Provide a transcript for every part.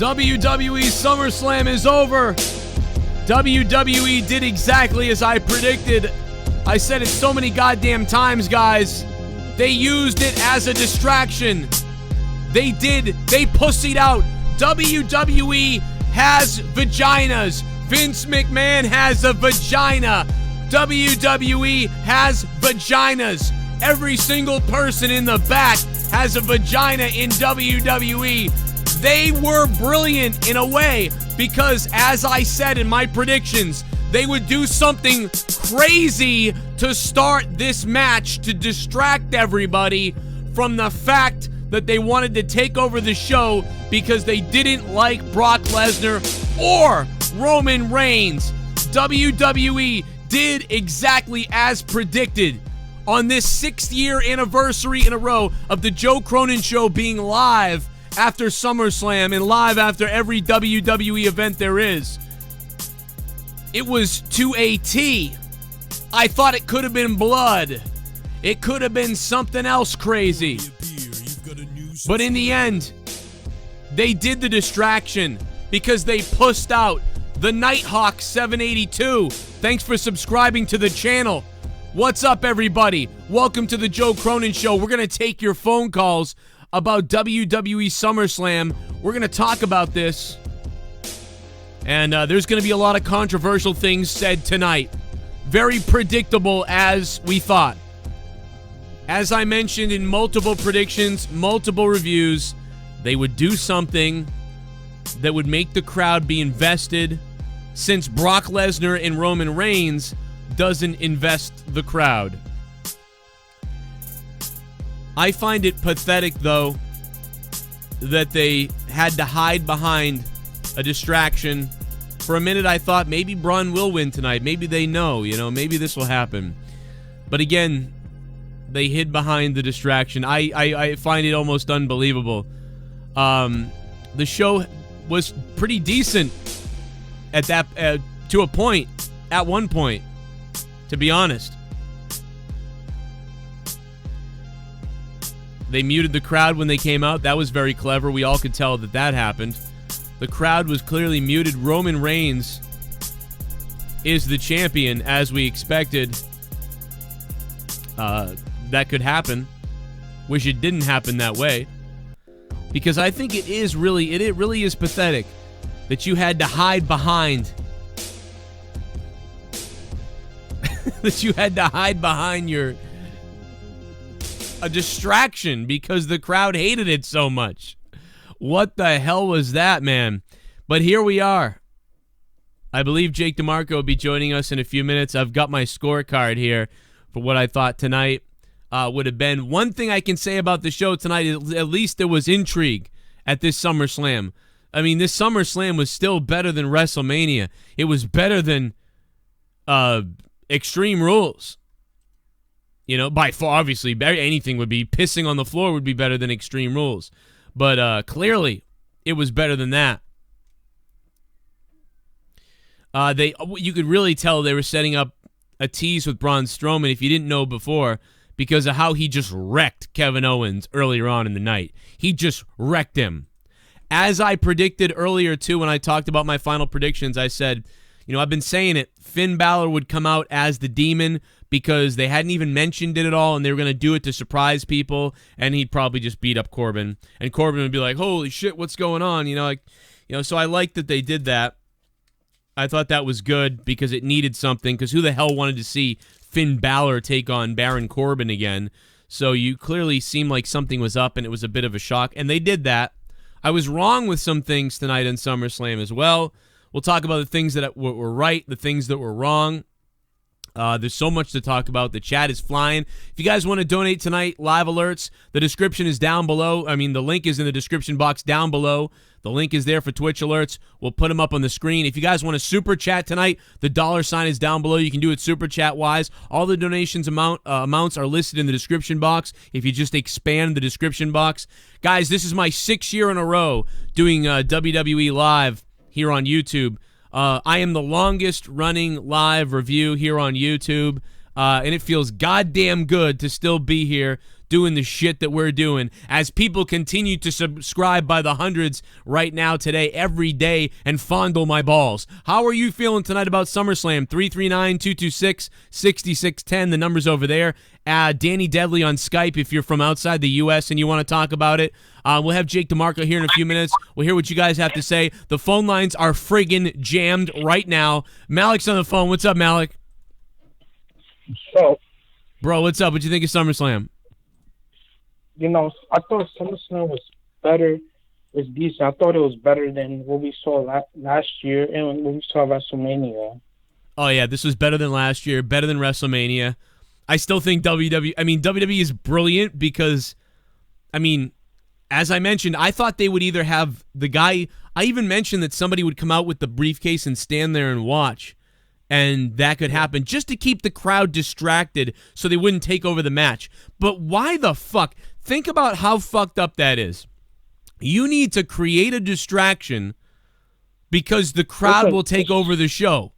WWE Summerslam is over. WWE did exactly as I predicted. I said it so many goddamn times, guys. They used it as a distraction. They pussied out. WWE has vaginas. Vince McMahon has a vagina. WWE has vaginas. Every single person in the back has a vagina in WWE. They were brilliant in a way because, as I said in my predictions, they would do something crazy to start this match to distract everybody from the fact that they wanted to take over the show because they didn't like Brock Lesnar or Roman Reigns. WWE did exactly as predicted. On this 6th year anniversary in a row of the Joe Cronin Show being live after SummerSlam and live after every WWE event there is, it was to a T. I thought it could have been blood. It could have been something else crazy. But in the end, they did the distraction because they pussed out the Nighthawk 782. Thanks for subscribing to the channel. What's up, everybody? Welcome to the Joe Cronin Show. We're going to take your phone calls about WWE SummerSlam. We're going to talk about this. And there's going to be a lot of controversial things said tonight. Very predictable as we thought. As I mentioned in multiple predictions, multiple reviews, they would do something that would make the crowd be invested, since Brock Lesnar and Roman Reigns doesn't invest the crowd. I find it pathetic, though, that they had to hide behind a distraction. For a minute, I thought maybe Braun will win tonight. Maybe they know, maybe this will happen. But again, they hid behind the distraction. I find it almost unbelievable. The show was pretty decent at that to a point, at one point, to be honest. They muted the crowd when they came out. That was very clever. We all could tell that happened. The crowd was clearly muted. Roman Reigns is the champion, as we expected. That could happen. Wish it didn't happen that way. Because I think it really is pathetic that you had to hide behind a distraction because the crowd hated it so much. What the hell was that, man? But here we are. I believe Jake DeMarco will be joining us in a few minutes. I've got my scorecard here for what I thought tonight would have been. One thing I can say about the show tonight is at least there was intrigue at this SummerSlam. I mean, this SummerSlam was still better than WrestleMania. It was better than Extreme Rules. By far, obviously, anything would be. Pissing on the floor would be better than Extreme Rules. But clearly, it was better than that. You could really tell they were setting up a tease with Braun Strowman if you didn't know before, because of how he just wrecked Kevin Owens earlier on in the night. He just wrecked him. As I predicted earlier, too, when I talked about my final predictions, I said, I've been saying it, Finn Balor would come out as the Demon because they hadn't even mentioned it at all, and they were going to do it to surprise people, and he'd probably just beat up Corbin. And Corbin would be like, holy shit, what's going on? So I liked that they did that. I thought that was good because it needed something, because who the hell wanted to see Finn Balor take on Baron Corbin again? So you clearly seemed like something was up, and it was a bit of a shock, and they did that. I was wrong with some things tonight in SummerSlam as well. We'll talk about the things that were right, the things that were wrong. There's so much to talk about. The chat is flying. If you guys want to donate tonight, live alerts, the description is down below. I mean, the link is in the description box down below. The link is there for Twitch alerts. We'll put them up on the screen. If you guys want to super chat tonight, the $sign is down below. You can do it super chat wise. All the donations amounts are listed in the description box. If you just expand the description box, guys, this is my 6th year in a row doing WWE live here on YouTube. I am the longest running live review here on YouTube. and it feels goddamn good to still be here doing the shit that we're doing as people continue to subscribe by the hundreds right now today, every day, and fondle my balls. How are you feeling tonight about SummerSlam? 339-226-6610. The number's over there. Danny Deadly on Skype if you're from outside the U.S. and you want to talk about it. We'll have Jake DeMarco here in a few minutes. We'll hear what you guys have to say. The phone lines are friggin' jammed right now. Malik's on the phone. What's up, Malik? So, bro, what's up? What you think of SummerSlam? You know, I thought SummerSlam was better. It's decent. I thought it was better than what we saw last year and what we saw at WrestleMania. Oh, yeah, this was better than last year, better than WrestleMania. I still think WWE is brilliant because, as I mentioned, I thought they would either have the guy, I even mentioned that somebody would come out with the briefcase and stand there and watch, and that could happen just to keep the crowd distracted so they wouldn't take over the match. But why the fuck? Think about how fucked up that is. You need to create a distraction because the crowd will take over the show.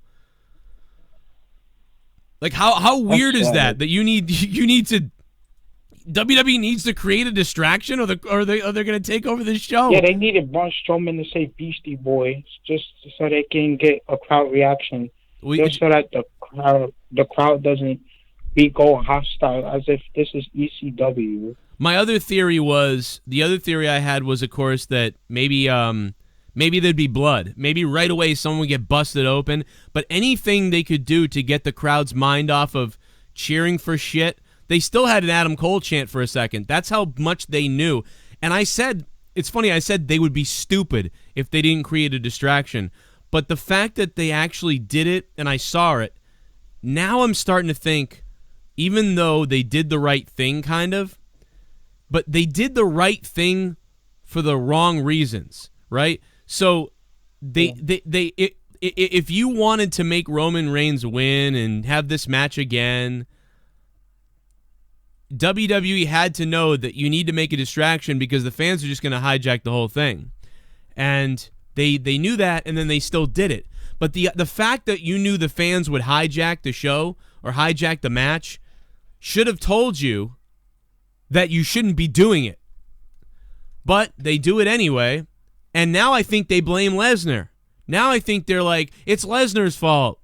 Like how weird is that you need to WWE needs to create a distraction or they're going to take over the show. Yeah, they needed Braun Strowman to say Beastie Boy just so they can get a crowd reaction. Just so that the crowd doesn't go hostile as if this is ECW. My other theory I had was, of course, that maybe there'd be blood. Maybe right away someone would get busted open. But anything they could do to get the crowd's mind off of cheering for shit. They still had an Adam Cole chant for a second. That's how much they knew. And I said, it's funny, I said they would be stupid if they didn't create a distraction. But the fact that they actually did it and I saw it, now I'm starting to think, even though they did the right thing, kind of, but they did the right thing for the wrong reasons, right? So if you wanted to make Roman Reigns win and have this match again, WWE had to know that you need to make a distraction because the fans are just going to hijack the whole thing. And they knew that, and then they still did it. But the fact that you knew the fans would hijack the show or hijack the match should have told you that you shouldn't be doing it. But they do it anyway, and now I think they blame Lesnar. Now I think they're like, it's Lesnar's fault.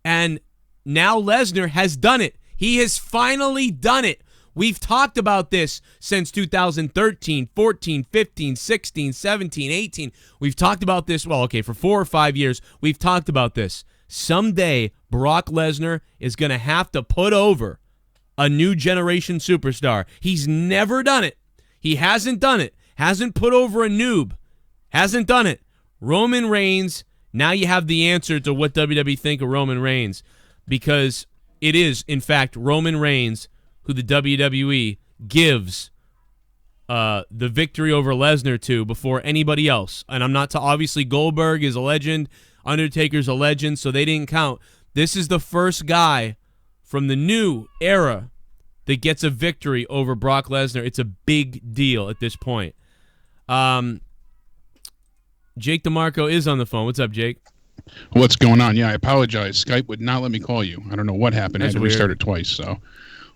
And now Lesnar has done it. He has finally done it. We've talked about this since 2013, 14, 15, 16, 17, 18. We've talked about this, for 4 or 5 years. We've talked about this. Someday, Brock Lesnar is going to have to put over a new generation superstar. He's never done it. He hasn't done it. Hasn't put over a noob. Hasn't done it. Roman Reigns, now you have the answer to what WWE think of Roman Reigns, because it is, in fact, Roman Reigns who the WWE gives the victory over Lesnar to before anybody else. And I'm not obviously Goldberg is a legend, Undertaker's a legend, so they didn't count. This is the first guy from the new era that gets a victory over Brock Lesnar. It's a big deal at this point. Jake DeMarco is on the phone. What's up, Jake? What's going on? Yeah, I apologize. Skype would not let me call you. I don't know what happened. I had to restart it twice. So,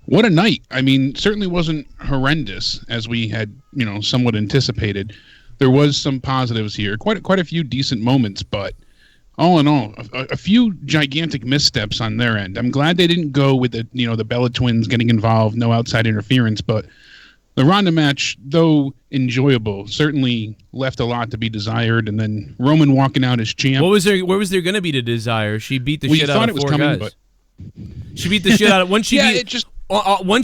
what a night. I mean, certainly wasn't horrendous as we had, somewhat anticipated. There was some positives here. Quite a few decent moments, but all in all, a few gigantic missteps on their end. I'm glad they didn't go with the Bella twins getting involved, no outside interference, but the Ronda match, though enjoyable, certainly left a lot to be desired. And then Roman walking out as champ. What was there going to be to desire? She beat the shit out of 4 guys. But she beat the shit out of once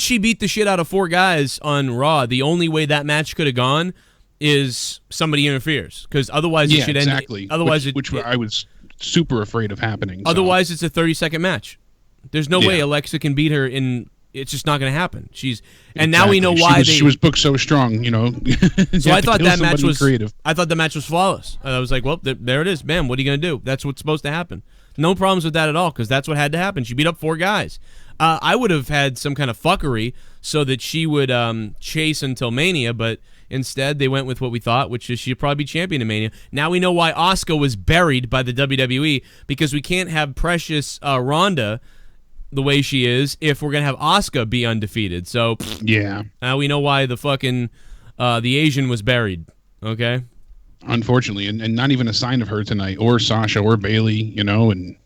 she beat the shit out of 4 guys on Raw. The only way that match could have gone is somebody interferes, because otherwise it should end. Otherwise, which I was super afraid of happening. Otherwise, it's a 30-second match. There's no way Alexa can beat her in. It's just not going to happen. Now we know why she was booked so strong, So I thought that match was creative. I thought the match was flawless. I was like, well, there it is, man. What are you going to do? That's what's supposed to happen. No problems with that at all, because that's what had to happen. She beat up 4 guys. I would have had some kind of fuckery so that she would chase until Mania, but instead they went with what we thought, which is she'd probably be champion in Mania. Now we know why Asuka was buried by the WWE, because we can't have precious Ronda the way she is if we're going to have Asuka be undefeated. So, yeah. We know why the fucking the Asian was buried, okay? Unfortunately, and not even a sign of her tonight, or Sasha, or Bailey, and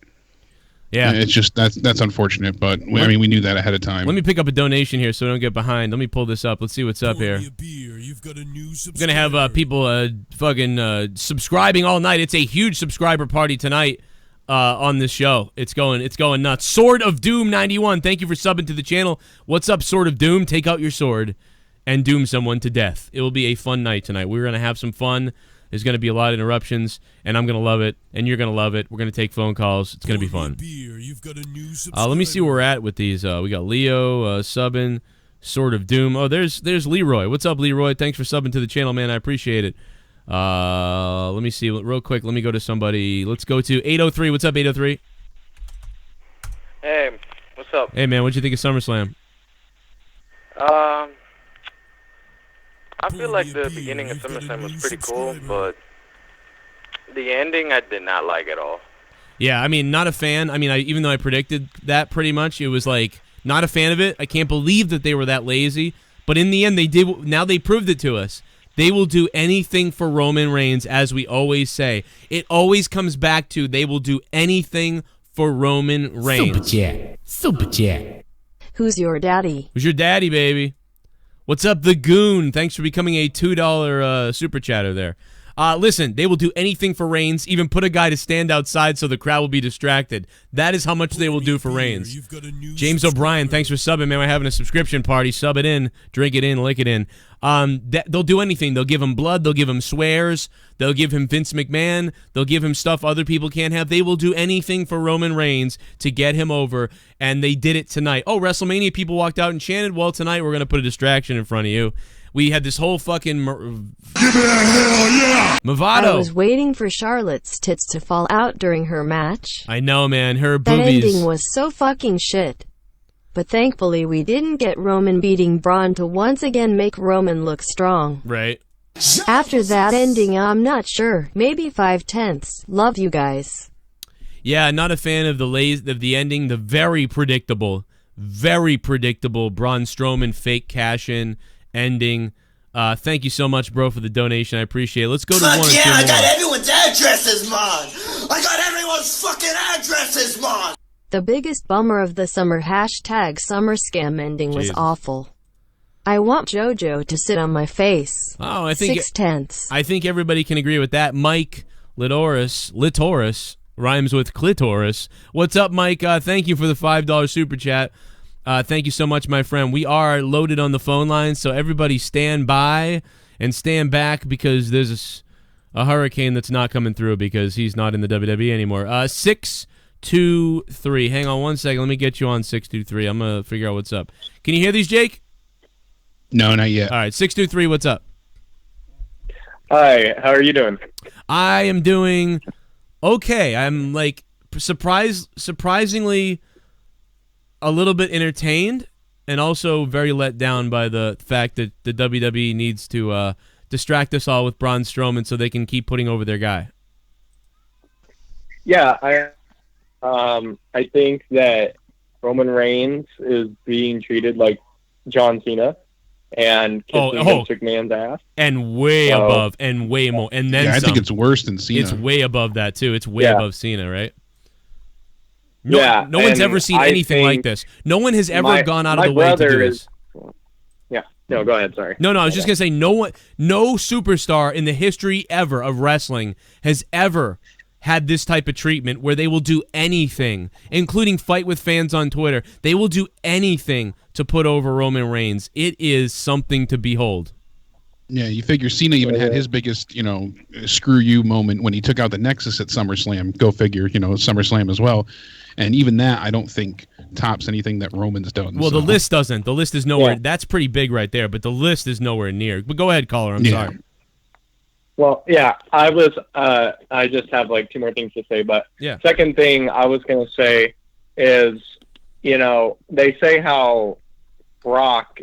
yeah, it's just that's unfortunate. But I mean, we knew that ahead of time. Let me pick up a donation here so we don't get behind. Let me pull this up. Let's see what's up here. We're gonna have people fucking subscribing all night. It's a huge subscriber party tonight on this show. It's going nuts. Sword of Doom 91. Thank you for subbing to the channel. What's up, Sword of Doom? Take out your sword and doom someone to death. It will be a fun night tonight. We're gonna have some fun. There's going to be a lot of interruptions, and I'm going to love it, and you're going to love it. We're going to take phone calls. It's going to be fun. Let me see where we're at with these. We got Leo subbing, Sword of Doom. Oh, there's Leroy. What's up, Leroy? Thanks for subbing to the channel, man. I appreciate it. Let me see real quick. Let me go to somebody. Let's go to 803. What's up, 803? Hey, what's up? Hey, man. What'd you think of SummerSlam? I feel like the beginning of SummerSlam was pretty cool, but the ending I did not like at all. Yeah, I mean, not a fan. I mean, even though I predicted that pretty much, it was like, not a fan of it. I can't believe that they were that lazy. But in the end, they did. Now they proved it to us. They will do anything for Roman Reigns, as we always say. It always comes back to they will do anything for Roman Reigns. Super chat. Who's your daddy? Who's your daddy, baby? What's up, The Goon? Thanks for becoming a $2 super chatter there. Listen, they will do anything for Reigns, even put a guy to stand outside so the crowd will be distracted. That is how much they will do for Reigns. James O'Brien, thanks for subbing, man. We're having a subscription party. Sub it in, drink it in, lick it in. They'll do anything. They'll give him blood. They'll give him swears. They'll give him Vince McMahon. They'll give him stuff other people can't have. They will do anything for Roman Reigns to get him over, and they did it tonight. Oh, WrestleMania people walked out and chanted. Well, tonight we're going to put a distraction in front of you. We had this whole fucking give me a hell yeah! Movado. I was waiting for Charlotte's tits to fall out during her match. I know, man. Her that boobies. Ending was so fucking shit. But thankfully we didn't get Roman beating Braun to once again make Roman look strong. Right. After that ending, I'm not sure. Maybe 5/10. Love you guys. Yeah, not a fan of the ending. The very predictable Braun Strowman fake cash-in ending. Thank you so much, bro, for the donation. I appreciate it. Let's go to one or two more. I got everyone's addresses, man. I got everyone's fucking addresses, man. The biggest bummer of the summer #SummerScam ending was awful. I want JoJo to sit on my face. Oh, I think 6/10. I think everybody can agree with that. Mike Litoris rhymes with clitoris. What's up, Mike? Thank you for the $5 super chat. Thank you so much, my friend. We are loaded on the phone lines, so everybody stand by and stand back because there's a hurricane that's not coming through because he's not in the WWE anymore. 623. Hang on one second. Let me get you on 623. I'm going to figure out what's up. Can you hear these, Jake? No, not yet. All right, 623, what's up? Hi, how are you doing? I am doing okay. I'm like surprisingly a little bit entertained and also very let down by the fact that the WWE needs to distract us all with Braun Strowman so they can keep putting over their guy. Yeah, I think that Roman Reigns is being treated like John Cena and kissing Vince McMahon's ass. And way above and way more. And then I think it's worse than Cena. It's way above that, too. It's way above Cena, right? No one's ever seen anything like this. No one has ever gone out of the way to do this. Yeah. No, go ahead. Sorry. No, I was just going to say no superstar in the history ever of wrestling has ever had this type of treatment where they will do anything, including fight with fans on Twitter. They will do anything to put over Roman Reigns. It is something to behold. Yeah, you figure Cena even had his biggest, screw you moment when he took out the Nexus at SummerSlam. Go figure, SummerSlam as well. And even that, I don't think tops anything that Roman's done. Well, the list doesn't. The list is nowhere. Yeah. That's pretty big right there, but the list is nowhere near. But go ahead, caller. I'm sorry. Well, yeah, I just have like two more things to say. But second thing I was going to say is, they say how Brock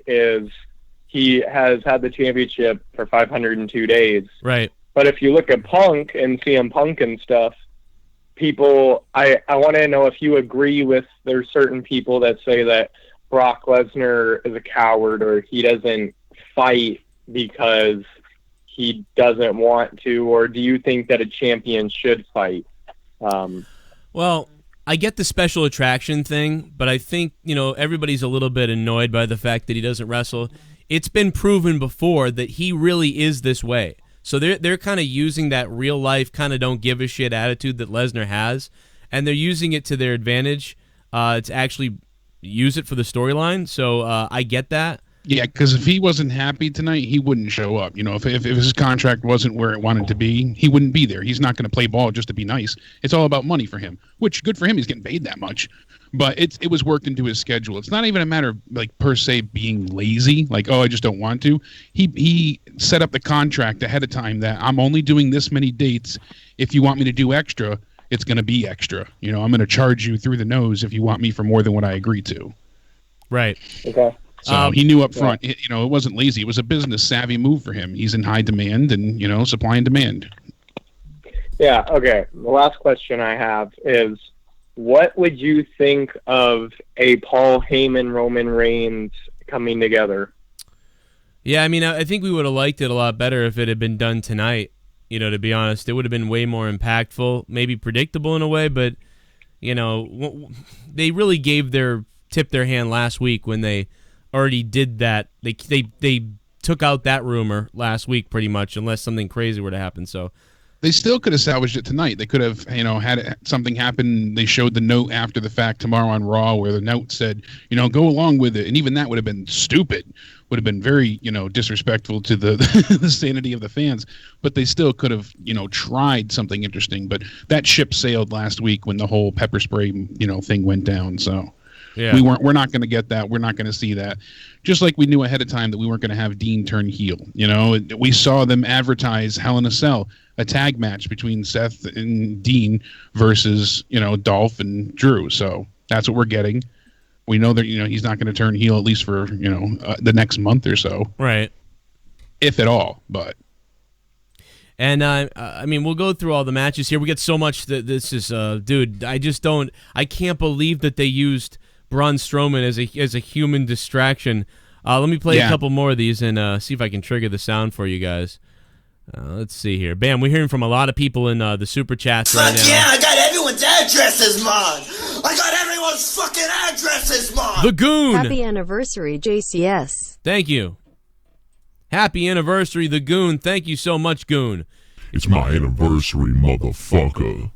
he has had the championship for 502 days. Right. But if you look at Punk and CM Punk and stuff, people, I want to know if you agree with, there's certain people that say that Brock Lesnar is a coward, or he doesn't fight because he doesn't want to, or do you think that a champion should fight? Well, I get the special attraction thing, but I think, everybody's a little bit annoyed by the fact that he doesn't wrestle. It's been proven before that he really is this way. So they're kind of using that real life kind of don't give a shit attitude that Lesnar has, and they're using it to their advantage to actually use it for the storyline. So I get that. Yeah, because if he wasn't happy tonight, he wouldn't show up. If his contract wasn't where it wanted to be, he wouldn't be there. He's not going to play ball just to be nice. It's all about money for him, which good for him. He's getting paid that much. But it was worked into his schedule. It's not even a matter of, per se, being lazy, I just don't want to. He set up the contract ahead of time that I'm only doing this many dates. If you want me to do extra, it's going to be extra. I'm going to charge you through the nose if you want me for more than what I agree to. Right. Okay. So he knew up front, it wasn't lazy. It was a business savvy move for him. He's in high demand and, supply and demand. Yeah, okay. The last question I have is, what would you think of a Paul Heyman Roman Reigns coming together? Yeah, I think we would have liked it a lot better if it had been done tonight, to be honest. It would have been way more impactful, maybe predictable in a way, but, they really tipped their hand last week when they already did that. They took out that rumor last week pretty much, unless something crazy were to happen. So they still could have salvaged it tonight. They could have, had something happen. They showed the note after the fact tomorrow on Raw where the note said, go along with it. And even that would have been stupid, would have been very, disrespectful to the the sanity of the fans. But they still could have, tried something interesting. But that ship sailed last week when the whole pepper spray, thing went down. So yeah. We're not going to get that. We're not going to see that. Just like we knew ahead of time that we weren't going to have Dean turn heel. We saw them advertise Hell in a Cell, a tag match between Seth and Dean versus, Dolph and Drew. So that's what we're getting. We know that, he's not going to turn heel at least for, the next month or so. Right. If at all, but. And, we'll go through all the matches here. We get so much that this is, dude, I can't believe that they used Braun Strowman as a human distraction. Let me play a couple more of these and see if I can trigger the sound for you guys. Let's see here. Bam, we're hearing from a lot of people in the super chats right now. Yeah, I got everyone's addresses, Mon. I got everyone's fucking addresses, Mon. The Goon. Happy anniversary, JCS. Thank you. Happy anniversary, The Goon. Thank you so much, Goon. It's my anniversary, motherfucker.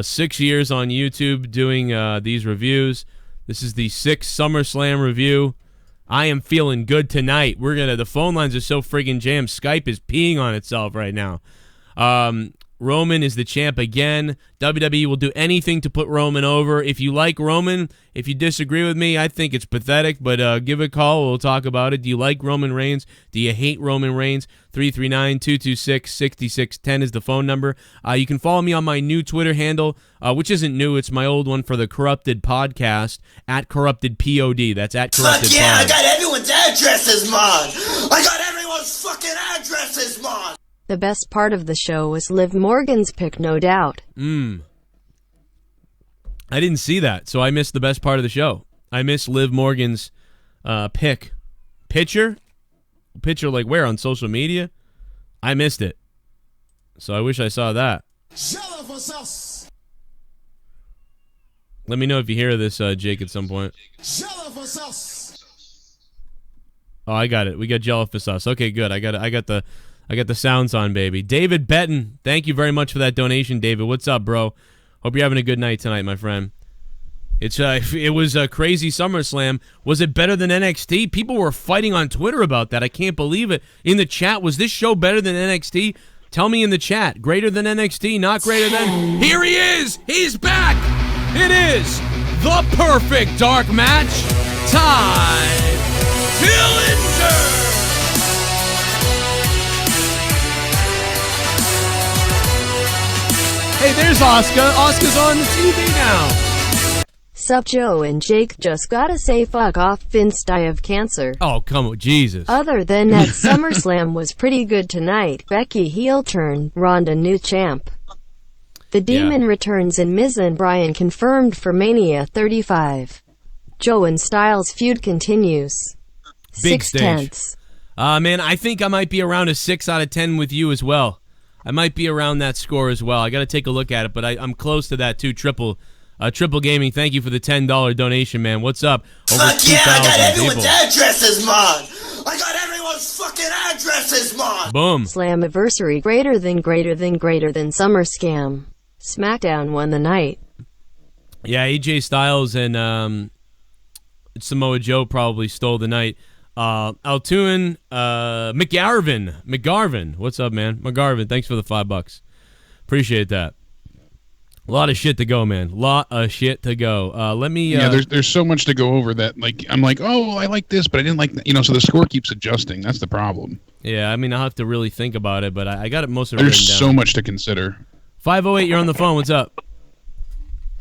6 years on YouTube doing these reviews. This is the 6th SummerSlam review. I am feeling good tonight. The phone lines are so friggin' jammed. Skype is peeing on itself right now. Roman is the champ again. WWE will do anything to put Roman over. If you like Roman, if you disagree with me, I think it's pathetic, but give a call. We'll talk about it. Do you like Roman Reigns? Do you hate Roman Reigns? 339-226-6610 is the phone number. You can follow me on my new Twitter handle, which isn't new. It's my old one for the Corrupted Podcast, @CorruptedPod. That's @CorruptedPod. Yeah, I got everyone's addresses, Mon. I got everyone's fucking addresses, Mon. The best part of the show was Liv Morgan's pick, no doubt. I didn't see that, so I missed the best part of the show. I missed Liv Morgan's pick. Picture like where? On social media? I missed it. So I wish I saw that. Let me know if you hear this, Jake, at some point. Oh, I got it. We got Jello for Sus. Okay, good. I got the sounds on, baby. David Betton, thank you very much for that donation, David. What's up, bro? Hope you're having a good night tonight, my friend. It was a crazy SummerSlam. Was it better than NXT? People were fighting on Twitter about that. I can't believe it. In the chat, was this show better than NXT? Tell me in the chat. Greater than NXT? Not greater than? Here he is! He's back! It is the perfect dark match. Time Dillinger! Hey, there's Oscar. Oscar's on the TV now. Sup, Joe and Jake. Just gotta say fuck off, Vince die of cancer. Oh, come on, Jesus. Other than that, SummerSlam was pretty good tonight. Becky heel turn, Ronda new champ. The Demon returns and Miz and Bryan confirmed for Mania 35. Joe and Styles feud continues. Big 6/10. Man, I think I might be around a 6 out of 10 with you as well. I might be around that score as well. I got to take a look at it, but I'm close to that too. Triple Gaming, thank you for the $10 donation, man. What's up? Over fuck yeah, I got everyone's addresses, man. I got everyone's fucking addresses, man. Boom. Slammiversary greater than SummerSlam. Smackdown won the night. Yeah, AJ Styles and Samoa Joe probably stole the night. Altuin, McGarvin. What's up, man? McGarvin, thanks for the $5. Appreciate that. A lot of shit to go, man. Lot of shit to go. Let me. Yeah, there's so much to go over that. Like I'm like, oh, I like this, but I didn't like that. So the score keeps adjusting. That's the problem. Yeah, I mean, I'll have to really think about it, but I got it most of it. There's so much to consider. 508, you're on the phone. What's up?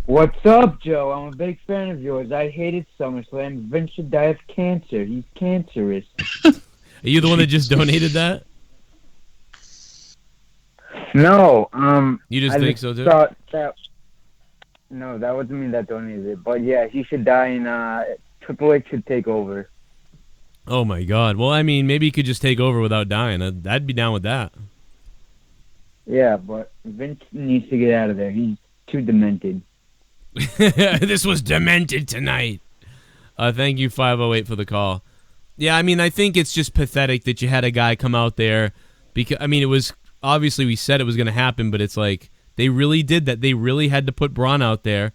What's up, Joe? I'm a big fan of yours. I hated SummerSlam. Vince should die of cancer. He's cancerous. Are you the one that just donated that? No, you just think so, too? No, that wasn't me that donated it. But yeah, he should die and Triple H should take over. Oh my God. Well, I mean, maybe he could just take over without dying. I'd be down with that. Yeah, but Vince needs to get out of there. He's too demented. This was demented tonight. Thank you, 508, for the call. Yeah, I mean, I think it's just pathetic that you had a guy come out there. Because I mean, it was obviously we said it was going to happen, but it's like they really did that. They really had to put Braun out there.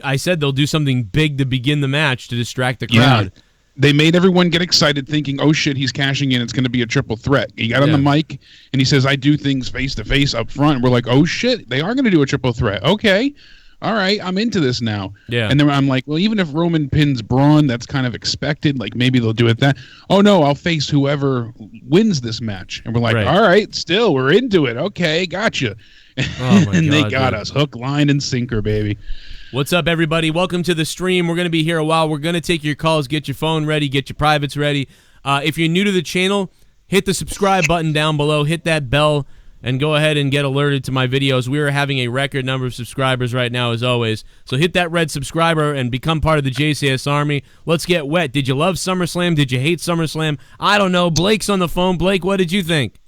I said they'll do something big to begin the match to distract the crowd. Yeah. They made everyone get excited thinking, oh, shit, he's cashing in. It's going to be a triple threat. He got on the mic, and he says, I do things face-to-face up front. And we're like, oh, shit, they are going to do a triple threat. Okay. All right, I'm into this now. Yeah. And then I'm like, well, even if Roman pins Braun, that's kind of expected. Like, maybe they'll do it that. Oh, no, I'll face whoever wins this match. And we're like, all right, still, we're into it. Okay, gotcha. Oh my and God, they got us hook, line, and sinker, baby. What's up, everybody? Welcome to the stream. We're going to be here a while. We're going to take your calls. Get your phone ready. Get your privates ready. If you're new to the channel, hit the subscribe button down below. Hit that bell, and go ahead and get alerted to my videos. We are having a record number of subscribers right now, as always. So hit that red subscriber and become part of the JCS Army. Let's get wet. Did you love SummerSlam? Did you hate SummerSlam? I don't know. Blake's on the phone. Blake, what did you think?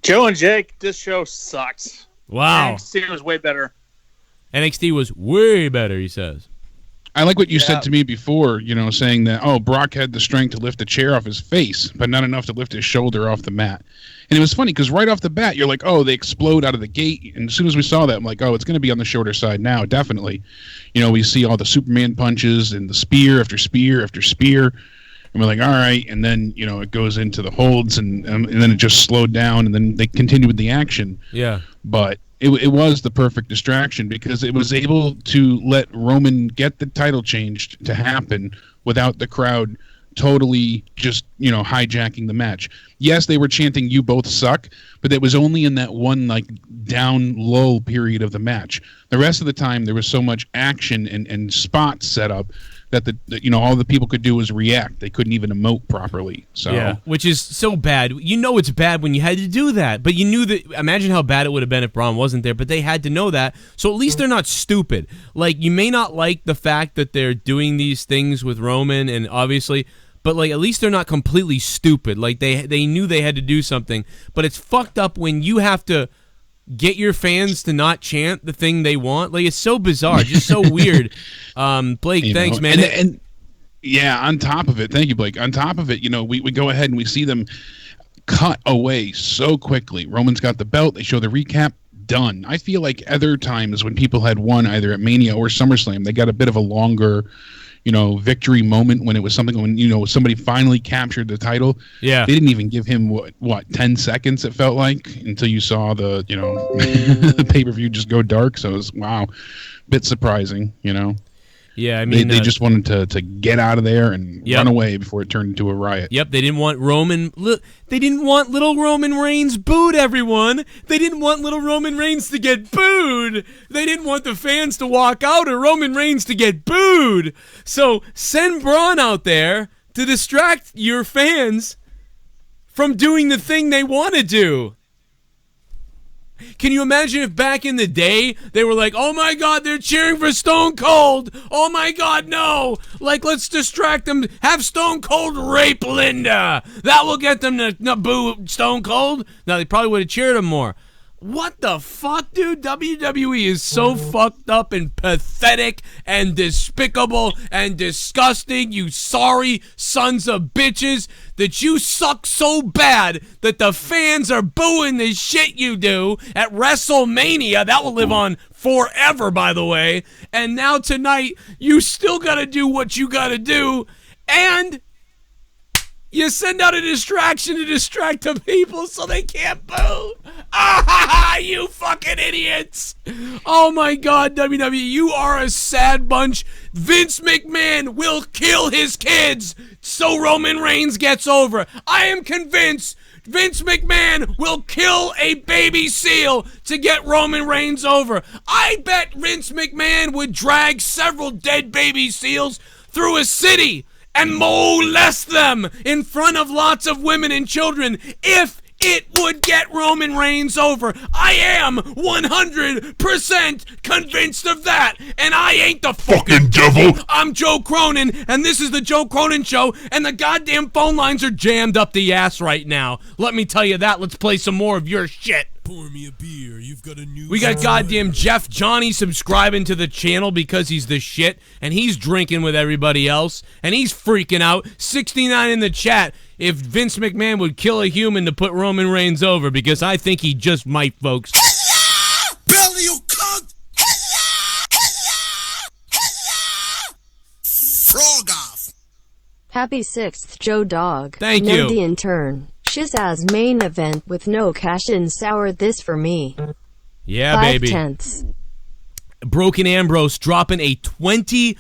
Joe and Jake, this show sucks. Wow. NXT was way better. NXT was way better, he says. I like what you said to me before, saying that, oh, Brock had the strength to lift a chair off his face, but not enough to lift his shoulder off the mat. And it was funny because right off the bat, you're like, oh, they explode out of the gate. And as soon as we saw that, I'm like, oh, it's going to be on the shorter side now, definitely. We see all the Superman punches and the spear after spear after spear. And we're like, all right. And then, it goes into the holds and then it just slowed down and then they continue with the action. Yeah. But it was the perfect distraction because it was able to let Roman get the title changed to happen without the crowd totally just, hijacking the match. Yes, they were chanting, you both suck, but it was only in that one, down low period of the match. The rest of the time, there was so much action and spots set up that all the people could do was react. They couldn't even emote properly. So yeah, which is so bad. It's bad when you had to do that, but you knew that. Imagine how bad it would have been if Braun wasn't there. But they had to know that, so at least they're not stupid. You may not like the fact that they're doing these things with Roman, and obviously, but at least they're not completely stupid. They knew they had to do something. But it's fucked up when you have to get your fans to not chant the thing they want. It's so bizarre, just so weird. Blake, thanks, man. And yeah, on top of it, thank you, Blake. On top of it, we go ahead and we see them cut away so quickly. Roman's got the belt. They show the recap. Done. I feel like other times when people had won either at Mania or SummerSlam, they got a bit of a longer, victory moment when it was something when, somebody finally captured the title. Yeah. They didn't even give him, what 10 seconds it felt like until you saw the, the pay-per-view just go dark. So it was, wow, bit surprising, Yeah, I mean... They just wanted to get out of there and run away before it turned into a riot. Yep, they didn't want They didn't want little Roman Reigns booed, everyone! They didn't want little Roman Reigns to get booed! They didn't want the fans to walk out or Roman Reigns to get booed! So, send Braun out there to distract your fans from doing the thing they want to do. Can you imagine if back in the day they were like, oh my God, they're cheering for Stone Cold. Oh my God, no. Like, let's distract them. Have Stone Cold rape Linda. That will get them to boo Stone Cold. Now, they probably would have cheered him more. What the fuck, dude? WWE is so fucked up and pathetic and despicable and disgusting, you sorry sons of bitches, that you suck so bad that the fans are booing the shit you do at WrestleMania. That will live on forever, by the way. And now tonight, you still gotta do what you gotta do, and you send out a distraction to distract the people so they can't boo. Ah, you fucking idiots. Oh my God, WWE, you are a sad bunch. Vince McMahon will kill his kids so Roman Reigns gets over. I am convinced Vince McMahon will kill a baby seal to get Roman Reigns over. I bet Vince McMahon would drag several dead baby seals through a city and molest them in front of lots of women and children if it would get Roman Reigns over. I am 100% convinced of that, and I ain't the fucking devil. I'm Joe Cronin, and this is the Joe Cronin Show, and the goddamn phone lines are jammed up the ass right now. Let me tell you that. Let's play some more of your shit. Pour me a beer. You've got a new. We got goddamn Jeff Johnny subscribing to the channel because he's the shit, and he's drinking with everybody else, and he's freaking out. 69 in the chat. If Vince McMahon would kill a human to put Roman Reigns over, because I think he just might, folks. Belly, you cunt! Frog off. Happy 6th, Joe Dog. Thank you. The intern. ShiZz main event with no cash-in soured this for me. Yeah, 5 baby. tenths. Broken Ambrose dropping a $20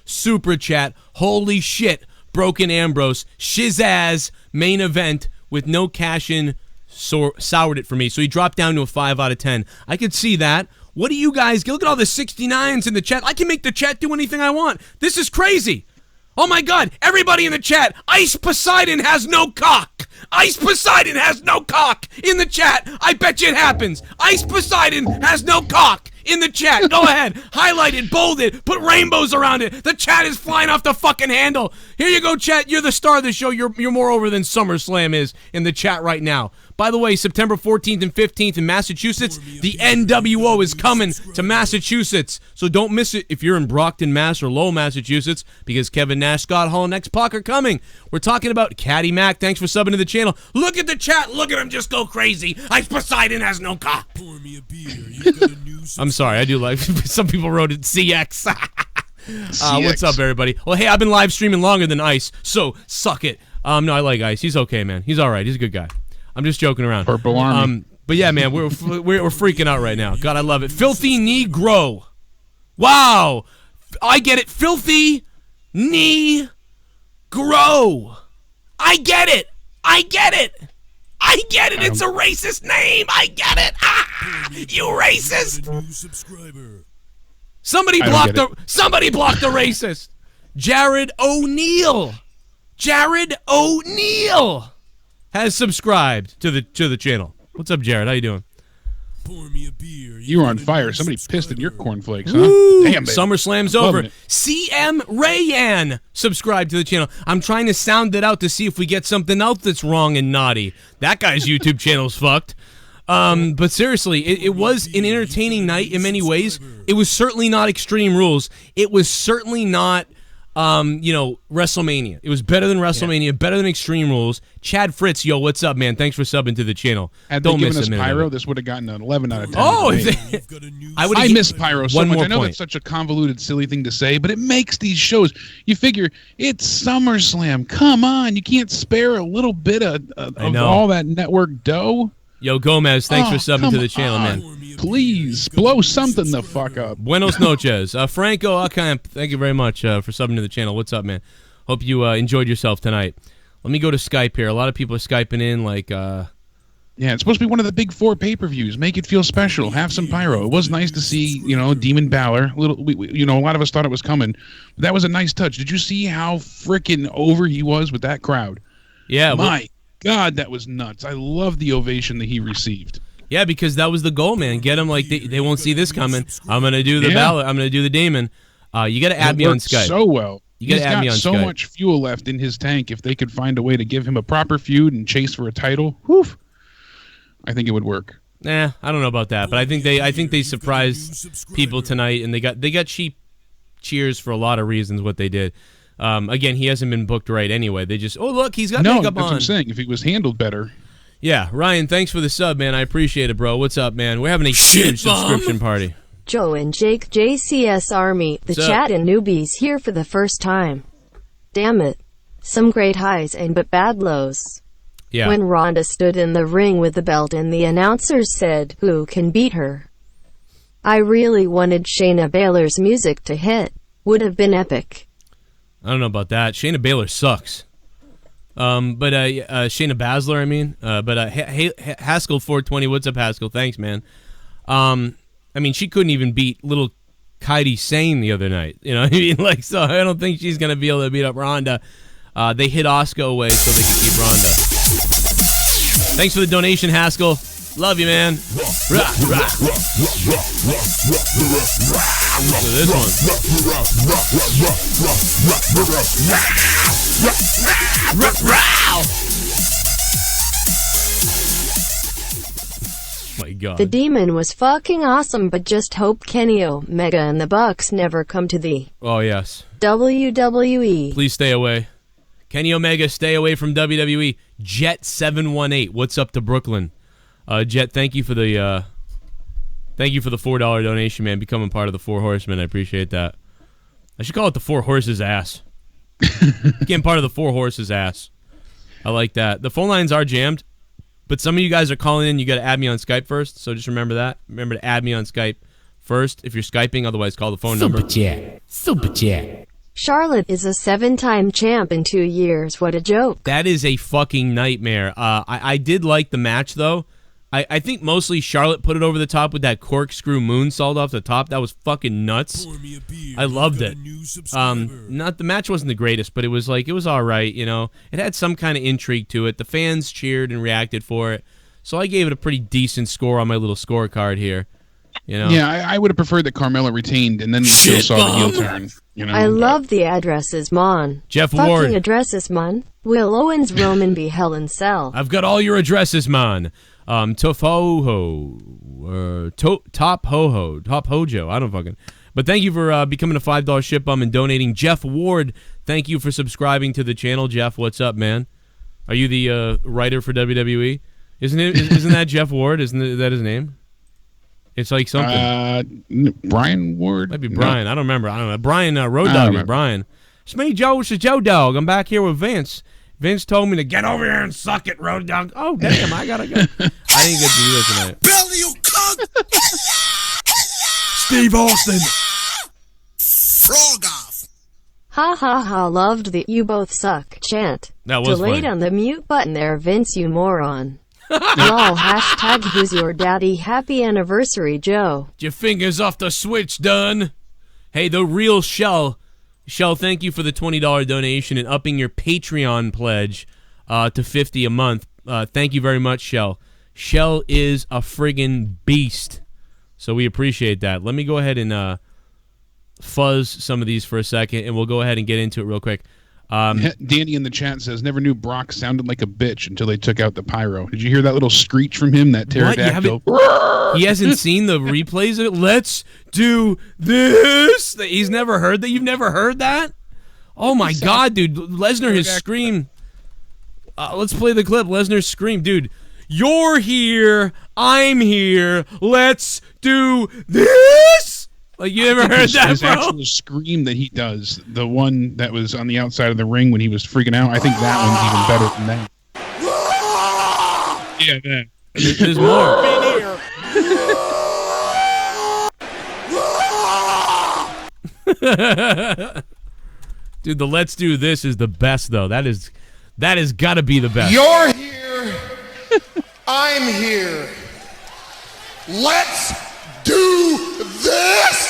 super chat. Holy shit. Broken Ambrose. ShiZz main event with no cash-in soured it for me. So he dropped down to a 5 out of 10. I could see that. What do you guys... Look at all the 69s in the chat. I can make the chat do anything I want. This is crazy. Oh my God, everybody in the chat, Ice Poseidon has no cock. Ice Poseidon has no cock in the chat. I bet you it happens. Ice Poseidon has no cock in the chat. Go ahead, highlight it, bold it, put rainbows around it. The chat is flying off the fucking handle. Here you go, chat. You're the star of the show. You're more over than SummerSlam is in the chat right now. By the way, September 14th and 15th in Massachusetts, the NWO is coming to Massachusetts. So don't miss it if you're in Brockton, Mass. or Lowell, Massachusetts, because Kevin Nash, Scott Hall, and X-Pac are coming. We're talking about Caddy Mac. Thanks for subbing to the channel. Look at the chat. Look at him just go crazy. Ice Poseidon has no cock. Pour me a beer. You got a new. I'm sorry. I do like... Some people wrote it CX. What's up, everybody? Well, hey, I've been live streaming longer than Ice, so suck it. No, I like Ice. He's okay, man. He's all right. He's a good guy. I'm just joking around. Purple Army. But yeah, man, we're freaking out right now. God, I love it. Filthy Negro. Wow. I get it. Filthy Negro. I get it. I get it. I get it. It's a racist name. I get it. Ah, you racist. New subscriber. Somebody blocked the racist. Jared O'Neal. Jared O'Neal has subscribed to the channel. What's up, Jared? How you doing? Pour me a beer. You were on fire. Somebody pissed in your cornflakes, huh? Woo! Damn, baby. SummerSlam's over. CM Rayan subscribed to the channel. I'm trying to sound it out to see if we get something else that's wrong and naughty. That guy's YouTube channel's fucked. But seriously, it was an entertaining night in many ways. It was certainly not Extreme Rules. It was certainly not, WrestleMania. It was better than WrestleMania, better than Extreme Rules. Chad Fritz, yo, what's up, man? Thanks for subbing to the channel. Had they given us Pyro, this would have gotten an 11 out of 10. Oh, I miss Pyro so much. I know that's such a convoluted, silly thing to say, but it makes these shows. You figure, it's SummerSlam. Come on. You can't spare a little bit of all that network dough? Yo, Gomez, thanks for subbing to the channel, man. Please, blow something the fuck up. Buenos noches. Franco Acamp, thank you very much for subbing to the channel. What's up, man? Hope you enjoyed yourself tonight. Let me go to Skype here. A lot of people are Skyping in like... Yeah, it's supposed to be one of the big 4 pay-per-views. Make it feel special. Have some Pyro. It was nice to see, Demon Balor. A lot of us thought it was coming. But that was a nice touch. Did you see how freaking over he was with that crowd? Yeah. My God, that was nuts. I love the ovation that he received. Yeah, because that was the goal, man. Get them like they won't see this coming. I'm gonna do the ballot. I'm gonna do the Damon. You got to add me on Skype. So well. You got to add me on Skype. He's got so much fuel left in his tank. If they could find a way to give him a proper feud and chase for a title, I think it would work. Nah, I don't know about that, but I think they surprised people tonight, and they got cheap cheers for a lot of reasons. What they did. Again, he hasn't been booked right anyway. They just look, he's got makeup on. That's what I'm saying. If he was handled better. Yeah, Ryan, thanks for the sub, man. I appreciate it, bro. What's up, man? We're having a huge subscription party. Joe and Jake, JCS Army, the chat and newbies here for the first time. Damn it. Some great highs and but bad lows. Yeah. When Ronda stood in the ring with the belt and the announcers said, "Who can beat her?" I really wanted Shayna Baszler's music to hit. Would have been epic. I don't know about that. Shayna Baszler sucks. But Shayna Baszler, I mean. Haskell 420, what's up, Haskell? Thanks, man. I mean, she couldn't even beat little Kairi Sane the other night. You know what I mean? Like, so I don't think she's going to be able to beat up Ronda. They hid Asuka away so they could keep Ronda. Thanks for the donation, Haskell. Love you, man. So this My God. The Demon was fucking awesome, but just hope Kenny Omega and the Bucks never come to the yes. WWE. Please stay away. Kenny Omega, stay away from WWE. Jet718, what's up to Brooklyn? Jet, thank you for the $4 donation, man. Becoming part of the Four Horsemen, I appreciate that. I should call it the Four Horses ass. Getting part of the Four Horses ass. I like that. The phone lines are jammed. But some of you guys are calling in. You got to add me on Skype first, so just remember that. Remember to add me on Skype first if you're Skyping. Otherwise, call the phone number. Super chat. Charlotte is a 7-time champ in 2 years. What a joke. That is a fucking nightmare. I did like the match, though. I think mostly Charlotte put it over the top with that corkscrew moonsault off the top. That was fucking nuts. I loved it. The match wasn't the greatest, but it was all right. You know, it had some kind of intrigue to it. The fans cheered and reacted for it, so I gave it a pretty decent score on my little scorecard here. You know. Yeah, I would have preferred that Carmella retained, and then we still saw the heel turn. You know. I love the Addresses MON. Jeff fucking Ward. Addresses MON. Will Owens Roman be Hell in Cell? I've got all your addresses, man. Top Hojo, I don't fucking. But thank you for becoming a $5 ShiBUM and donating. Jeff Ward, thank you for subscribing to the channel. Jeff, what's up, man? Are you the writer for WWE? Isn't that Jeff Ward? Isn't that his name? It's like something. Brian Ward? Might be Brian. No. I don't remember. I don't know. Brian Road Dogg is Brian. It's me, Joe. It's Joe Dog. I'm back here with Vince. Vince told me to get over here and suck it, Road Dogg. Oh, damn, I gotta go. I didn't get to do that tonight. Belly, you cunt! Steve Austin. Frog off. Ha ha ha, loved the "you both suck" chant. That was Delayed funny. on the mute button there, Vince, you moron. Lol, hashtag who's your daddy, happy anniversary, Joe. Get your fingers off the switch, done. Hey, the real Shell, thank you for the $20 donation and upping your Patreon pledge to $50 a month. Thank you very much, Shell. Shell is a friggin' beast, so we appreciate that. Let me go ahead and fuzz some of these for a second, and we'll go ahead and get into it real quick. Danny in the chat says, never knew Brock sounded like a bitch until they took out the pyro. Did you hear that little screech from him, that pterodactyl? He hasn't seen the replays of it? Let's do this. He's never heard that? You've never heard that? Oh, my God, dude. Lesnar has screamed. Let's play the clip. Lesnar screamed. Dude, you're here. I'm here. Let's do this. Like, you ever heard that, his bro? actual scream that he does, the one that was on the outside of the ring when he was freaking out, I think that one's even better than that. Yeah, man. There's more. Dude, the "let's do this" is the best, though. That has got to be the best. You're here. I'm here. Let's do this.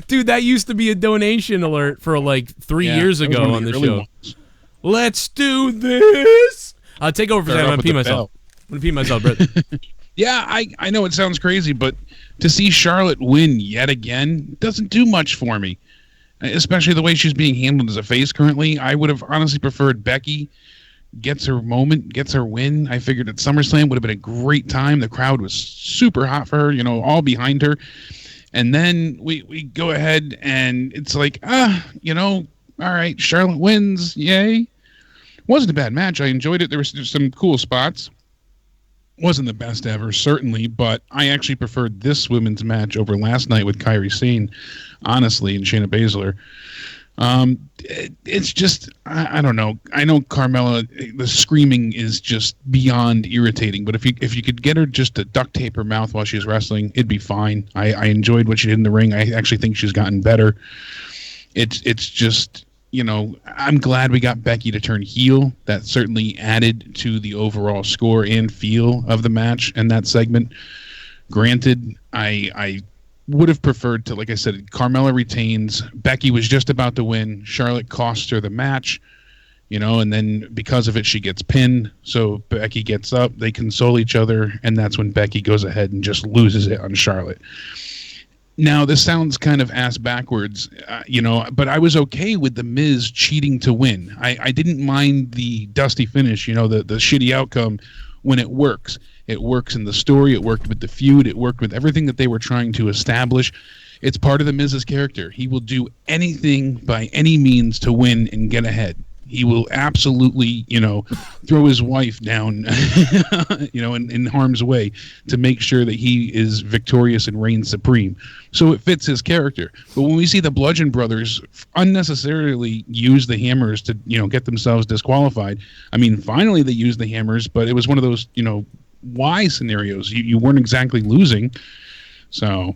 Dude, that used to be a donation alert for like 3 years ago on the show. Let's do this. Take over for a second. I'm going to pee myself. I'm going to pee myself, brother. Yeah, I know it sounds crazy, but to see Charlotte win yet again doesn't do much for me, especially the way she's being handled as a face currently. I would have honestly preferred Becky gets her moment, gets her win. I figured at SummerSlam would have been a great time. The crowd was super hot for her, you know, all behind her. And then we go ahead and it's like, you know, all right, Charlotte wins, yay. Wasn't a bad match. I enjoyed it. There were some cool spots. Wasn't the best ever, certainly, but I actually preferred this women's match over last night with Kairi Sane, honestly, and Shayna Baszler. It's just, I don't know. I know Carmella, the screaming is just beyond irritating, but if you could get her just to duct tape her mouth while she's wrestling, it'd be fine. I enjoyed what she did in the ring. I actually think she's gotten better. It's just, you know, I'm glad we got Becky to turn heel. That certainly added to the overall score and feel of the match and that segment. Granted, I would have preferred to, like I said, Carmella retains. Becky was just about to win. Charlotte costs her the match, you know, and then because of it, she gets pinned. So Becky gets up, they console each other, and that's when Becky goes ahead and just loses it on Charlotte. Now, this sounds kind of ass backwards, you know, but I was okay with The Miz cheating to win. I didn't mind the dusty finish, you know, the shitty outcome when it works. It works in the story. It worked with the feud. It worked with everything that they were trying to establish. It's part of The Miz's character. He will do anything by any means to win and get ahead. He will absolutely, you know, throw his wife down, you know, in harm's way to make sure that he is victorious and reigns supreme. So it fits his character. But when we see the Bludgeon Brothers unnecessarily use the hammers to, you know, get themselves disqualified, I mean, finally they used the hammers, but it was one of those, you know, why scenarios. You weren't exactly losing. So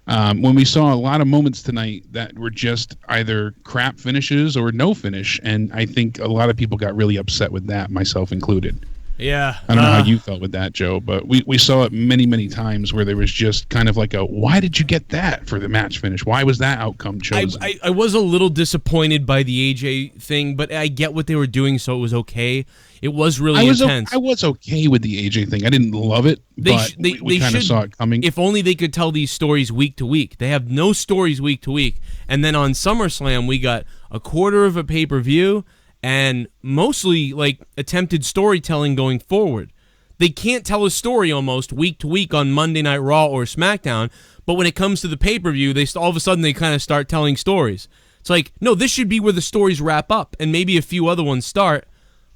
when we saw a lot of moments tonight that were just either crap finishes or no finish, and I think a lot of people got really upset with that, myself included. Yeah. I don't know how you felt with that, Joe, but we saw it many, many times where there was just kind of like a, why did you get that for the match finish? Why was that outcome chosen? I was a little disappointed by the AJ thing, but I get what they were doing, so it was okay. It was really intense. I was okay with the AJ thing. I didn't love it, but we kind of saw it coming. If only they could tell these stories week to week. They have no stories week to week. And then on SummerSlam, we got a quarter of a pay-per-view and mostly like attempted storytelling going forward. They can't tell a story almost week to week on Monday Night Raw or SmackDown, but when it comes to the pay-per-view, all of a sudden they kind of start telling stories. It's like, no, this should be where the stories wrap up and maybe a few other ones start.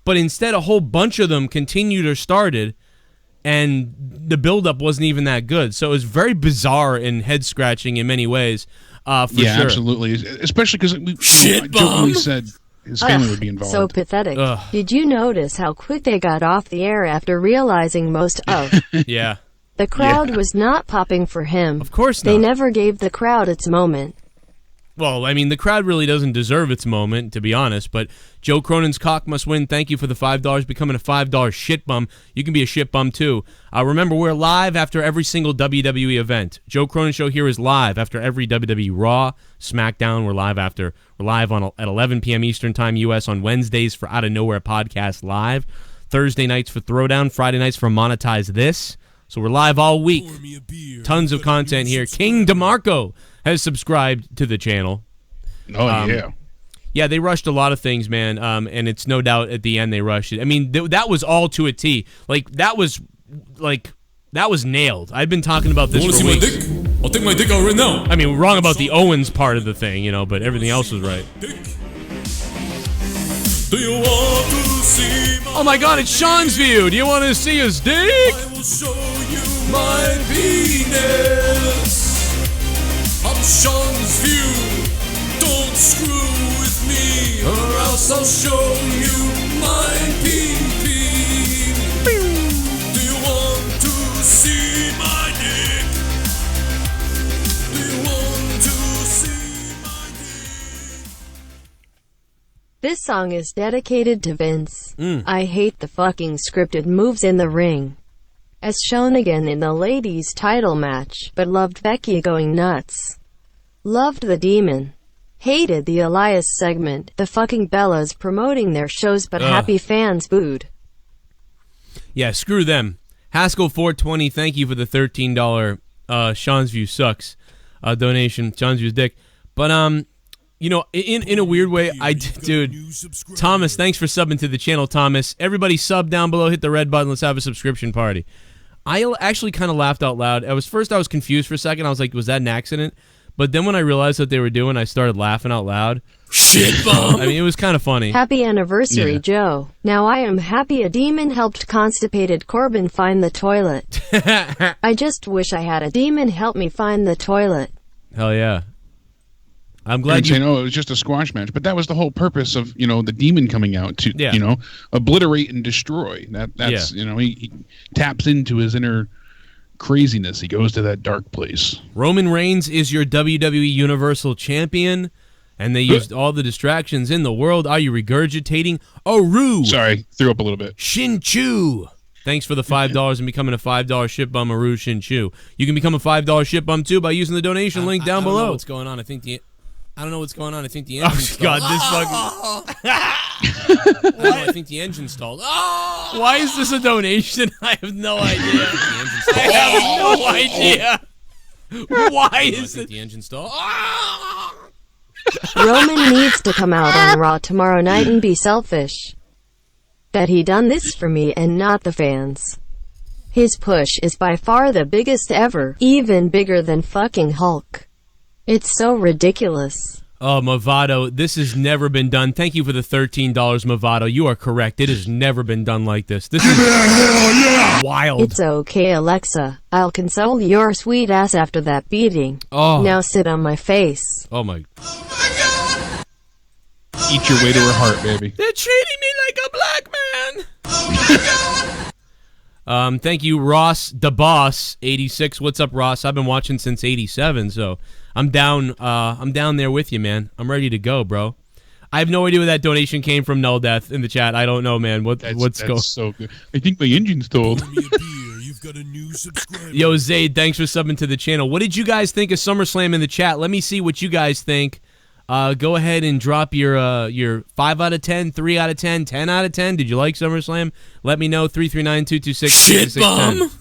But instead, a whole bunch of them continued or started, and the buildup wasn't even that good. So it was very bizarre and head-scratching in many ways, for sure. Yeah, absolutely. Especially because Joe said his family would be involved. So pathetic. Did you notice how quick they got off the air after realizing most of Yeah. the crowd was not popping for him? Of course not. They never gave the crowd its moment. Well, I mean, the crowd really doesn't deserve its moment, to be honest, but Joe Cronin's cock must win. Thank you for the $5, becoming a $5 shit bum. You can be a shit bum, too. Remember, we're live after every single WWE event. Joe Cronin Show here is live after every WWE Raw, SmackDown. We're live at 11 p.m. Eastern Time, U.S. on Wednesdays for Out of Nowhere Podcast Live. Thursday nights for Throwdown. Friday nights for Monetize This. So we're live all week. Tons of content here. King DeMarco has subscribed to the channel. Oh, yeah. Yeah, they rushed a lot of things, man, and it's no doubt at the end they rushed it. I mean, that was all to a T. That was nailed. I've been talking about this for weeks. See my dick? I'll take my dick out right now. I mean, we're wrong about the Owens part of the thing, you know, but everything else was right. Do you want to see oh my God, it's Seanzview. Do you want to see his dick? I will show you my penis. I'm Seanzview. Don't screw with me, or else I'll show you my pee-pee. Do you want to see my dick? Do you want to see my dick? This song is dedicated to Vince. I hate the fucking scripted moves in the ring. As shown again in the ladies' title match, but loved Becky going nuts. Loved the Demon. Hated the Elias segment, the fucking Bellas promoting their shows but happy fans booed. Yeah, screw them. Haskell 420, thank you for the $13 Seanzviews Sucks donation. Seanzviews dick. But you know, in a weird way, dude, Thomas, thanks for subbing to the channel, Thomas. Everybody sub down below, hit the red button, let's have a subscription party. I actually kind of laughed out loud. I was confused for a second. I was like, was that an accident? But then when I realized what they were doing, I started laughing out loud. ShiBUM! I mean, it was kind of funny. Happy anniversary, Joe. Now I am happy a demon helped constipated Corbin find the toilet. I just wish I had a demon help me find the toilet. Hell yeah. I'm glad you say, no, it was just a squash match, but that was the whole purpose of, you know, the demon coming out to, you know, obliterate and destroy. That's you know, he taps into his inner craziness. He goes to that dark place. Roman Reigns is your WWE Universal Champion, and they used all the distractions in the world. Are you regurgitating? Aru! Sorry, threw up a little bit. Shin-Chu! Thanks for the $5 and becoming a $5 ShiBUM, Aru Shin-Chu. You can become a $5 ShiBUM too by using the donation link down below. I don't know what's going on. I think the engine's stalled. God, this fucking... I think the engine stalled. Oh! Why is this a donation? I have no idea. I have no idea. Why is it? The engine stalled. Roman needs to come out on Raw tomorrow night and be selfish. That he done this for me and not the fans. His push is by far the biggest ever, even bigger than fucking Hulk. It's so ridiculous. Oh, Movado, this has never been done. Thank you for the $13, Movado. You are correct. It has never been done like this. This is wild. It's okay, Alexa. I'll console your sweet ass after that beating. Oh. Now sit on my face. Oh, my. Eat your way to her heart, baby. They're treating me like a black man. Thank you, Ross the Boss 86. What's up, Ross? I've been watching since 87, so I'm down there with you, man. I'm ready to go, bro. I have no idea where that donation came from, Null Death, in the chat. I don't know, man. What's going on? So good. I think my engine's stalled. Yo, Zayd, thanks for subbing to the channel. What did you guys think of SummerSlam in the chat? Let me see what you guys think. Go ahead and drop your 5 out of 10, 3 out of 10, 10 out of 10. Did you like SummerSlam? Let me know. 339-226-6610. ShiBUM!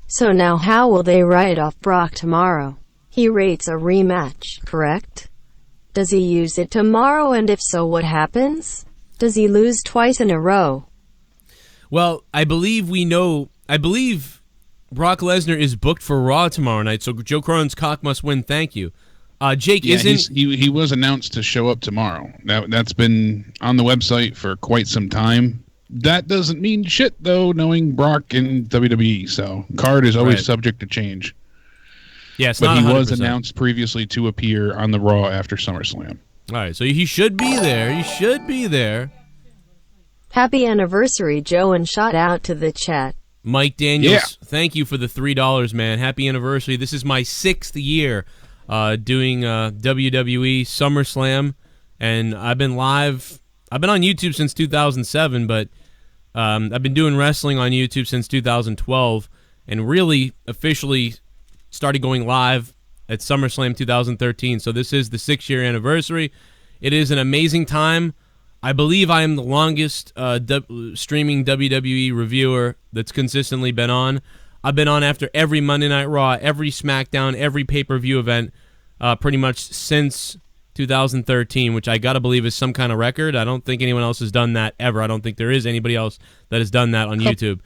So now how will they write off Brock tomorrow? He rates a rematch, correct? Does he use it tomorrow, and if so, what happens? Does he lose twice in a row? Well, I believe Brock Lesnar is booked for Raw tomorrow night, so Joe Cronin's cock must win. Thank you. Jake, he was announced to show up tomorrow. That's been on the website for quite some time. That doesn't mean shit, though, knowing Brock in WWE. So card is always subject to change. Yes, but he was announced previously to appear on the Raw after SummerSlam. All right, so he should be there. He should be there. Happy anniversary, Joe, and shout out to the chat. Mike Daniels, thank you for the $3, man. Happy anniversary. This is my 6th year doing WWE SummerSlam, and I've been live. I've been on YouTube since 2007, but I've been doing wrestling on YouTube since 2012, and really officially started going live at SummerSlam 2013. So this is the 6-year anniversary. It is an amazing time. I believe I am the longest streaming WWE reviewer that's consistently been on. I've been on after every Monday Night Raw, every SmackDown, every pay-per-view event, pretty much since 2013, which I gotta believe is some kind of record. I don't think anyone else has done that ever. I don't think there is anybody else that has done that on YouTube.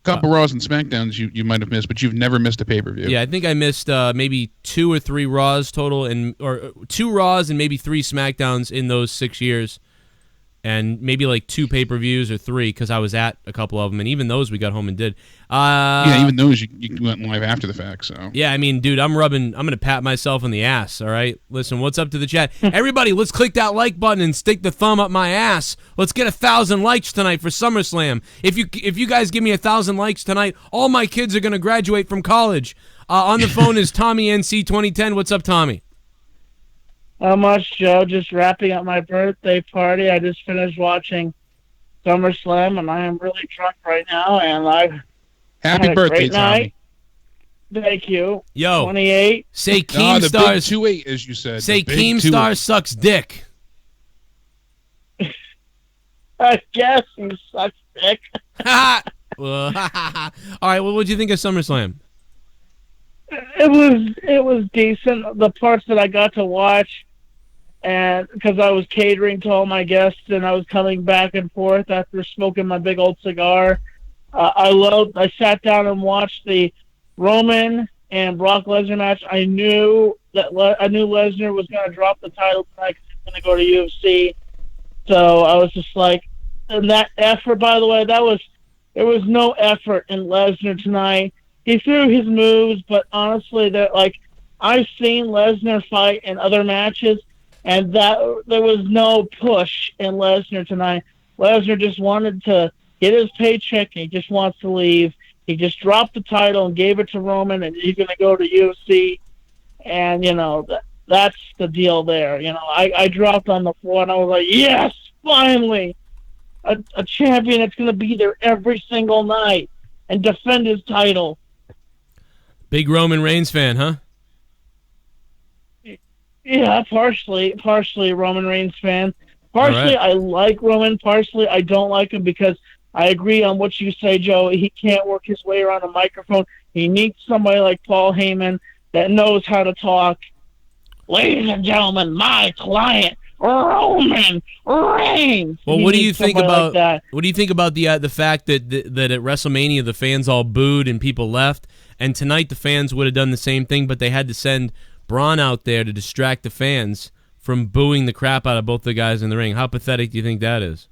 Couple Raws and SmackDowns you might have missed, but you've never missed a pay-per-view. Yeah, I think I missed maybe 2 or 3 Raws total, or 2 Raws and maybe 3 SmackDowns in those 6 years. And maybe like 2 pay-per-views or 3 because I was at a couple of them, and even those we got home and did. Yeah, even those you went live after the fact. So yeah, I mean, dude, I'm gonna pat myself on the ass. All right, listen, what's up to the chat? Everybody, let's click that like button and stick the thumb up my ass. Let's get 1,000 likes tonight for SummerSlam. If you guys give me 1,000 likes tonight, all my kids are gonna graduate from college. On the phone is Tommy NC 2010. What's up, Tommy? Not much, Joe. Just wrapping up my birthday party. I just finished watching SummerSlam, and I am really drunk right now. And I've happy had a birthday, great night. Tommy. Thank you. Yo, 28. Say Keemstars. 2-8, as you said. Say Keemstar sucks dick. I guess he sucks dick. All right, well, what do you think of SummerSlam? It was decent. The parts that I got to watch, and because I was catering to all my guests and I was coming back and forth after smoking my big old cigar, I sat down and watched the Roman and Brock Lesnar match. I knew Lesnar was going to drop the title tonight because he's going to go to UFC. So I was just like, and that effort, by the way, there was no effort in Lesnar tonight. He threw his moves, but honestly, I've seen Lesnar fight in other matches, and that there was no push in Lesnar tonight. Lesnar just wanted to get his paycheck, and he just wants to leave. He just dropped the title and gave it to Roman, and he's going to go to UFC. And, that's the deal there. I dropped on the floor, and I was like, yes, finally, a champion that's going to be there every single night and defend his title. Big Roman Reigns fan, huh? Yeah, partially Roman Reigns fan. Partially, I like Roman. Partially, I don't like him because I agree on what you say, Joe. He can't work his way around a microphone. He needs somebody like Paul Heyman that knows how to talk. Ladies and gentlemen, my client, Roman Reigns. Well, what do you think about the fact that at WrestleMania the fans all booed and people left, and tonight the fans would have done the same thing, but they had to send Braun out there to distract the fans from booing the crap out of both the guys in the ring? How pathetic do you think that is?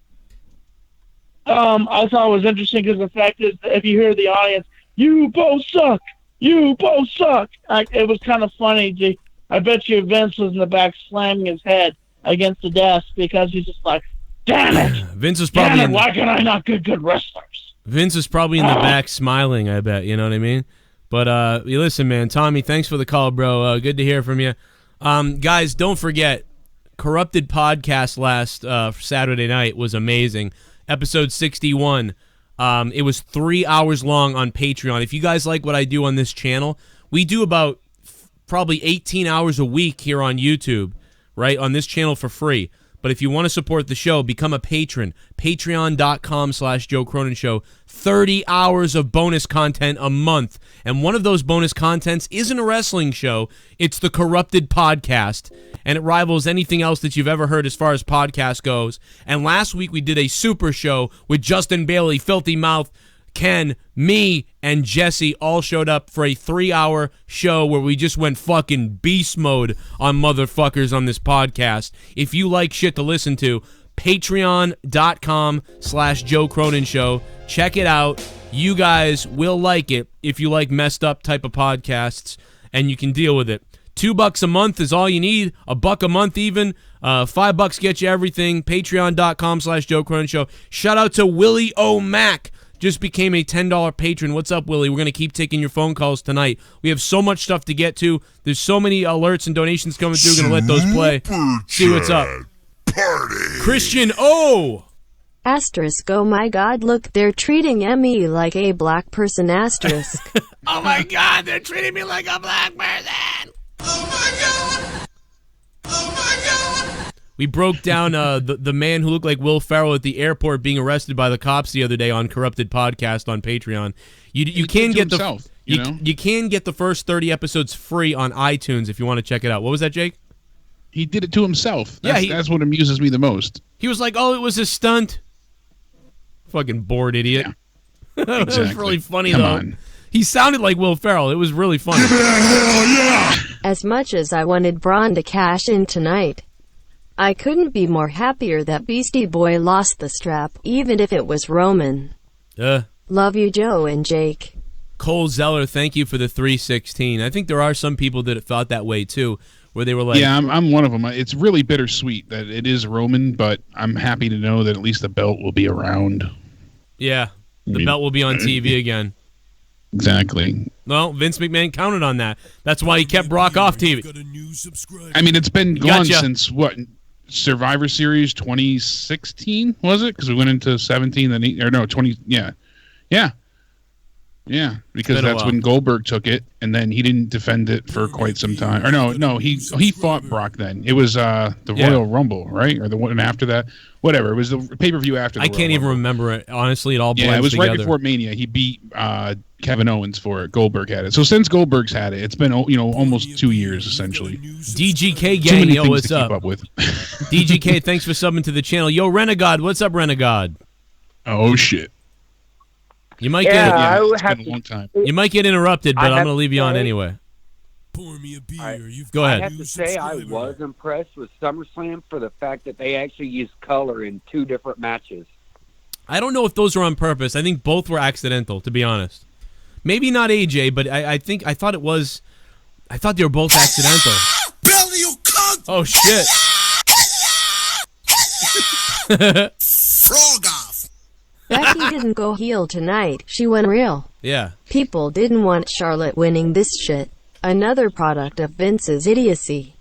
I thought it was interesting because the fact is, if you hear the audience, you both suck, you both suck. It was kind of funny. I bet you Vince was in the back slamming his head against the desk because he's just like, damn it! Vince is probably why can I not get good wrestlers? Vince is probably in the back smiling, I bet. You know what I mean? But you listen, man. Tommy, thanks for the call, bro. Good to hear from you. Guys, don't forget, Corrupted Podcast last Saturday night was amazing. Episode 61. It was 3 hours long on Patreon. If you guys like what I do on this channel, we do about probably 18 hours a week here on YouTube, right, on this channel for free. But if you want to support the show, become a patron. Patreon.com/Joe Cronin Show. 30 hours of bonus content a month. And one of those bonus contents isn't a wrestling show. It's the Corrupted Podcast. And it rivals anything else that you've ever heard as far as podcast goes. And last week we did a super show with Justin Bailey, Filthy Mouth, Ken, me, and Jesse all showed up for a 3-hour show where we just went fucking beast mode on motherfuckers on this podcast. If you like shit to listen to, patreon.com/Joe Cronin Show. Check it out. You guys will like it if you like messed up type of podcasts, and you can deal with it. $2 a month is all you need. $1 a month even. $5 gets you everything. Patreon.com/Joe Cronin Show. Shout out to Willie O. Mack. Just became a $10 patron. What's up, Willie? We're going to keep taking your phone calls tonight. We have so much stuff to get to. There's so many alerts and donations coming through. We're going to let those play. See what's up. Party. Christian O. Asterisk, oh my god, look, they're treating me like a black person, asterisk. Oh my god, they're treating me like a black person. Oh my god. Oh my god. We broke down the man who looked like Will Ferrell at the airport being arrested by the cops the other day on Corrupted Podcast on Patreon. You can get you can get the first 30 episodes free on iTunes if you want to check it out. What was that, Jake? He did it to himself. That's, yeah, that's what amuses me the most. He was like, "Oh, it was a stunt." Fucking bored idiot. Yeah. It was really funny though. On. He sounded like Will Ferrell. It was really funny. Hell yeah! As much as I wanted Braun to cash in tonight, I couldn't be more happier that Beastie Boy lost the strap, even if it was Roman. Love you, Joe and Jake. Cole Zeller, thank you for the 316. I think there are some people that thought that way too, where they were like... Yeah, I'm one of them. It's really bittersweet that it is Roman, but I'm happy to know that at least the belt will be around. Yeah, the belt will be on TV again. Exactly. Well, Vince McMahon counted on that. That's why he kept Brock off TV. I mean, it's been gone since, what, Survivor Series 2016, was it? Because we went into 17, then 8, or no, 20, yeah. Yeah. Yeah, because that's when Goldberg took it, and then he didn't defend it for quite some time. Or no, he fought Brock then. It was the Royal Rumble, right? Or the one after that. Whatever. It was the pay-per-view after the I can't even remember it. Honestly, it all blends together. Yeah, it was right before Mania. He beat Kevin Owens for it. Goldberg had it. So since Goldberg's had it, it's been almost 2 years, essentially. DGK gang, yo, what's up? Keep up with. DGK, thanks for subbing to the channel. Yo, Renegade, what's up, Renegade? Oh, shit. You might get it's been a long time. You might get interrupted, but I'm going to leave you on anyway. Pour me a beer. Go ahead. I have to say I was impressed with SummerSlam for the fact that they actually used color in 2 different matches. I don't know if those were on purpose. I think both were accidental, to be honest. Maybe not AJ, but I thought it was. I thought they were both accidental. Billy, you cunt! Oh shit! Frog off. Becky didn't go heel tonight. She went real. Yeah. People didn't want Charlotte winning this shit. Another product of Vince's idiocy.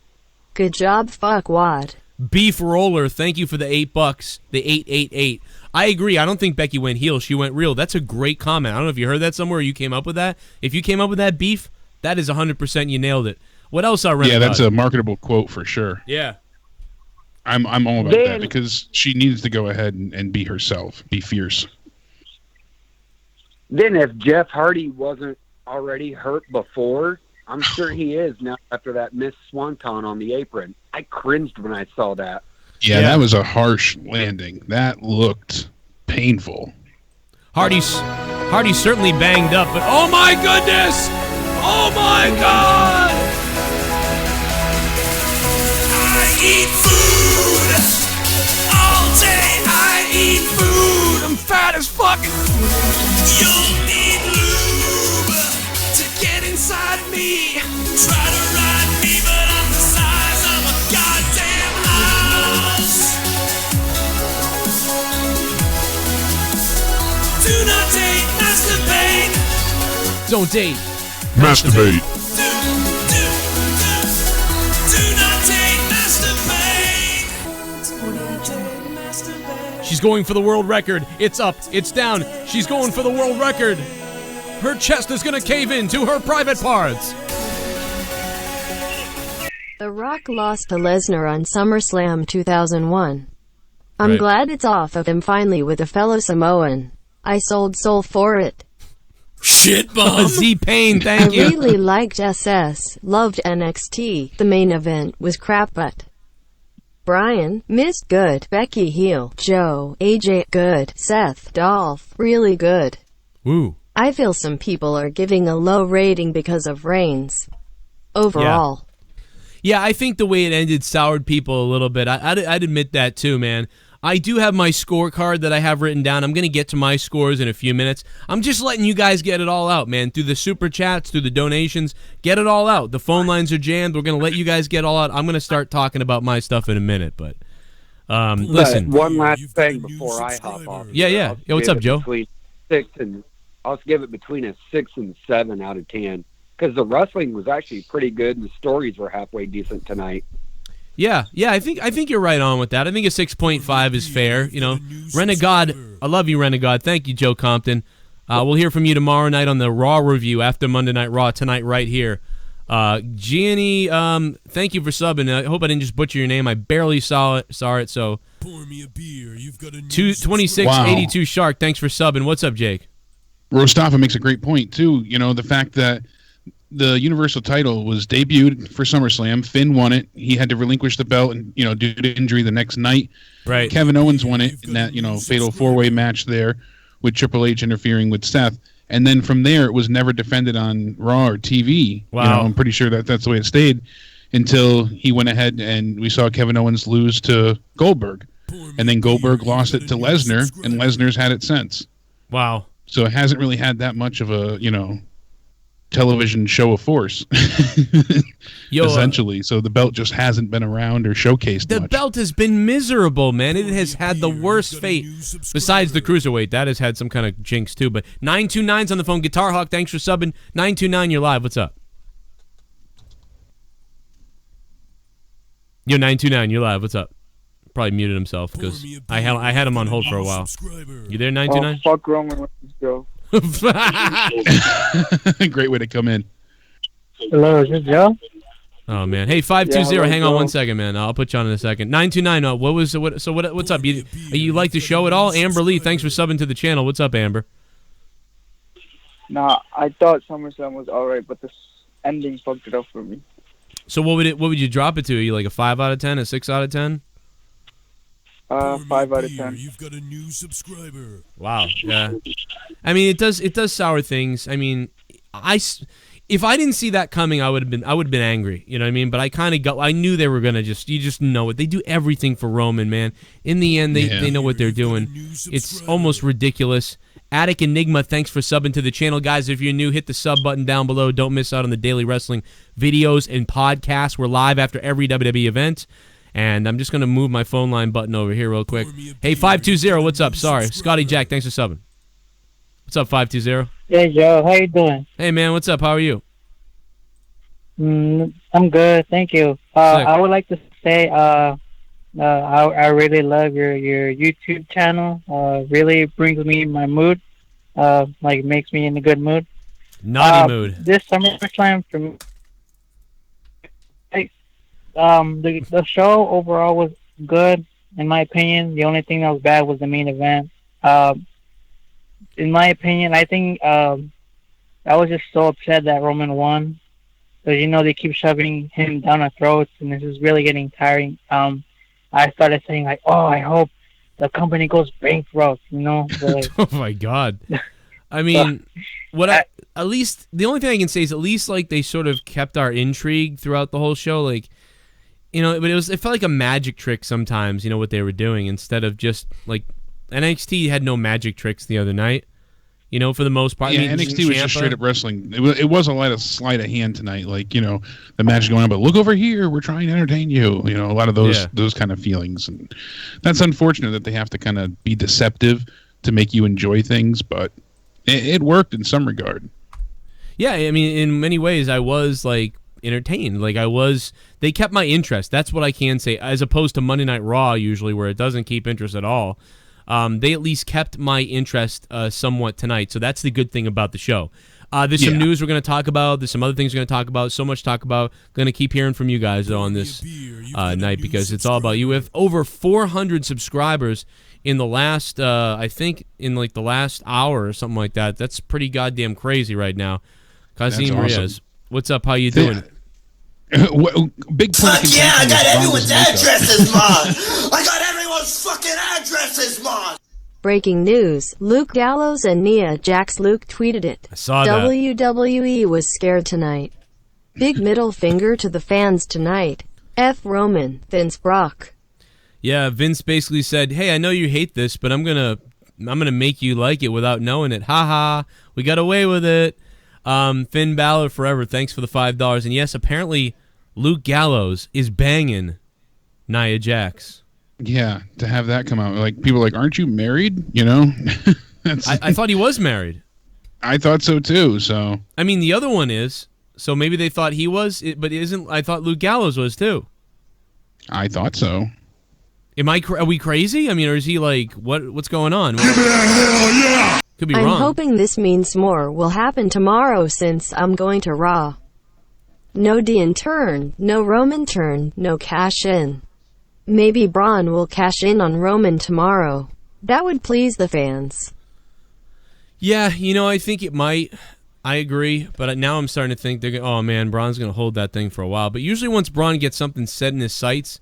Good job, fuckwad. Beef Roller, thank you for the $8. The 888. I agree. I don't think Becky went heel. She went real. That's a great comment. I don't know if you heard that somewhere or you came up with that. If you came up with that, Beef, that is 100% you nailed it. What else are Yeah, that's a marketable quote for sure. Yeah. I'm all about that because she needs to go ahead and be herself, be fierce. Then if Jeff Hardy wasn't already hurt before, I'm sure he is now after that missed swanton on the apron. I cringed when I saw that. Yeah, that was a harsh landing. That looked painful. Hardy's certainly banged up, but oh my goodness! Oh my God! I eat food all day. I eat food. I'm fat as fuck. You'll need lube to get inside me. Try to ride me, but I'm the size of a goddamn house. Do not date, masturbate. Don't date. Masturbate. Do not date, masturbate. She's going for the world record. It's up. It's down. She's going for the world record. Her chest is going to cave in to her private parts. The Rock lost to Lesnar on SummerSlam 2001. I'm glad it's off of him finally with a fellow Samoan. I sold soul for it. ShiBUM. Z-Pain, thank you. I really liked SS, loved NXT. The main event was crap, but Brian, missed good. Becky heel. Joe, AJ, good. Seth, Dolph, really good. Woo. I feel some people are giving a low rating because of Reigns. Overall. Yeah, I think the way it ended soured people a little bit. I'd admit that too, man. I do have my scorecard that I have written down. I'm going to get to my scores in a few minutes. I'm just letting you guys get it all out, man. Through the super chats, through the donations, get it all out. The phone lines are jammed. We're going to let you guys get all out. I'm going to start talking about my stuff in a minute, but listen. One last thing before I hop off. Yeah. Yo, what's up, Joe? I'll give it between a 6 and 7 out of 10 because the wrestling was actually pretty good and the stories were halfway decent tonight. Yeah, I think you're right on with that. I think a 6.5 is fair. You know, Renegade, I love you, Renegade. Thank you, Joe Compton. We'll hear from you tomorrow night on the Raw review after Monday Night Raw tonight right here. Gianni, thank you for subbing. I hope I didn't just butcher your name. I barely saw it. So Pour me a beer. You've got a 2682 Shark. Thanks for subbing. What's up, Jake? Rostafa makes a great point too. You know, the fact that the Universal title was debuted for SummerSlam. Finn won it. He had to relinquish the belt, and due to injury the next night. Right. Kevin Owens won it in that fatal 4-way match there, with Triple H interfering with Seth. And then from there, it was never defended on Raw or TV. Wow. I'm pretty sure that's the way it stayed until he went ahead and we saw Kevin Owens lose to Goldberg, and then Goldberg lost it to Lesnar, and Lesnar's had it since. Wow. So it hasn't really had that much of a television show of force, essentially. So the belt just hasn't been around or showcased The much. belt has been miserable, man. It has had the worst fate. Besides the Cruiserweight, that has had some kind of jinx too. But 929's on the phone. Guitar Hawk, thanks for subbing. 929, you're live. What's up? Yo, 929, you're live. What's up? Probably muted himself because I had him on hold for a while. You there, 929? Oh, fuck Roman Reigns, Joe. Great way to come in. Hello, is this Joe? Oh man, hey 520, hang on 1 second, man. I'll put you on in a second. 929. What's up? You like the show at all? Amber Lee, thanks for subbing to the channel. What's up, Amber? Nah, I thought SummerSlam was alright, but this ending fucked it up for me. So what would you drop it to? Are you like a 5 out of 10, a 6 out of 10? 5 out of 10. You've got a new subscriber. Wow. Yeah. I mean, it does sour things. I mean, if I didn't see that coming, I would have been angry. You know what I mean? But I knew they were gonna you just know it. They do everything for Roman, man. In the end, they know what they're doing. It's almost ridiculous. Attic Enigma, thanks for subbing to the channel. Guys, if you're new, hit the sub button down below. Don't miss out on the daily wrestling videos and podcasts. We're live after every WWE event. And I'm just going to move my phone line button over here real quick. Hey, 520, what's up? Sorry. Scotty Jack, thanks for subbing. What's up, 520? Hey, Joe. How you doing? Hey, man, what's up? How are you? I'm good. Thank you. I would like to say I really love your YouTube channel. Really brings me in my mood. Like makes me in a good mood. Naughty mood. This SummerSlam for me, the show overall was good in my opinion. The only thing that was bad was the main event. In my opinion, I think I was just so upset that Roman won. Because they keep shoving him down our throats, and this is really getting tiring. I started saying like, "Oh, I hope the company goes bankrupt," Like, oh my God! I mean, at least the only thing I can say is at least like they sort of kept our intrigue throughout the whole show, like but it felt like a magic trick sometimes. What they were doing instead of just like NXT had no magic tricks the other night. For the most part. Yeah, NXT was just straight up wrestling. It was a lot of sleight of hand tonight. Like, the match going on, but look over here, we're trying to entertain you. A lot of those kind of feelings. And that's unfortunate that they have to kind of be deceptive to make you enjoy things, but it worked in some regard. Yeah, I mean, in many ways, I was, like, entertained. Like, they kept my interest. That's what I can say, as opposed to Monday Night Raw, usually, where it doesn't keep interest at all. They at least kept my interest somewhat tonight, so that's the good thing about the show. There's some news we're going to talk about. There's some other things we're going to talk about. So much to talk about. Going to keep hearing from you guys on this night because it's all about you. We have over 400 subscribers in the last, I think, in like the last hour or something like that. That's pretty goddamn crazy right now. Kazim Reyes, what's up? How you doing? Big Fuck yeah, I got everyone's addresses, man. I got everyone's fucking addresses, man. Breaking news, Luke Gallows and Nia Jax. Luke tweeted it. I saw that. WWE was scared tonight. Big middle finger to the fans tonight. F Roman, Vince Brock. Yeah, Vince basically said, hey, I know you hate this, but I'm gonna make you like it without knowing it. Ha ha, we got away with it. Finn Balor forever, thanks for the $5. And yes, apparently Luke Gallows is banging Nia Jax. Yeah, to have that come out. Like, people are like, aren't you married? I thought he was married. I thought so too, so. I mean, the other one is, so maybe they thought he was, but I thought Luke Gallows was too. I thought so. Are we crazy? I mean, or is he like, what's going on? Give me that hell yeah! Could be wrong. I'm hoping this means more will happen tomorrow since I'm going to Raw. No Dean turn, no Roman turn, no cash in. Maybe Braun will cash in on Roman tomorrow. That would please the fans. Yeah, I think it might. I agree, but now I'm starting to think oh man, Braun's going to hold that thing for a while. But usually once Braun gets something set in his sights,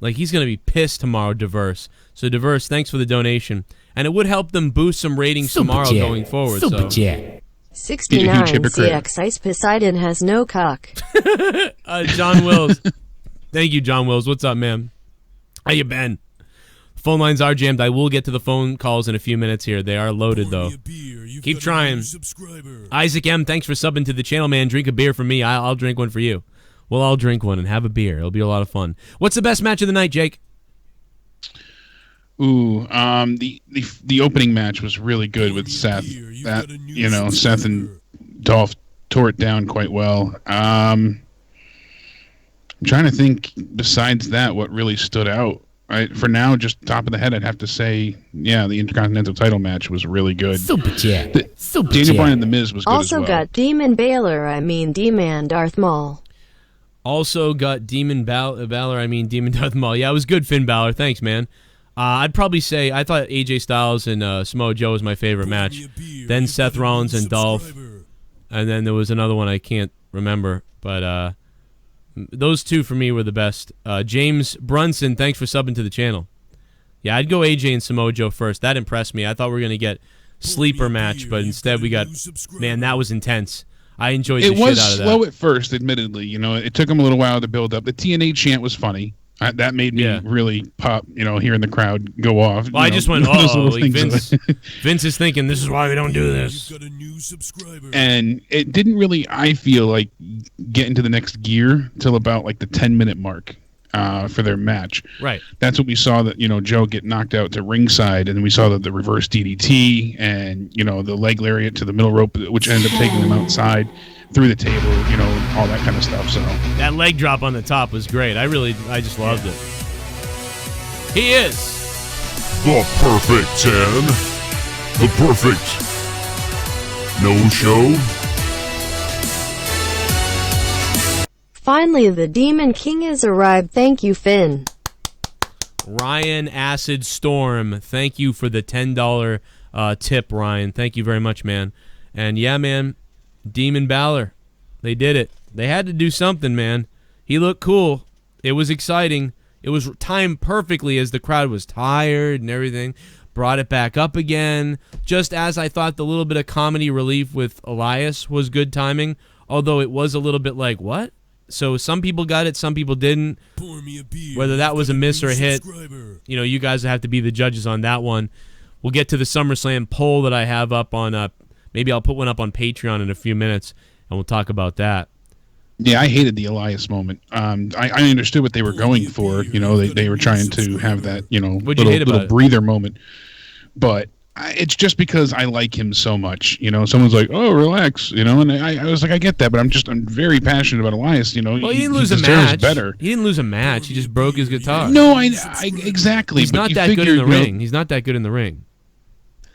like he's going to be pissed tomorrow, Diverse. So Diverse, thanks for the donation. And it would help them boost some ratings tomorrow going forward. Super Jet. 69 CX Ice Poseidon has no cock. John Wills. Thank you, John Wills. What's up, man? How you been? Phone lines are jammed. I will get to the phone calls in a few minutes here. They are loaded, though. Keep trying. Isaac M., thanks for subbing to the channel, man. Drink a beer for me. I'll drink one for you. We'll all drink one and have a beer. It'll be a lot of fun. What's the best match of the night, Jake? Ooh, the opening match was really good with Seth. Seth and Dolph tore it down quite well. I'm trying to think besides that what really stood out. For now, just top of the head, I'd have to say, yeah, the Intercontinental title match was really good. Super chat. Daniel Bryan and The Miz was good also as well. got Demon Darth Maul. Also got Demon Balor, Demon Darth Maul. Yeah, it was good, Finn Balor. Thanks, man. I'd probably say I thought AJ Styles and Samoa Joe was my favorite match. Then Seth Rollins and Dolph. And then there was another one I can't remember. But those two for me were the best. James Brunson, thanks for subbing to the channel. Yeah, I'd go AJ and Samoa Joe first. That impressed me. I thought we were going to get sleeper match, but instead we got, man, that was intense. I enjoyed the shit out of that. It was slow at first, admittedly. You know, it took them a little while to build up. The TNA chant was funny. That made me really pop, hearing the crowd go off. Well, I just went, like Vince is thinking, this is why we don't do this. And it didn't really, I feel like, get into the next gear till about like the 10-minute mark for their match. Right. That's what we saw, that, Joe get knocked out to ringside, and we saw the reverse DDT and, the leg lariat to the middle rope, which ended up taking them outside. Through the table, all that kind of stuff. So that leg drop on the top was great. I just loved it. He is the perfect 10, the perfect no-show. Finally, the Demon King has arrived. Thank you, Finn. Ryan Acid Storm, thank you for the $10 tip, Ryan. Thank you very much, man. And yeah, man. Demon Balor. They did it. They had to do something, man. He looked cool. It was exciting. It was timed perfectly as the crowd was tired and everything. Brought it back up again. Just as I thought the little bit of comedy relief with Elias was good timing, although it was a little bit like, what? So some people got it, some people didn't. Whether that was a miss or a hit, you guys have to be the judges on that one. We'll get to the SummerSlam poll that I have up on maybe I'll put one up on Patreon in a few minutes, and we'll talk about that. Yeah, I hated the Elias moment. I understood what they were going for. They were trying to have that, little breather moment. But it's just because I like him so much. Someone's like, oh, relax. And I was like, I get that, but I'm very passionate about Elias. Well, he didn't lose a match. Better. He didn't lose a match. He just broke his guitar. No, I exactly. He's not that good in the ring. He's not that good in the ring.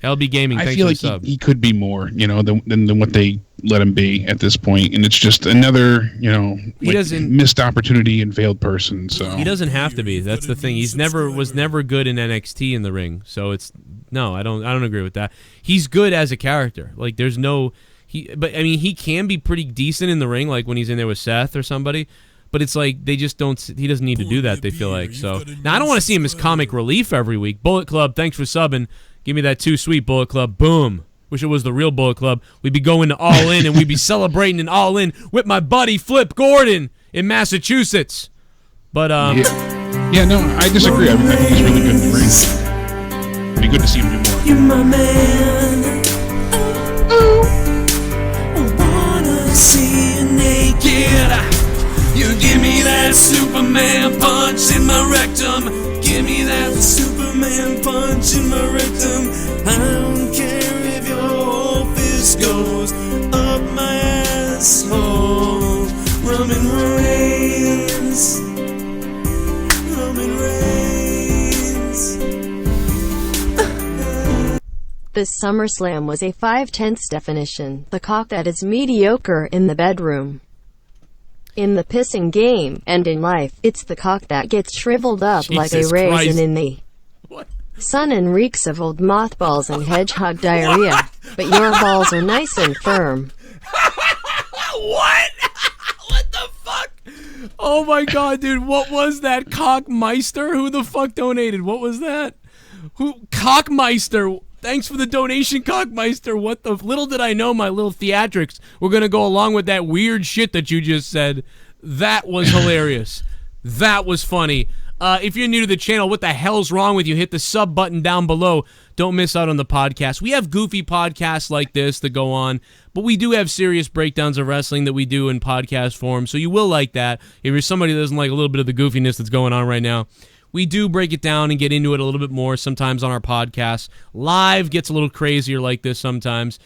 LB Gaming, thanks for the sub. He could be more, than what they let him be at this point, and it's just another, missed opportunity and failed person. So he doesn't have to be. That's the thing. Was never good in NXT in the ring. So I don't agree with that. He's good as a character. Like he can be pretty decent in the ring, like when he's in there with Seth or somebody. But it's like he doesn't need to do that. They feel like so. Now I don't want to see him as comic relief every week. Bullet Club, thanks for subbing. Give me that too sweet, Bullet Club. Boom. Wish it was the real Bullet Club. We'd be going to All In, and we'd be celebrating an All In with my buddy Flip Gordon in Massachusetts. But yeah, no, I disagree. I think he's really good in the ring. It'd be good to see him do more. You're my man. I wanna see you naked. You give me that Superman punch in my rectum. Give me that Superman punch in my rectum. I don't care if your whole fist goes up my asshole. Roman Reigns. Roman Reigns. This SummerSlam was a 5/10 definition. The cock that is mediocre in the bedroom. In the pissing game, and in life, it's the cock that gets shriveled up like a raisin in the sun and reeks of old mothballs and hedgehog diarrhea. But your balls are nice and firm. What? What the fuck? Oh my god, dude, what was that? Cockmeister? Who the fuck donated? What was that? Cockmeister. Thanks for the donation, Cockmeister. What the little did I know my little theatrics were going to go along with that weird shit that you just said. That was hilarious. That was funny. If you're new to the channel, what the hell's wrong with you? Hit the sub button down below. Don't miss out on the podcast. We have goofy podcasts like this that go on, but we do have serious breakdowns of wrestling that we do in podcast form, so you will like that. If you're somebody that doesn't like a little bit of the goofiness that's going on right now, we do break it down and get into it a little bit more sometimes on our podcast. Live gets a little crazier like this sometimes.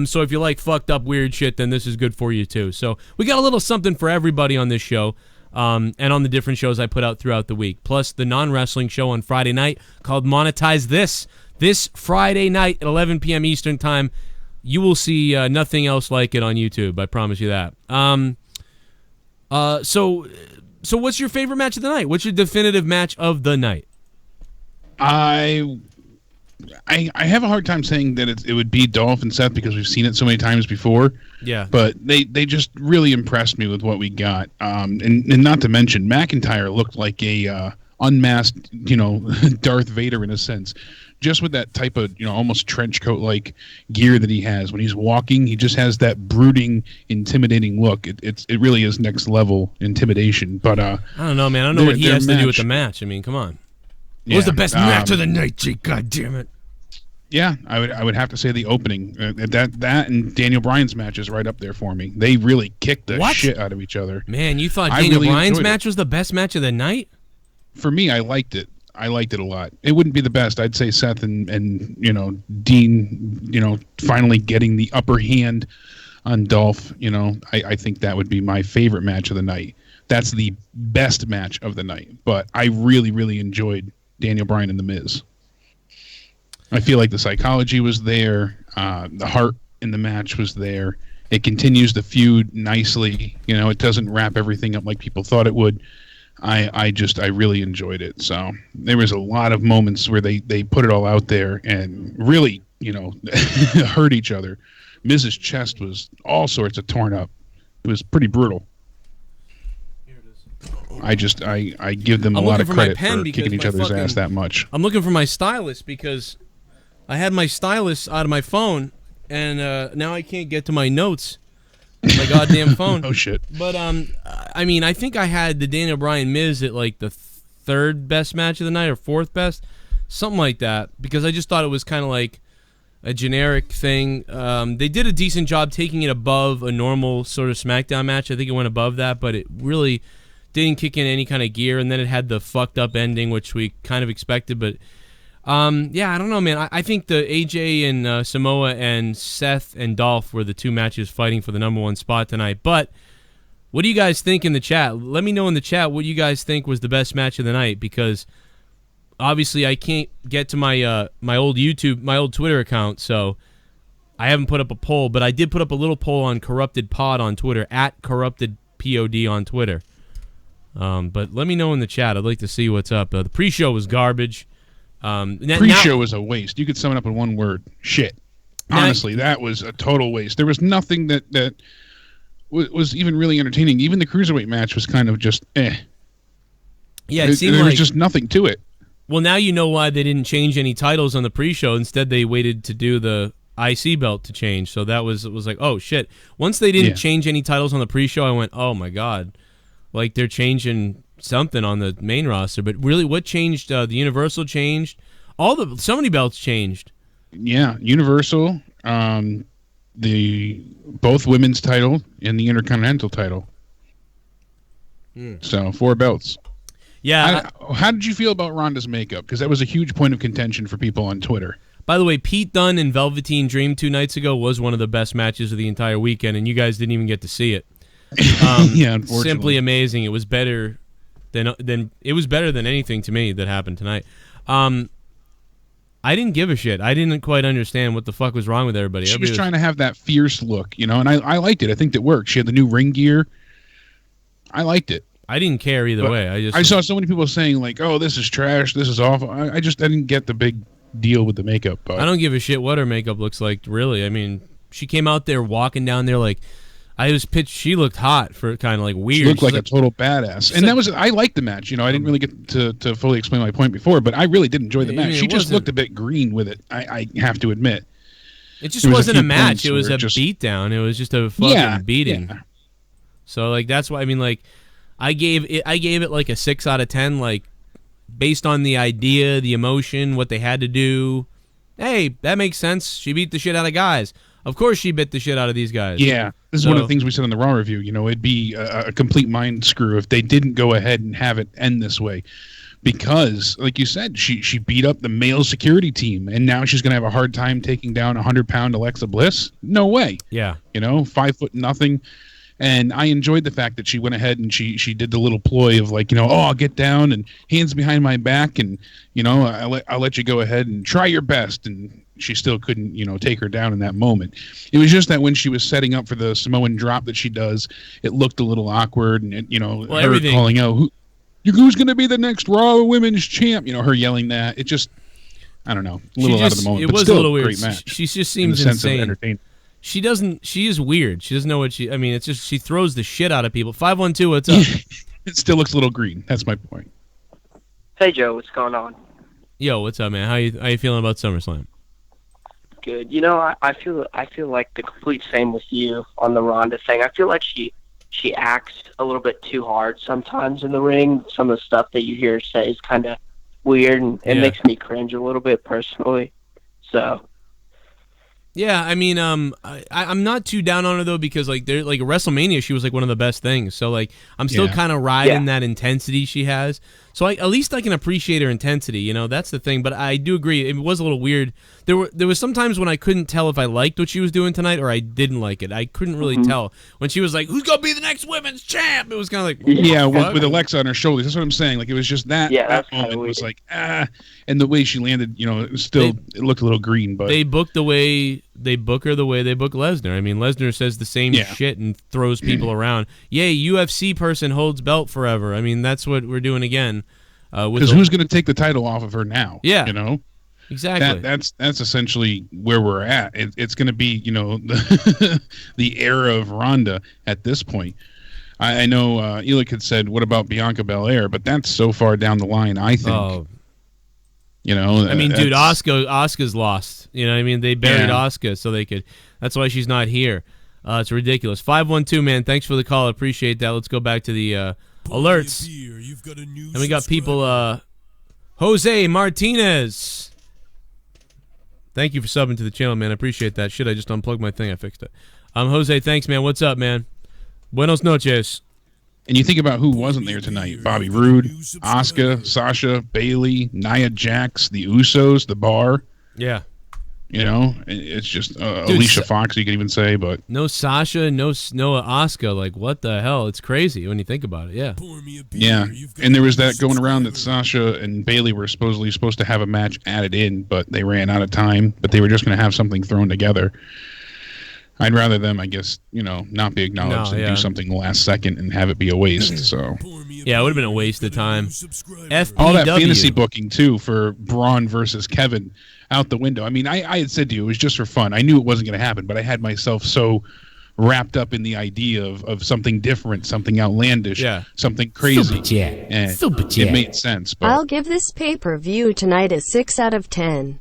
So if you like fucked up weird shit, then this is good for you too. So we got a little something for everybody on this show. and on the different shows I put out throughout the week. Plus the non-wrestling show on Friday night called Monetize This Friday night at 11 p.m. Eastern Time. You will see nothing else like it on YouTube. I promise you that. So what's your favorite match of the night? What's your definitive match of the night? I have a hard time saying that it would be Dolph and Seth because we've seen it so many times before. Yeah. But they just really impressed me with what we got. And not to mention, McIntyre looked like a unmasked, Darth Vader in a sense. Just with that type of, almost trench coat like gear that he has when he's walking, he just has that brooding, intimidating look. It really is next level intimidation. But I don't know, man. I don't know what he has to do with the match. I mean, come on. What was the best match of the night, Jake? God damn it. Yeah, I would have to say the opening. That and Daniel Bryan's match is right up there for me. They really kicked the shit out of each other. Man, you thought Daniel Bryan's match was the best match of the night? For me, I liked it. I liked it a lot. It wouldn't be the best. I'd say Seth and Dean, finally getting the upper hand on Dolph. I think that would be my favorite match of the night. That's the best match of the night. But I really, really enjoyed Daniel Bryan and The Miz. I feel like the psychology was there. The heart in the match was there. It continues the feud nicely. It doesn't wrap everything up like people thought it would. I really enjoyed it. So there was a lot of moments where they put it all out there and really, hurt each other. Miz's chest was all sorts of torn up. It was pretty brutal. I give them a lot of credit for kicking each other's ass that much. I'm looking for my stylus because I had my stylus out of my phone and now I can't get to my notes. My goddamn phone. Oh shit. But I mean, I think I had the Daniel Bryan Miz at like the third best match of the night or fourth best, something like that, because I just thought it was kind of like a generic thing. They did a decent job taking it above a normal sort of SmackDown match. I think it went above that, but it really didn't kick in any kind of gear, and then it had the fucked up ending, which we kind of expected, but yeah, I don't know, man. I think the AJ and Samoa and Seth and Dolph were the two matches fighting for the #1 spot tonight. But what do you guys think in the chat? Let me know in the chat what you guys think was the best match of the night, because obviously I can't get to my my old Twitter account, so I haven't put up a poll. But I did put up a little poll on Corrupted Pod on Twitter, at Corrupted POD on Twitter. But let me know in the chat. I'd like to see what's up. The pre-show was garbage. Pre-show was a waste. You could sum it up in one word: shit. Honestly, that was a total waste. There was nothing that was even really entertaining. Even the cruiserweight match was kind of just eh. Yeah, it seemed there like was just nothing to it. Well, now you know why they didn't change any titles on the pre-show. Instead, they waited to do the IC belt to change. So it was like, oh shit. Once they didn't change any titles on the pre-show, I went, oh my god, like they're changing something on the main roster. But really, what changed? The Universal changed. So many belts changed. Yeah, Universal, the both women's title and the Intercontinental title. So 4 belts. Yeah. How did you feel about Ronda's makeup? Because that was a huge point of contention for people on Twitter. By the way, Pete Dunne and Velveteen Dream 2 nights ago was one of the best matches of the entire weekend, and you guys didn't even get to see it. Yeah, unfortunately. Simply amazing. It was better than anything to me that happened tonight. I didn't give a shit. I didn't quite understand what the fuck was wrong with everybody. She was trying to have that fierce look, and I liked it. I think that worked. She had the new ring gear. I liked it. I didn't care either way. I saw so many people saying like, "Oh, this is trash. This is awful." I didn't get the big deal with the makeup. But I don't give a shit what her makeup looks like. Really, I mean, she came out there walking down there like she looked hot for kind of like weird. She looked like a total badass, and I liked the match. I didn't really get to fully explain my point before, but I really did enjoy the match. She just looked a bit green with it. I have to admit. It just wasn't a match. It was a beatdown. It was just a fucking beating. Yeah. So like that's why I gave it like a 6 out of 10, like based on the idea, the emotion, what they had to do. Hey, that makes sense. She beat the shit out of guys. Of course she bit the shit out of these guys. Yeah. This is one of the things we said on the Raw review. It'd be a complete mind screw if they didn't go ahead and have it end this way. Because, like you said, she beat up the male security team, and now she's going to have a hard time taking down 100-pound Alexa Bliss? No way. Yeah. 5 foot nothing. And I enjoyed the fact that she went ahead and she did the little ploy of like, oh, I'll get down and hands behind my back and, I'll let you go ahead and try your best. And she still couldn't, take her down in that moment. It was just that when she was setting up for the Samoan drop that she does, it looked a little awkward. And, her everything. Calling out, who's going to be the next Raw Women's Champ? Her yelling that. It just, I don't know, a little out of the moment. It was still a little weird. Great match She just seems in the sense insane. of entertainment. She is weird. She doesn't know what it's just she throws the shit out of people. 512, what's up? It still looks a little green. That's my point. Hey, Joe, what's going on? Yo, what's up, man? How you feeling about SummerSlam? Good. I feel like the complete same with you on the Ronda thing. I feel like she acts a little bit too hard sometimes in the ring. Some of the stuff that you hear her say is kind of weird, and it makes me cringe a little bit personally. So. Yeah, I mean, I'm not too down on her though because like WrestleMania, she was like one of the best things. So like I'm still kind of riding that intensity she has. So at least I can appreciate her intensity. That's the thing. But I do agree, it was a little weird. There was some times when I couldn't tell if I liked what she was doing tonight or I didn't like it. I couldn't really tell when she was like, "Who's gonna be the next women's champ?" It was kind of like with Alexa on her shoulders. That's what I'm saying. Like it was just that. Yeah, that moment was like and the way she landed, it looked a little green. But they booked the way they book her the way they book Lesnar. I mean, Lesnar says the same shit and throws people around. Yay, UFC person holds belt forever. I mean, that's what we're doing again. Because who's going to take the title off of her now? Yeah, exactly. That's essentially where we're at. It's going to be the era of Ronda at this point. I know Elick had said, "What about Bianca Belair?" But that's so far down the line. I think. Oh. I mean, dude, Asuka's lost. You know what I mean? They buried Asuka so they could. That's why she's not here. It's ridiculous. 512, man. Thanks for the call. Appreciate that. Let's go back to the alerts. And we got people. Jose Martinez. Thank you for subbing to the channel, man. I appreciate that. Shit, I just unplugged my thing. I fixed it. Jose, thanks, man. What's up, man? Buenos noches. And you think about who wasn't there tonight: Bobby Roode, Asuka, Sasha, Bayley, Nia Jax, the Usos, the Bar. Yeah. It's just Alicia Fox, you could even say, but no Sasha, no Asuka. Like, what the hell? It's crazy when you think about it. Yeah. Yeah, and there was that going around that Sasha and Bayley were supposed to have a match added in, but they ran out of time. But they were just going to have something thrown together. I'd rather them, I guess, not be acknowledged and do something last second and have it be a waste. So yeah, it would have been a waste of time. FPW. All that fantasy booking too for Braun versus Kevin out the window. I mean, I had said to you it was just for fun. I knew it wasn't going to happen, but I had myself so wrapped up in the idea of something different, something outlandish, something crazy. It made sense. But I'll give this pay-per-view tonight a 6 out of 10.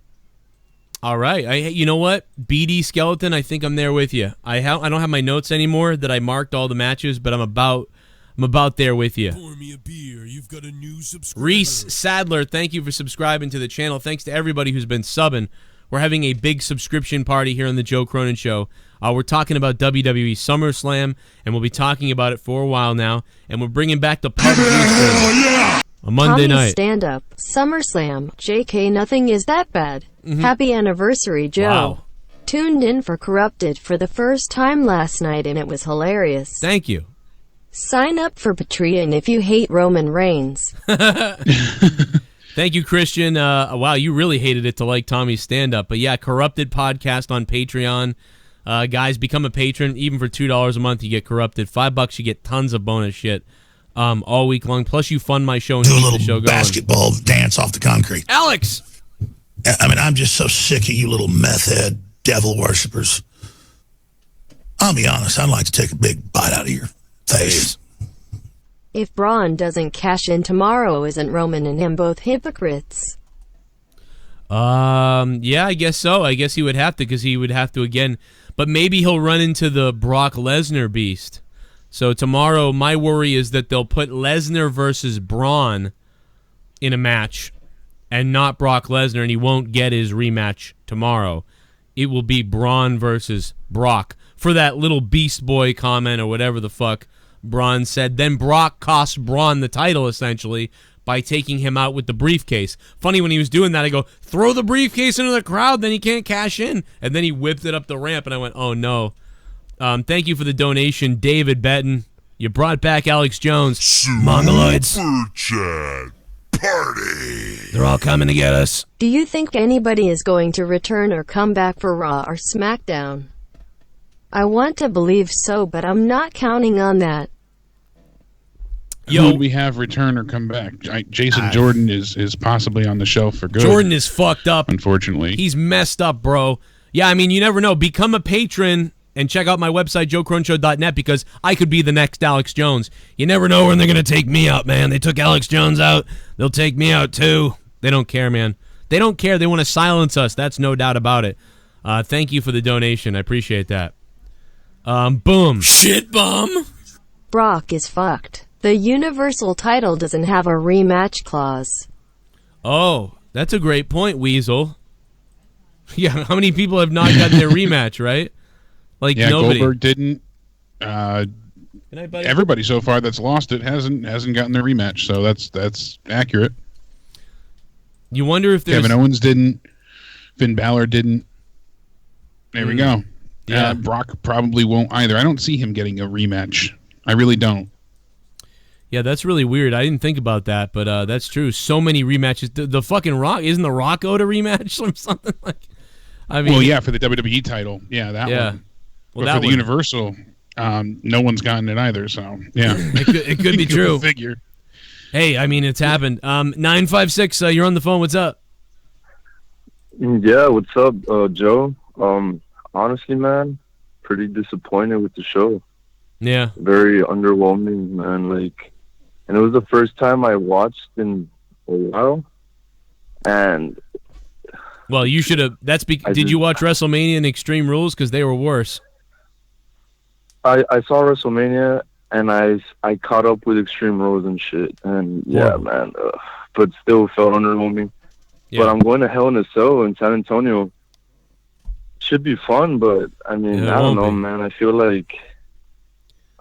All right. You know what? BD Skeleton, I think I'm there with you. I don't have my notes anymore that I marked all the matches, but I'm about there with you. Pour me a beer. You've got a new subscriber. Reese Sadler, thank you for subscribing to the channel. Thanks to everybody who's been subbing. We're having a big subscription party here on the Joe Cronin Show. We're talking about WWE SummerSlam, and we'll be talking about it for a while now. And we're bringing back the pub on Monday night. Stand-up, SummerSlam, JK, nothing is that bad. Happy anniversary, Joe. Wow. Tuned in for Corrupted for the first time last night, and it was hilarious. Thank you. Sign up for Patreon if you hate Roman Reigns. Thank you, Christian. Wow, you really hated it to like Tommy's stand-up. But yeah, Corrupted podcast on Patreon. Guys, become a patron. Even for $2 a month, you get Corrupted. $5, you get tons of bonus shit all week long. Plus, you fund my show and keep the show going. Basketball dance off the concrete. Alex! I mean, I'm just so sick of you little meth head devil worshippers. I'll be honest, I'd like to take a big bite out of your face. If Braun doesn't cash in tomorrow, isn't Roman and him both hypocrites? Yeah, I guess so. I guess he would have to, because he would have to again. But maybe he'll run into the Brock Lesnar beast. So tomorrow, my worry is that they'll put Lesnar versus Braun in a match and not Brock Lesnar, and he won't get his rematch tomorrow. It will be Braun versus Brock for that little Beast Boy comment or whatever the fuck Braun said. Then Brock cost Braun the title, essentially, by taking him out with the briefcase. Funny, when he was doing that, I go, throw the briefcase into the crowd, then he can't cash in. And then he whipped it up the ramp, and I went, oh, no. Thank you for the donation, David Betton. You brought back Alex Jones. Mongoloids. Super chat party. They're all coming to get us. Do you think anybody is going to return or come back for Raw or SmackDown? I want to believe so, but I'm not counting on that. Who would we have return or come back? Jason Jordan is possibly on the shelf for good. Jordan is fucked up. Unfortunately. He's messed up, bro. Yeah, I mean, you never know. Become a patron and check out my website, joecronshow.net, because I could be the next Alex Jones. You never know when they're going to take me out, man. They took Alex Jones out. They'll take me out, too. They don't care, man. They don't care. They want to silence us. That's no doubt about it. Thank you for the donation. I appreciate that. Boom. ShiBUM. Brock is fucked. The Universal title doesn't have a rematch clause. Oh, that's a great point, Weasel. Yeah, how many people have not gotten their rematch, right? Like, nobody. Goldberg didn't. Everybody so far that's lost it hasn't gotten their rematch, so that's accurate. You wonder if there's... Kevin Owens didn't. Finn Balor didn't. There we go. Yeah. Brock probably won't either. I don't see him getting a rematch. I really don't. Yeah, that's really weird. I didn't think about that, but that's true. So many rematches. The fucking Rock, isn't the Rock owed a rematch or something like? I mean, well, yeah, for the WWE title, yeah, that one. Well, but for the Universal, no one's gotten it either. So yeah, it could be true. Figure. Hey, I mean, it's happened. 956, you're on the phone. What's up? Yeah, what's up, Joe? Honestly, man, pretty disappointed with the show. Yeah, very underwhelming, man. And it was the first time I watched in a while. And well, you should have. Did you watch WrestleMania and Extreme Rules? Because they were worse. I saw WrestleMania and I caught up with Extreme Rules and shit. And yeah, man, but still felt underwhelming. Yeah. But I'm going to Hell in a Cell in San Antonio. Should be fun, but I mean, I don't know, man. I feel like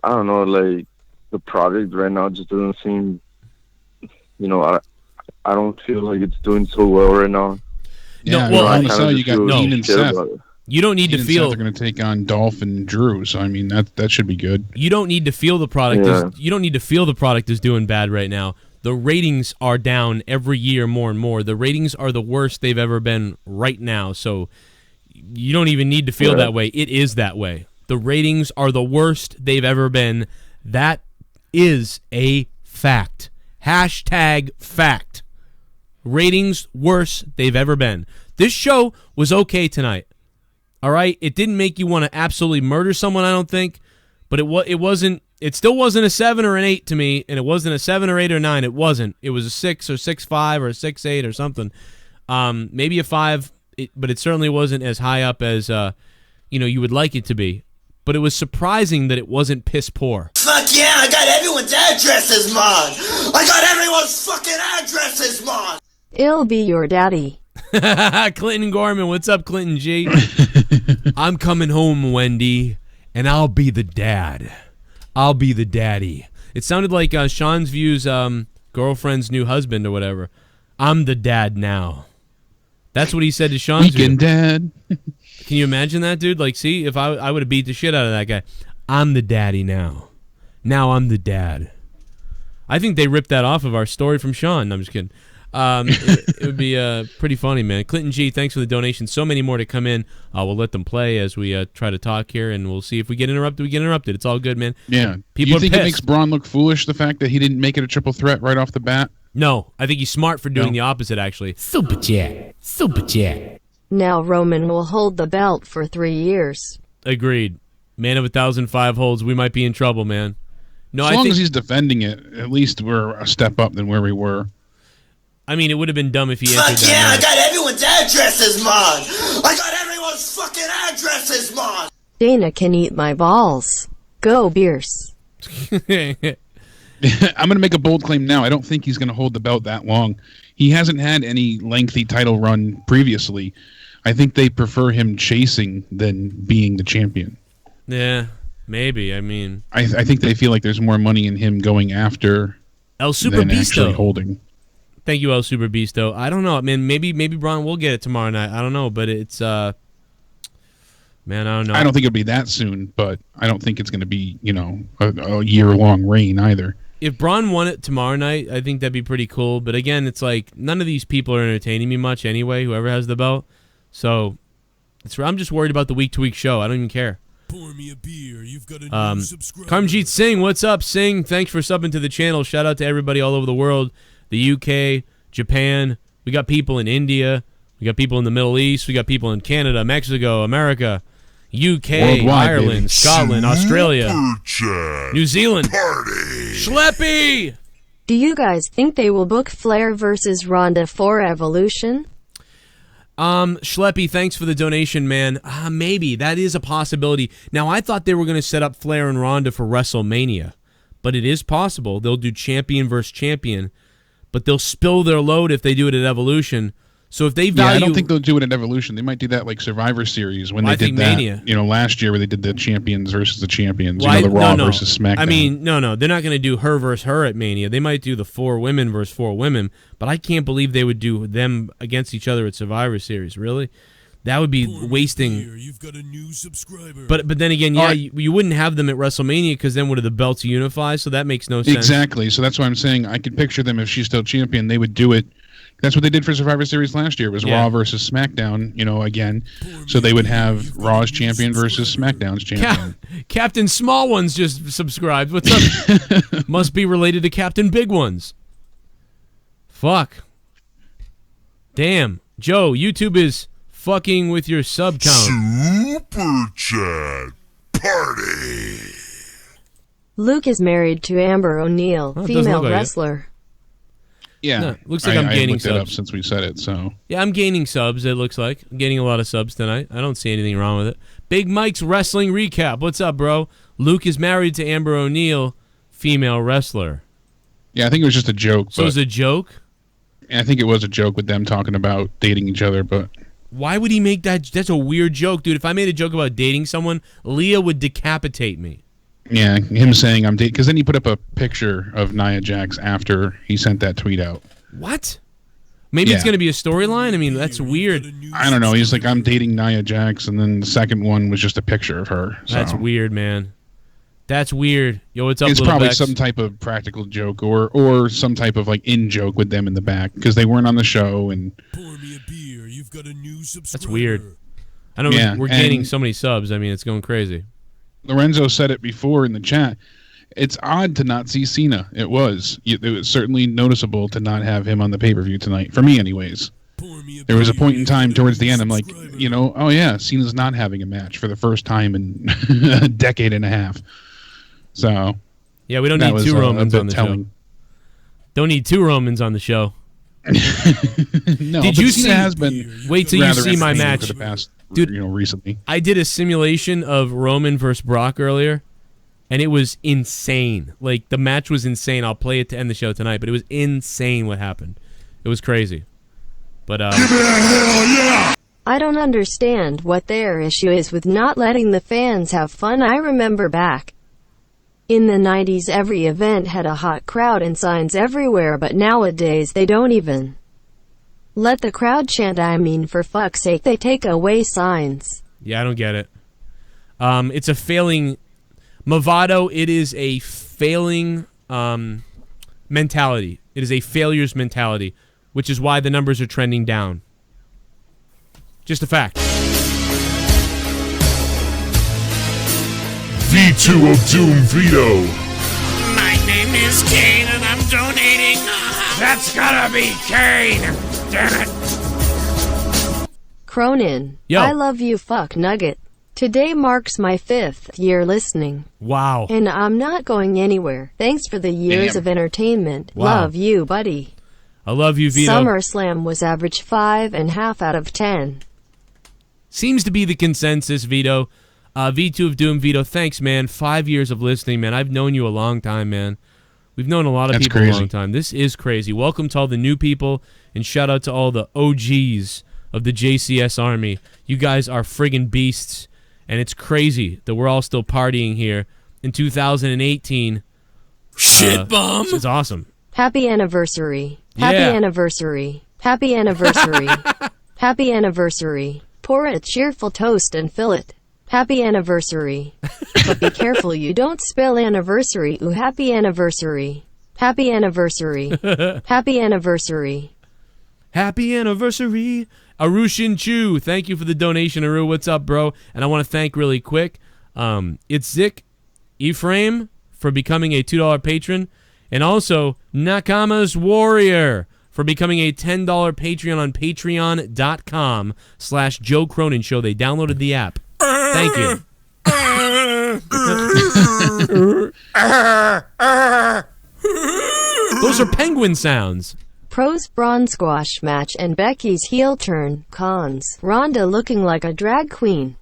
the product right now just doesn't seem, I don't feel like it's doing so well right now. Yeah, you got Dean and Seth. You don't need to feel they're going to take on Dolph and Drew, so I mean that should be good. You don't need to feel the product. You don't need to feel the product is doing bad right now. The ratings are down every year more and more. The ratings are the worst they've ever been right now. So you don't even need to feel that way. It is that way. The ratings are the worst they've ever been. That is a fact. Hashtag fact. Ratings worse they've ever been. This show was okay tonight. All right? It didn't make you want to absolutely murder someone, I don't think. But it still wasn't a 7 or an 8 to me, and it wasn't a 7 or 8 or 9. It wasn't. It was a 6 or 6.5 or a 6.8 or something. Maybe a 5, but it certainly wasn't as high up as you would like it to be. But it was surprising that it wasn't piss poor. Fuck yeah, I got everyone's addresses, man. I got everyone's fucking addresses, man. It'll be your daddy. Clinton Gorman, what's up, Clinton G? I'm coming home, Wendy, and I'll be the dad. I'll be the daddy. It sounded like Seanzviews girlfriend's new husband or whatever. I'm the dad now. That's what he said to Seanzview. Weekend dad. Can you imagine that, dude? Like, see, if I would have beat the shit out of that guy. I'm the daddy now. Now I'm the dad. I think they ripped that off of our story from Sean. No, I'm just kidding. It would be pretty funny, man. Clinton G, thanks for the donation. So many more to come in. We'll let them play as we try to talk here, and we'll see if we get interrupted. We get interrupted. It's all good, man. Yeah. People you think pissed. It makes Braun look foolish, the fact that he didn't make it a triple threat right off the bat? No. I think he's smart for doing the opposite, actually. Super chat. Super chat. Now Roman will hold the belt for 3 years. Agreed. Man of 1,005 holds. We might be in trouble, man. No, as long as he's defending it, at least we're a step up than where we were. I mean, it would have been dumb if he Fuck entered yeah, that I got everyone's addresses, man. I got everyone's fucking addresses, man. Dana can eat my balls. Go Beers. I'm going to make a bold claim now. I don't think he's going to hold the belt that long. He hasn't had any lengthy title run previously. I think they prefer him chasing than being the champion. Yeah, maybe. I mean, I think they feel like there's more money in him going after El Super than Beasto. actually holding. Thank you, El Super Beasto. I don't know. I mean, maybe Braun will get it tomorrow night. I don't know, but it's man, Man, I don't know. I don't think it'll be that soon, but I don't think it's going to be, a year-long reign either. If Braun won it tomorrow night, I think that'd be pretty cool. But again, it's like none of these people are entertaining me much anyway, whoever has the belt. So I'm just worried about the week-to-week show. I don't even care. Pour me a beer. You've got a new subscriber. Karmjeet Singh, what's up, Singh? Thanks for subbing to the channel. Shout out to everybody all over the world. The UK, Japan. We got people in India. We got people in the Middle East. We got people in Canada, Mexico, America, UK, Worldwide, Ireland, baby. Scotland, Australia, New Zealand. Schleppy! Do you guys think they will book Flair versus Ronda for Evolution? Schleppy, thanks for the donation, man. Maybe. That is a possibility. Now, I thought they were going to set up Flair and Ronda for WrestleMania, but it is possible. They'll do champion versus champion, but they'll spill their load if they do it at Evolution. So if they value... I don't think they'll do it at Evolution. They might do that like Survivor Series when they did that. Mania. Last year where they did the champions versus the champions. The Raw versus SmackDown. I mean, no. They're not going to do her versus her at Mania. They might do the 4 women versus 4 women, but I can't believe they would do them against each other at Survivor Series. Really? That would be wasting... You've got a new subscriber. But then again, you wouldn't have them at WrestleMania because then would the belts unify? So that makes no sense. Exactly. So that's why I'm saying I could picture them if she's still champion. They would do it. That's what they did for Survivor Series last year. It was Raw versus SmackDown, again. So they would have Raw's champion versus SmackDown's champion. Captain Small Ones just subscribed. What's up? Must be related to Captain Big Ones. Fuck. Damn. Joe, YouTube is fucking with your sub count. Super Chat Party. Luke is married to Amber O'Neil, Oh, it doesn't female look like it. wrestler. Yeah. No, looks like I'm gaining looked it up subs. since we said it, so. Yeah, I'm gaining subs, it looks like. I'm gaining a lot of subs tonight. I don't see anything wrong with it. Big Mike's Wrestling Recap. What's up, bro? Luke is married to Amber O'Neil, female wrestler. Yeah, I think it was just a joke. So it was a joke? I think it was a joke with them talking about dating each other, but... Why would he make that? That's a weird joke, dude. If I made a joke about dating someone, Leah would decapitate me. Yeah, him saying I'm dating... Because then he put up a picture of Nia Jax after he sent that tweet out. What? Maybe it's going to be a storyline? I mean, that's weird. I don't know. He's like, I'm dating Nia Jax, and then the second one was just a picture of her. So. That's weird, man. That's weird. Yo, what's up, It's Little probably Bex? some type of practical joke or some type of like in-joke with them in the back because they weren't on the show. And Pour me a beer. You've got a new subscriber. That's weird. I know we're gaining so many subs. I mean, it's going crazy. Lorenzo said it before in the chat. It's odd to not see Cena. It was certainly noticeable to not have him on the pay-per-view tonight. For me, anyways. There was a point in time towards the end, I'm like, oh yeah, Cena's not having a match for the first time in a decade and a half. So yeah, we don't need 2 Romans on the show. Don't need 2 Romans on the show. No, Did you Cena see? has been Wait till you rather see my entertaining match, for the past, dude. Recently. I did a simulation of Roman versus Brock earlier, and it was insane. Like the match was insane. I'll play it to end the show tonight, but it was insane what happened. It was crazy. But Give me a hell yeah! I don't understand what their issue is with not letting the fans have fun. I remember back in the 90s every event had a hot crowd and signs everywhere, but nowadays they don't even let the crowd chant. I mean, for fuck's sake, they take away signs. yeah, I don't get it. It's a failing Movado. It is a failing mentality. It is a failures mentality, which is why the numbers are trending down. Just a fact. V2 of Doom Vito. My name is Kane and I'm donating. That's gotta be Kane. Damn it. Cronin, Yo. I love you, fuck nugget. Today marks my 5th year listening. Wow. And I'm not going anywhere. Thanks for the years of entertainment. Wow. Love you, buddy. I love you, Vito. SummerSlam was average 5.5 out of 10. Seems to be the consensus, Vito. V2 of Doom, Vito, thanks, man. 5 years of listening, man. I've known you a long time, man. We've known a lot of people a long time. This is crazy. Welcome to all the new people, and shout out to all the OGs of the JCS Army. You guys are friggin' beasts, and it's crazy that we're all still partying here in 2018. ShiBUM. It's awesome. Happy anniversary. Happy Yeah. anniversary. Happy anniversary. Happy anniversary. Pour a cheerful toast and fill it. Happy anniversary. But be careful you don't spill anniversary. Ooh, happy anniversary. Happy anniversary. Happy anniversary. Happy anniversary. Arushin Chu, thank you for the donation, Aru. What's up, bro? And I want to thank really quick, it's Zik Ephraim for becoming a $2 patron, and also Nakama's Warrior for becoming a $10 Patreon on patreon.com/Joe Cronin Show. They downloaded the app. Thank you. Those are penguin sounds. Pros bronze squash match and Becky's heel turn. Cons. Ronda looking like a drag queen.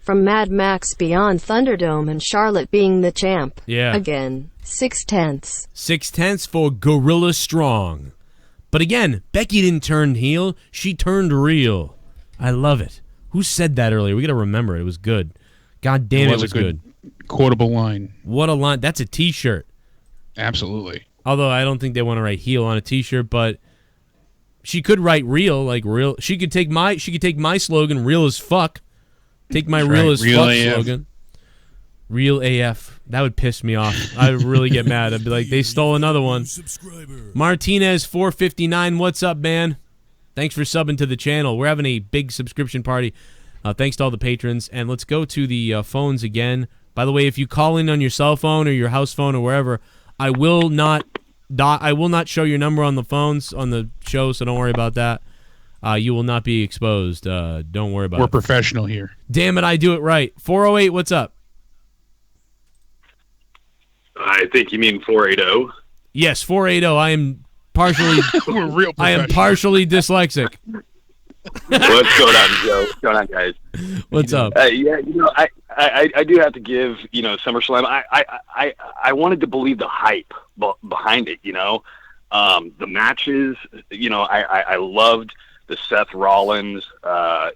From Mad Max Beyond Thunderdome and Charlotte being the champ. Yeah. Again. 6/10. 6/10 for Gorilla Strong. But again, Becky didn't turn heel. She turned real. I love it. Who said that earlier? We got to remember it. It was good. God damn, it was good. Quotable line. What a line. That's a t-shirt. Absolutely. Although I don't think they want to write heel on a t-shirt, but she could write real, like real. She could take my slogan, real as fuck. Take my real as fuck slogan. Real AF. That would piss me off. I would really get mad. I'd be like, they stole another one. Martinez 459, what's up, man? Thanks for subbing to the channel. We're having a big subscription party. Thanks to all the patrons. And let's go to the phones again. By the way, if you call in on your cell phone or your house phone or wherever, I will not show your number on the phones on the show, so don't worry about that. You will not be exposed. Don't worry about it. We're professional here. Damn it, I do it right. 408, what's up? I think you mean 480. Yes, 480. I am partially We're real I am partially dyslexic. What's going on, Joe? What's going on, guys? What's up? Yeah, I do have to give, SummerSlam. I wanted to believe the hype behind it. The matches. I loved the Seth Rollins, Dolph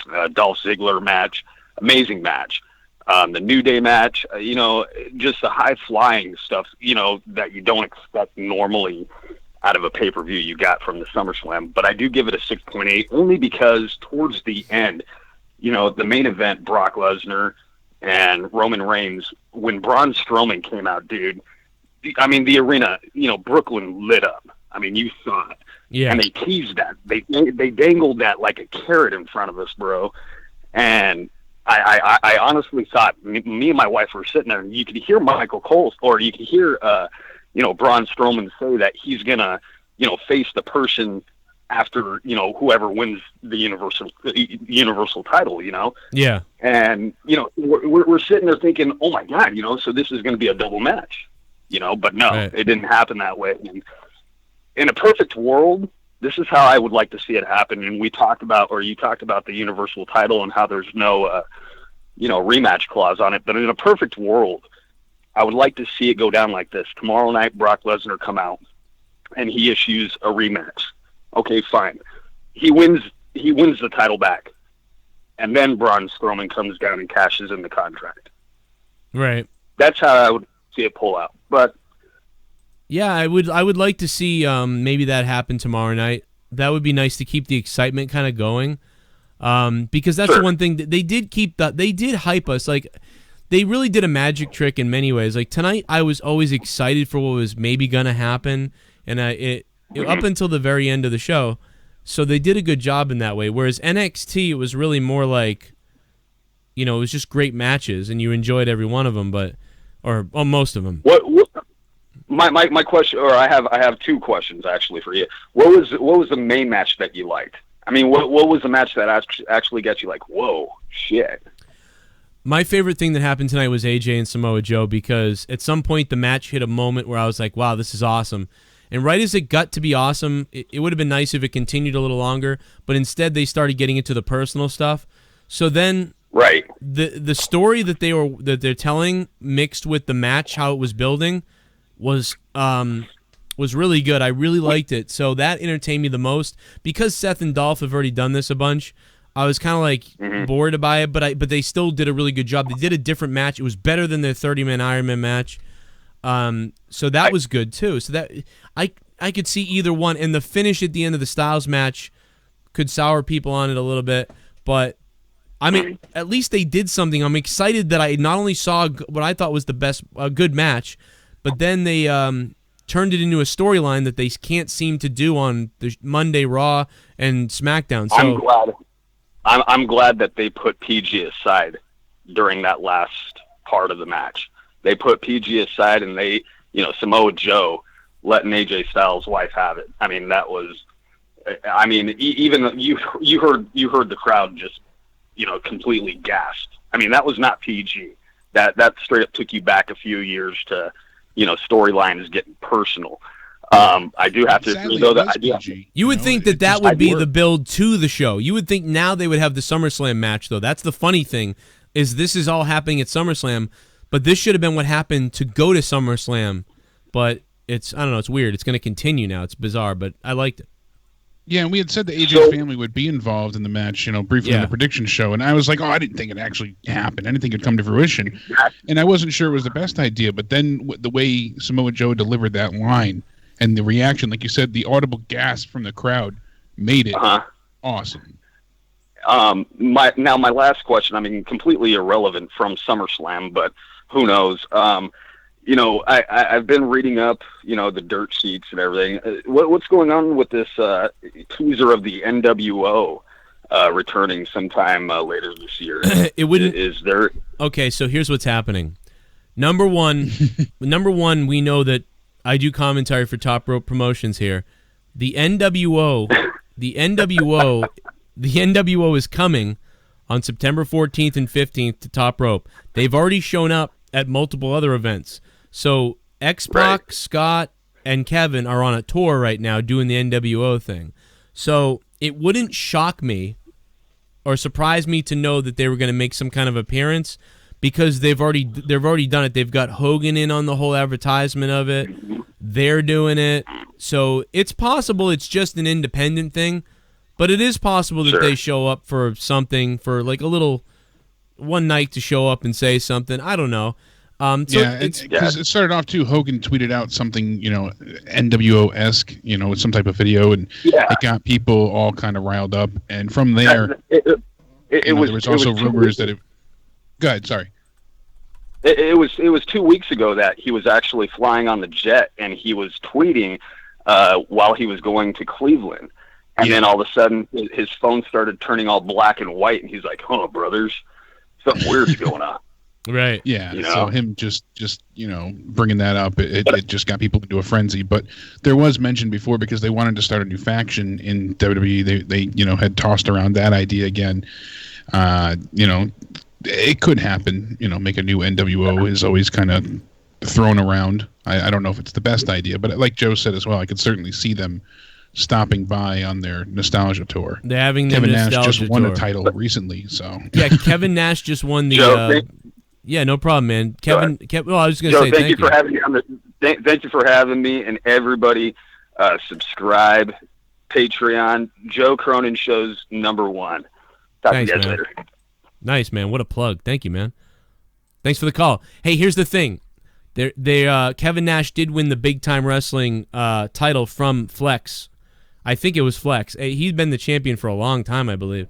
Ziggler match. Amazing match. The New Day match. Just the high flying stuff. That you don't expect normally out of a pay-per-view you got from the SummerSlam. But I do give it a 6.8 only because towards the end, the main event, Brock Lesnar and Roman Reigns, when Braun Strowman came out, dude, the arena, Brooklyn lit up. You saw it. Yeah. And they teased that. They dangled that like a carrot in front of us, bro. And I honestly thought, me and my wife were sitting there, and you could hear Michael Cole, or you could hear, Braun Strowman say that he's gonna, face the person after, whoever wins the universal title, Yeah. And, we're sitting there thinking, oh my God, so this is going to be a double match, but no, Right. It didn't happen that way. And in a perfect world, this is how I would like to see it happen. And you talked about the universal title and how there's no, rematch clause on it. But in a perfect world, I would like to see it go down like this. Tomorrow night, Brock Lesnar come out and he issues a rematch. Okay, fine. He wins the title back. And then Braun Strowman comes down and cashes in the contract. Right. That's how I would see it pull out. But yeah, I would like to see maybe that happen tomorrow night. That would be nice to keep the excitement kind of going. Because that's the one thing that they did they did hype us. Like, they really did a magic trick in many ways. Like, tonight, I was always excited for what was maybe going to happen. And up until the very end of the show. So they did a good job in that way. Whereas NXT, it was really more like, it was just great matches, and you enjoyed every one of them, or most of them. What my question, or I have two questions actually for you. What was the main match that you liked? What was the match that actually got you like, whoa, shit? My favorite thing that happened tonight was AJ and Samoa Joe, because at some point the match hit a moment where I was like, wow, this is awesome. And right as it got to be awesome, it would have been nice if it continued a little longer, but instead they started getting into the personal stuff. So then right, the story that they're telling mixed with the match, how it was building, was really good. I really liked it. So that entertained me the most. Because Seth and Dolph have already done this a bunch, I was kind of like bored by it, but they still did a really good job. They did a different match. It was better than their 30-man Iron Man match. So that was good too. So that I could see either one, and the finish at the end of the Styles match could sour people on it a little bit, but I mean, at least they did something. I'm excited that I not only saw what I thought was a good match, but then they turned it into a storyline that they can't seem to do on the Monday Raw and SmackDown. So I'm glad that they put PG aside during that last part of the match. They put PG aside, and they, Samoa Joe letting AJ Styles' wife have it. I mean, that was, even you heard the crowd just, completely gasped. I mean, that was not PG. That straight up took you back a few years to, storyline is getting personal. I do have to agree, though, that you would think that would be the build to the show. You would think now they would have the SummerSlam match, though. That's the funny thing, is this is all happening at SummerSlam, but this should have been what happened to go to SummerSlam. But I don't know, it's weird. It's going to continue now. It's bizarre, but I liked it. Yeah, and we had said the AJ family would be involved in the match, briefly in the prediction show, and I was like, I didn't think it actually happened. I didn't think it'd come to fruition, and I wasn't sure it was the best idea, but then the way Samoa Joe delivered that line and the reaction, like you said, the audible gasp from the crowd made it awesome. My last question, completely irrelevant from SummerSlam, but who knows? I've been reading up, the dirt sheets and everything. What's going on with this teaser of the NWO returning sometime later this year? It wouldn't. Is there? Okay, so here's what's happening. Number one, we know that I do commentary for Top Rope Promotions here. The NWO is coming on September 14th and 15th to Top Rope. They've already shown up at multiple other events. So X-Pac, Scott, and Kevin are on a tour right now doing the NWO thing. So it wouldn't shock me or surprise me to know that they were going to make some kind of appearance, because they've already done it. They've got Hogan in on the whole advertisement of it. They're doing it. So it's possible it's just an independent thing, but it is possible that they show up for something, for like a little one night to show up and say something. I don't know. Because it started off too. Hogan tweeted out something, NWO-esque, with some type of video, and it got people all kind of riled up. And from there, there was also rumors that it. Go ahead. Sorry. It was 2 weeks ago that he was actually flying on the jet, and he was tweeting while he was going to Cleveland, and then all of a sudden his phone started turning all black and white, and he's like, "Oh, brothers, something weird's going on." Right. Yeah. So him just bringing that up, it just got people into a frenzy. But there was mention before, because they wanted to start a new faction in WWE. They had tossed around that idea again. It could happen. Make a new NWO is always kind of thrown around. I don't know if it's the best idea, but like Joe said as well, I could certainly see them stopping by on their nostalgia tour. They're having Kevin Nash just won tour. a title recently, so yeah, Kevin Nash just won the. Yeah, no problem, man. Kevin. Well, I was going to say thank you for having me on the. Thank you for having me, and everybody, subscribe, Patreon, Joe Cronin Show's #1. Talk to you guys later. Nice, man. What a plug. Thank you, man. Thanks for the call. Hey, here's the thing. Kevin Nash did win the Big Time Wrestling title from Flex. I think it was Flex. He's been the champion for a long time, I believe.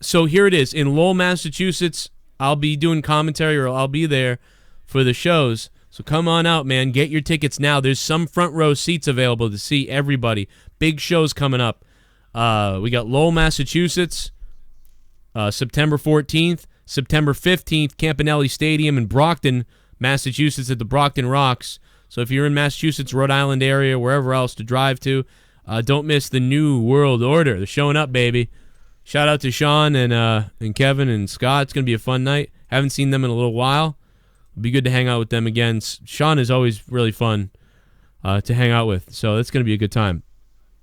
So here it is. In Lowell, Massachusetts, I'll be doing commentary, or I'll be there for the shows. So come on out, man. Get your tickets now. There's some front row seats available to see everybody. Big shows coming up. We got Lowell, Massachusetts, September 14th. September 15th, Campanelli Stadium in Brockton, Massachusetts, at the Brockton Rocks. So if you're in Massachusetts, Rhode Island area, wherever else to drive to, don't miss the New World Order. They're showing up, baby. Shout out to Sean and Kevin and Scott. It's going to be a fun night. Haven't seen them in a little while. It'll be good to hang out with them again. Sean is always really fun to hang out with, so that's going to be a good time.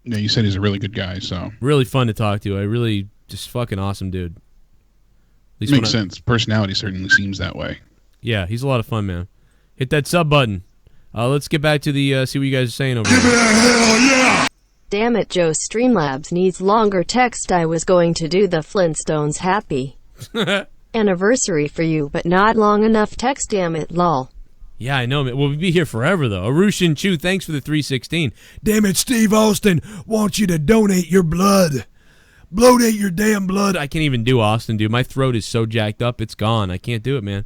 Yeah, you said he's a really good guy, so. Really fun to talk to. I really, just fucking awesome dude. Makes sense. Personality certainly seems that way. Yeah, he's a lot of fun, man. Hit that sub button. Let's get back to the see what you guys are saying over here. Hell yeah! Damn it, Joe. Streamlabs needs longer text. I was going to do the Flintstones happy anniversary for you, but not long enough text. Damn it, lol. Yeah, I know, man. We'll be here forever, though. Arushin Chu, thanks for the 316. Damn it, Steve Austin wants you to donate your blood. Bloatate your damn blood. I can't even do Austin, dude. My throat is so jacked up, it's gone. I can't do it, man.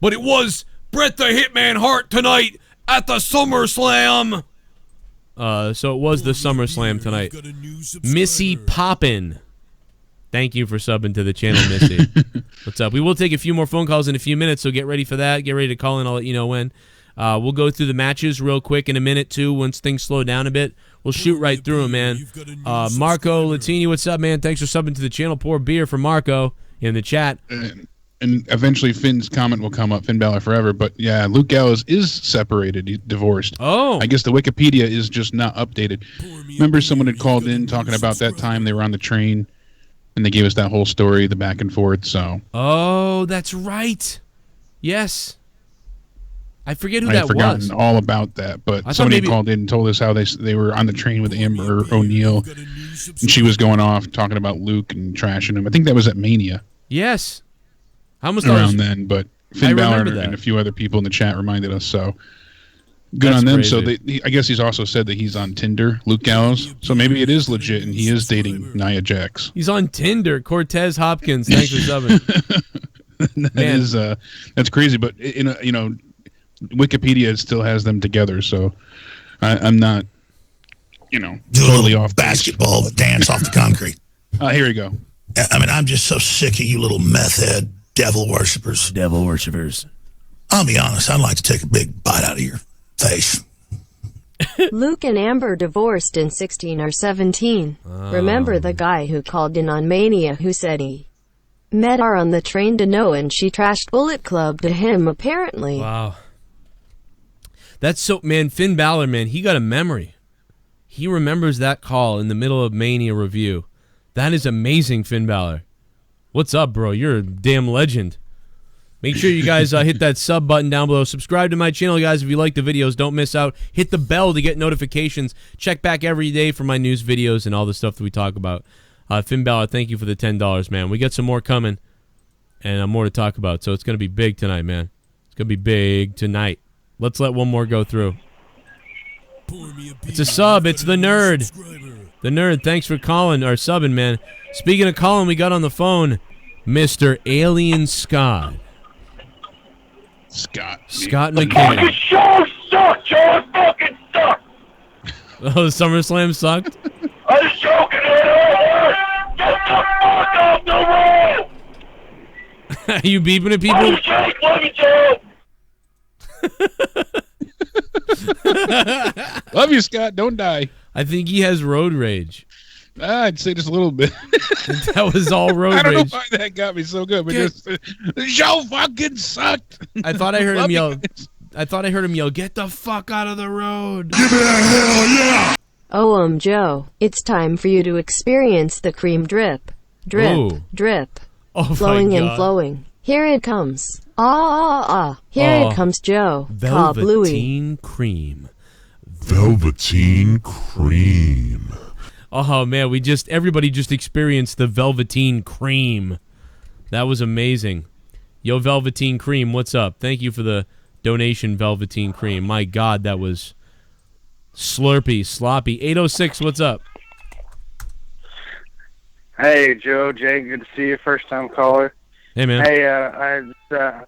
But it was Bret the Hitman Hart tonight at the SummerSlam. So it was the SummerSlam tonight. Missy Poppin'. Thank you for subbing to the channel, Missy. What's up? We will take a few more phone calls in a few minutes, so get ready for that. Get ready to call in. I'll let you know when. We'll go through the matches real quick in a minute, too, once things slow down a bit. We'll shoot right through them, man. Marco Latini, what's up, man? Thanks for subbing to the channel. Pour beer for Marco in the chat. And eventually Finn's comment will come up, Finn Balor forever. But, yeah, Luke Gallows is separated. He's divorced. Oh. I guess the Wikipedia is just not updated. Remember someone had called in talking about that time they were on the train, and they gave us that whole story, the back and forth, so. Oh, that's right. Yes. I forget who I that had forgotten was. all about that, but somebody called in and told us how they were on the train with Amber O'Neal, and she was going off talking about Luke and trashing him. I think that was at Mania. Yes. I almost around then, but Finn Balor that. and a few other people in the chat reminded us, so good on them. Crazy. So I guess he's also said that he's on Tinder, Luke Gallows, so maybe it is legit, and he is dating Nia Jax. He's on Tinder, Cortez Hopkins. Thanks for subbing. That's crazy, but Wikipedia still has them together, so I'm not, totally off basketball dance off the concrete. Here we go. I mean, I'm just so sick of you little meth head devil worshippers. Devil worshippers. I'll be honest, I'd like to take a big bite out of your face. Luke and Amber divorced in 16 or 17. Oh. Remember the guy who called in on Mania who said he met her on the train to know and she trashed Bullet Club to him, apparently. Wow. That's so, man, Finn Balor, man, he got a memory. He remembers that call in the middle of Mania review. That is amazing, Finn Balor. What's up, bro? You're a damn legend. Make sure you guys hit that sub button down below. Subscribe to my channel, guys, if you like the videos. Don't miss out. Hit the bell to get notifications. Check back every day for my news videos and all the stuff that we talk about. Finn Balor, thank you for the $10, man. We got some more coming and more to talk about, so it's going to be big tonight, man. It's going to be big tonight. Let's let one more go through. It's a sub. It's the nerd. The nerd, thanks for calling or subbing, man. Speaking of calling, we got on the phone Mr. Alien Scott. Scott McKinnon. The show sucked, Joe. It fucking sucked. Oh, the SummerSlam sucked? I was joking. Get the fuck off the road. Are you beeping at people? Love you, Joe. Love you, Scott. Don't die. I think he has road rage. I'd say just a little bit. That was all road rage. I don't know why that got me so good, but just the show fucking sucked. I thought I heard him yell. I thought I heard him yell, "Get the fuck out of the road!" Give me a hell yeah! Oh, Joe, it's time for you to experience the cream drip. Drip, Ooh. drip. Oh, flowing my and God. flowing. Here it comes. Here it comes, Joe. Call Bluey. Velveteen cream. Velveteen cream. Oh man, everybody just experienced the Velveteen cream. That was amazing. Yo, Velveteen cream, what's up? Thank you for the donation, Velveteen cream. My God, that was slurpy, sloppy. 806, what's up? Hey, Joe, Jay, good to see you. First time caller. Hey, man. Hey, I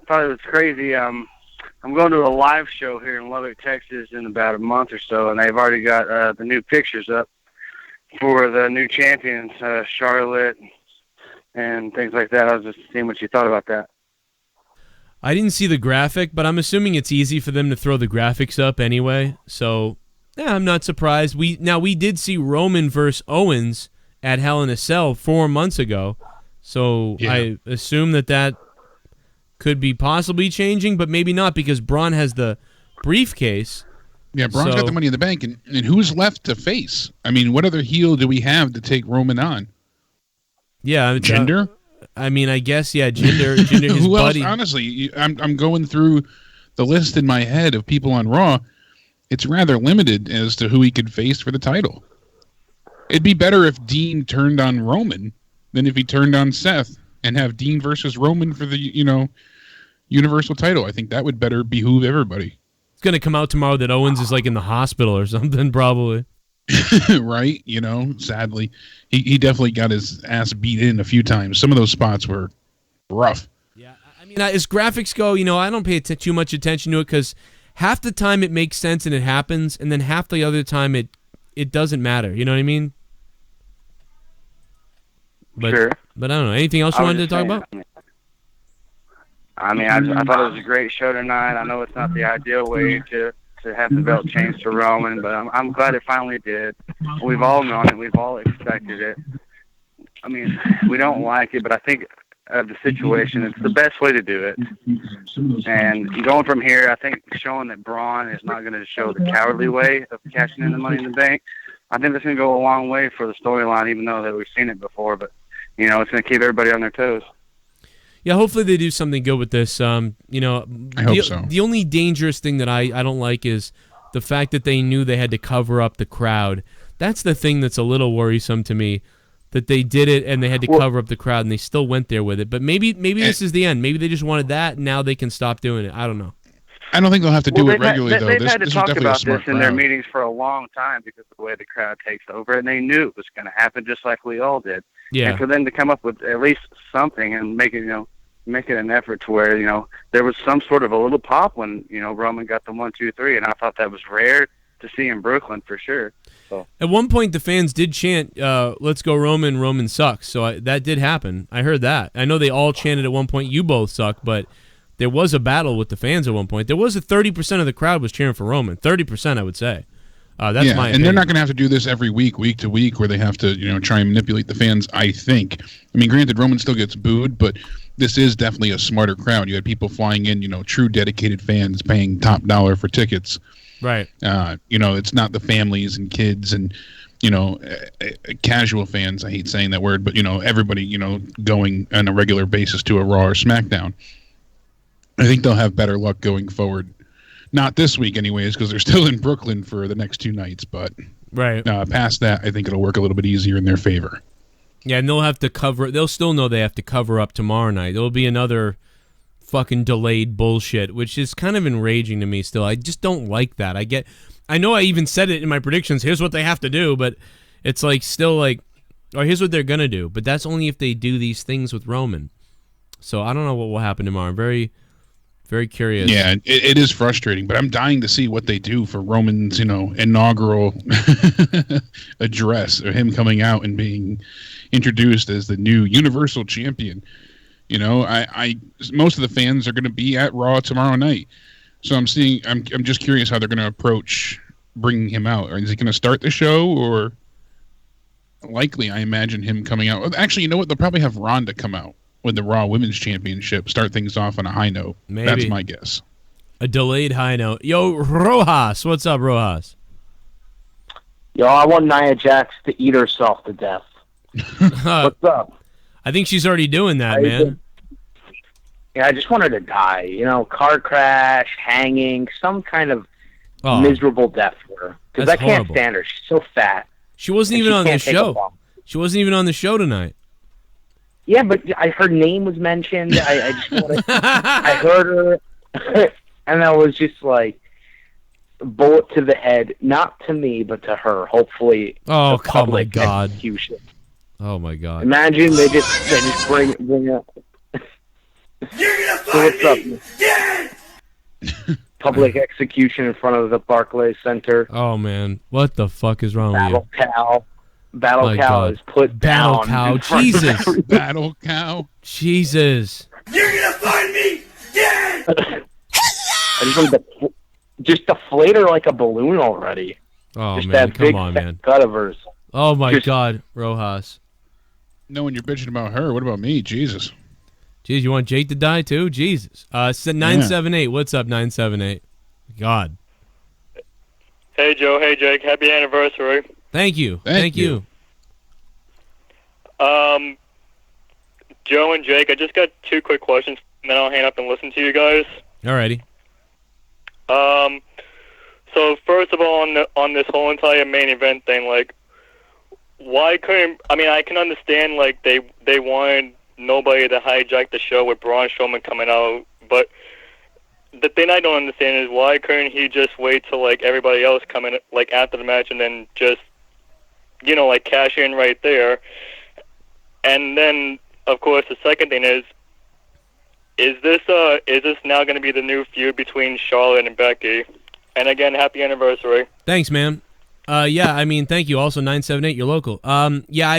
thought it was crazy. I'm going to a live show here in Lubbock, Texas in about a month or so, and they've already got the new pictures up for the new champions, Charlotte and things like that. I was just seeing what you thought about that. I didn't see the graphic, but I'm assuming it's easy for them to throw the graphics up anyway. So, yeah, I'm not surprised. We did see Roman versus Owens at Hell in a Cell 4 months ago. So yeah. I assume that could be possibly changing, but maybe not because Braun has the briefcase. Yeah, Braun's got the money in the bank, and who's left to face? I mean, what other heel do we have to take Roman on? Yeah, Jinder. I mean, I guess Jinder. His who buddy. else? Honestly, I'm going through the list in my head of people on Raw. It's rather limited as to who he could face for the title. It'd be better if Dean turned on Roman than if he turned on Seth and have Dean versus Roman for the Universal title. I think that would better behoove everybody. It's going to come out tomorrow that Owens is like in the hospital or something, probably. Right? You know, sadly, he definitely got his ass beat in a few times. Some of those spots were rough. Yeah, I mean, as graphics go, you know, I don't pay too much attention to it because half the time it makes sense and it happens, and then half the other time it doesn't matter. You know what I mean? But, Sure. But I don't know. Anything else you wanted to talk about? I mean, I thought it was a great show tonight. I know it's not the ideal way to have the belt changed to Roman, but I'm glad it finally did. We've all known it. We've all expected it. I mean, we don't like it, but I think of the situation, it's the best way to do it. And going from here, I think showing that Braun is not going to show the cowardly way of cashing in the Money in the Bank, I think that's going to go a long way for the storyline, even though that we've seen it before. But, you know, it's going to keep everybody on their toes. Yeah, hopefully they do something good with this. You know, I hope so. The only dangerous thing that I don't like is the fact that they knew they had to cover up the crowd. That's the thing that's a little worrisome to me, that they did it and they had to cover up the crowd and they still went there with it. But maybe this is the end. Maybe they just wanted that and now they can stop doing it. I don't know. I don't think they'll have to do it regularly, though. They've had to this talk was definitely a about smart this in their crowd. meetings for a long time because of the way the crowd takes over, and they knew it was going to happen just like we all did. Yeah. And for them to come up with at least something and make it, you know, make it an effort to where, you know, there was some sort of a little pop when, you know, Roman got the 1, 2, 3, and I thought that was rare to see in Brooklyn for sure. So at one point, the fans did chant, "Let's go Roman, Roman sucks." So that did happen. I heard that. I know they all chanted at one point, "You both suck," but there was a battle with the fans at one point. There was 30% of the crowd was cheering for Roman. 30%, I would say. That's my opinion. And they're not going to have to do this every week to week, where they have to, you know, try and manipulate the fans, I think. I mean, granted, Roman still gets booed, but this is definitely a smarter crowd. You had people flying in, you know, true dedicated fans paying top dollar for tickets. Right. You know, it's not the families and kids and, you know, casual fans. I hate saying that word, but, you know, everybody, you know, going on a regular basis to a Raw or SmackDown. I think they'll have better luck going forward. Not this week, anyways, because they're still in Brooklyn for the next 2 nights. But right past that, I think it'll work a little bit easier in their favor. Yeah, and they'll have to cover. They'll still know they have to cover up tomorrow night. There'll be another fucking delayed bullshit, which is kind of enraging to me. Still, I just don't like that. I know I even said it in my predictions. Here's what they have to do, but it's like still like, or here's what they're gonna do. But that's only if they do these things with Roman. So I don't know what will happen tomorrow. I'm very, very curious. Yeah, it is frustrating, but I'm dying to see what they do for Roman's, you know, inaugural address, or him coming out and being introduced as the new Universal Champion. You know, I most of the fans are going to be at Raw tomorrow night, so I'm just curious how they're going to approach bringing him out. Or is he going to start the show, or likely I imagine him coming out? Actually, you know what? They'll probably have Ronda come out with the Raw Women's Championship, start things off on a high note. Maybe. That's my guess. A delayed high note. Yo, Rojas, what's up, Rojas? Yo, I want Nia Jax to eat herself to death. What's up? I think she's already doing that, man. Yeah, I just want her to die. You know, car crash, hanging, some kind of miserable death for her. Because I can't stand her. She's so fat. She wasn't even on the show. She wasn't even on the show tonight. Yeah, but her name was mentioned. I just wanted, I heard her, and I was just like, bullet to the head, not to me, but to her. Hopefully, oh my God! Execution. Oh my God! Imagine they just bring up. You're gonna find me dead! Public execution in front of the Barclays Center. Oh man, what the fuck is wrong Battle with you? Cow. Battle Cow is put Battle down. Cow, Jesus! Battle Cow, Jesus! You're gonna find me dead! I just wanted to just deflate her like a balloon already. Oh just man, that come big on, fat man! Cut of hers. Oh my God, Rojas! No, when you're bitching about her, what about me? Jesus! Jeez, you want Jake to die too? Jesus! 978. What's up, 978? God. Hey Joe, hey Jake, happy anniversary. Thank you. Thank you. Joe and Jake, I just got 2 quick questions, and then I'll hang up and listen to you guys. Alrighty. So first of all, on this whole entire main event thing, like, why couldn't? I mean, I can understand like they wanted nobody to hijack the show with Braun Strowman coming out, but the thing I don't understand is why couldn't he just wait till like everybody else coming like after the match and then just like cash in right there. And then, of course, the second thing is this now going to be the new feud between Charlotte and Becky? And again, happy anniversary. Thanks, man. Yeah, I mean, thank you. Also, 978, you're local. Yeah, I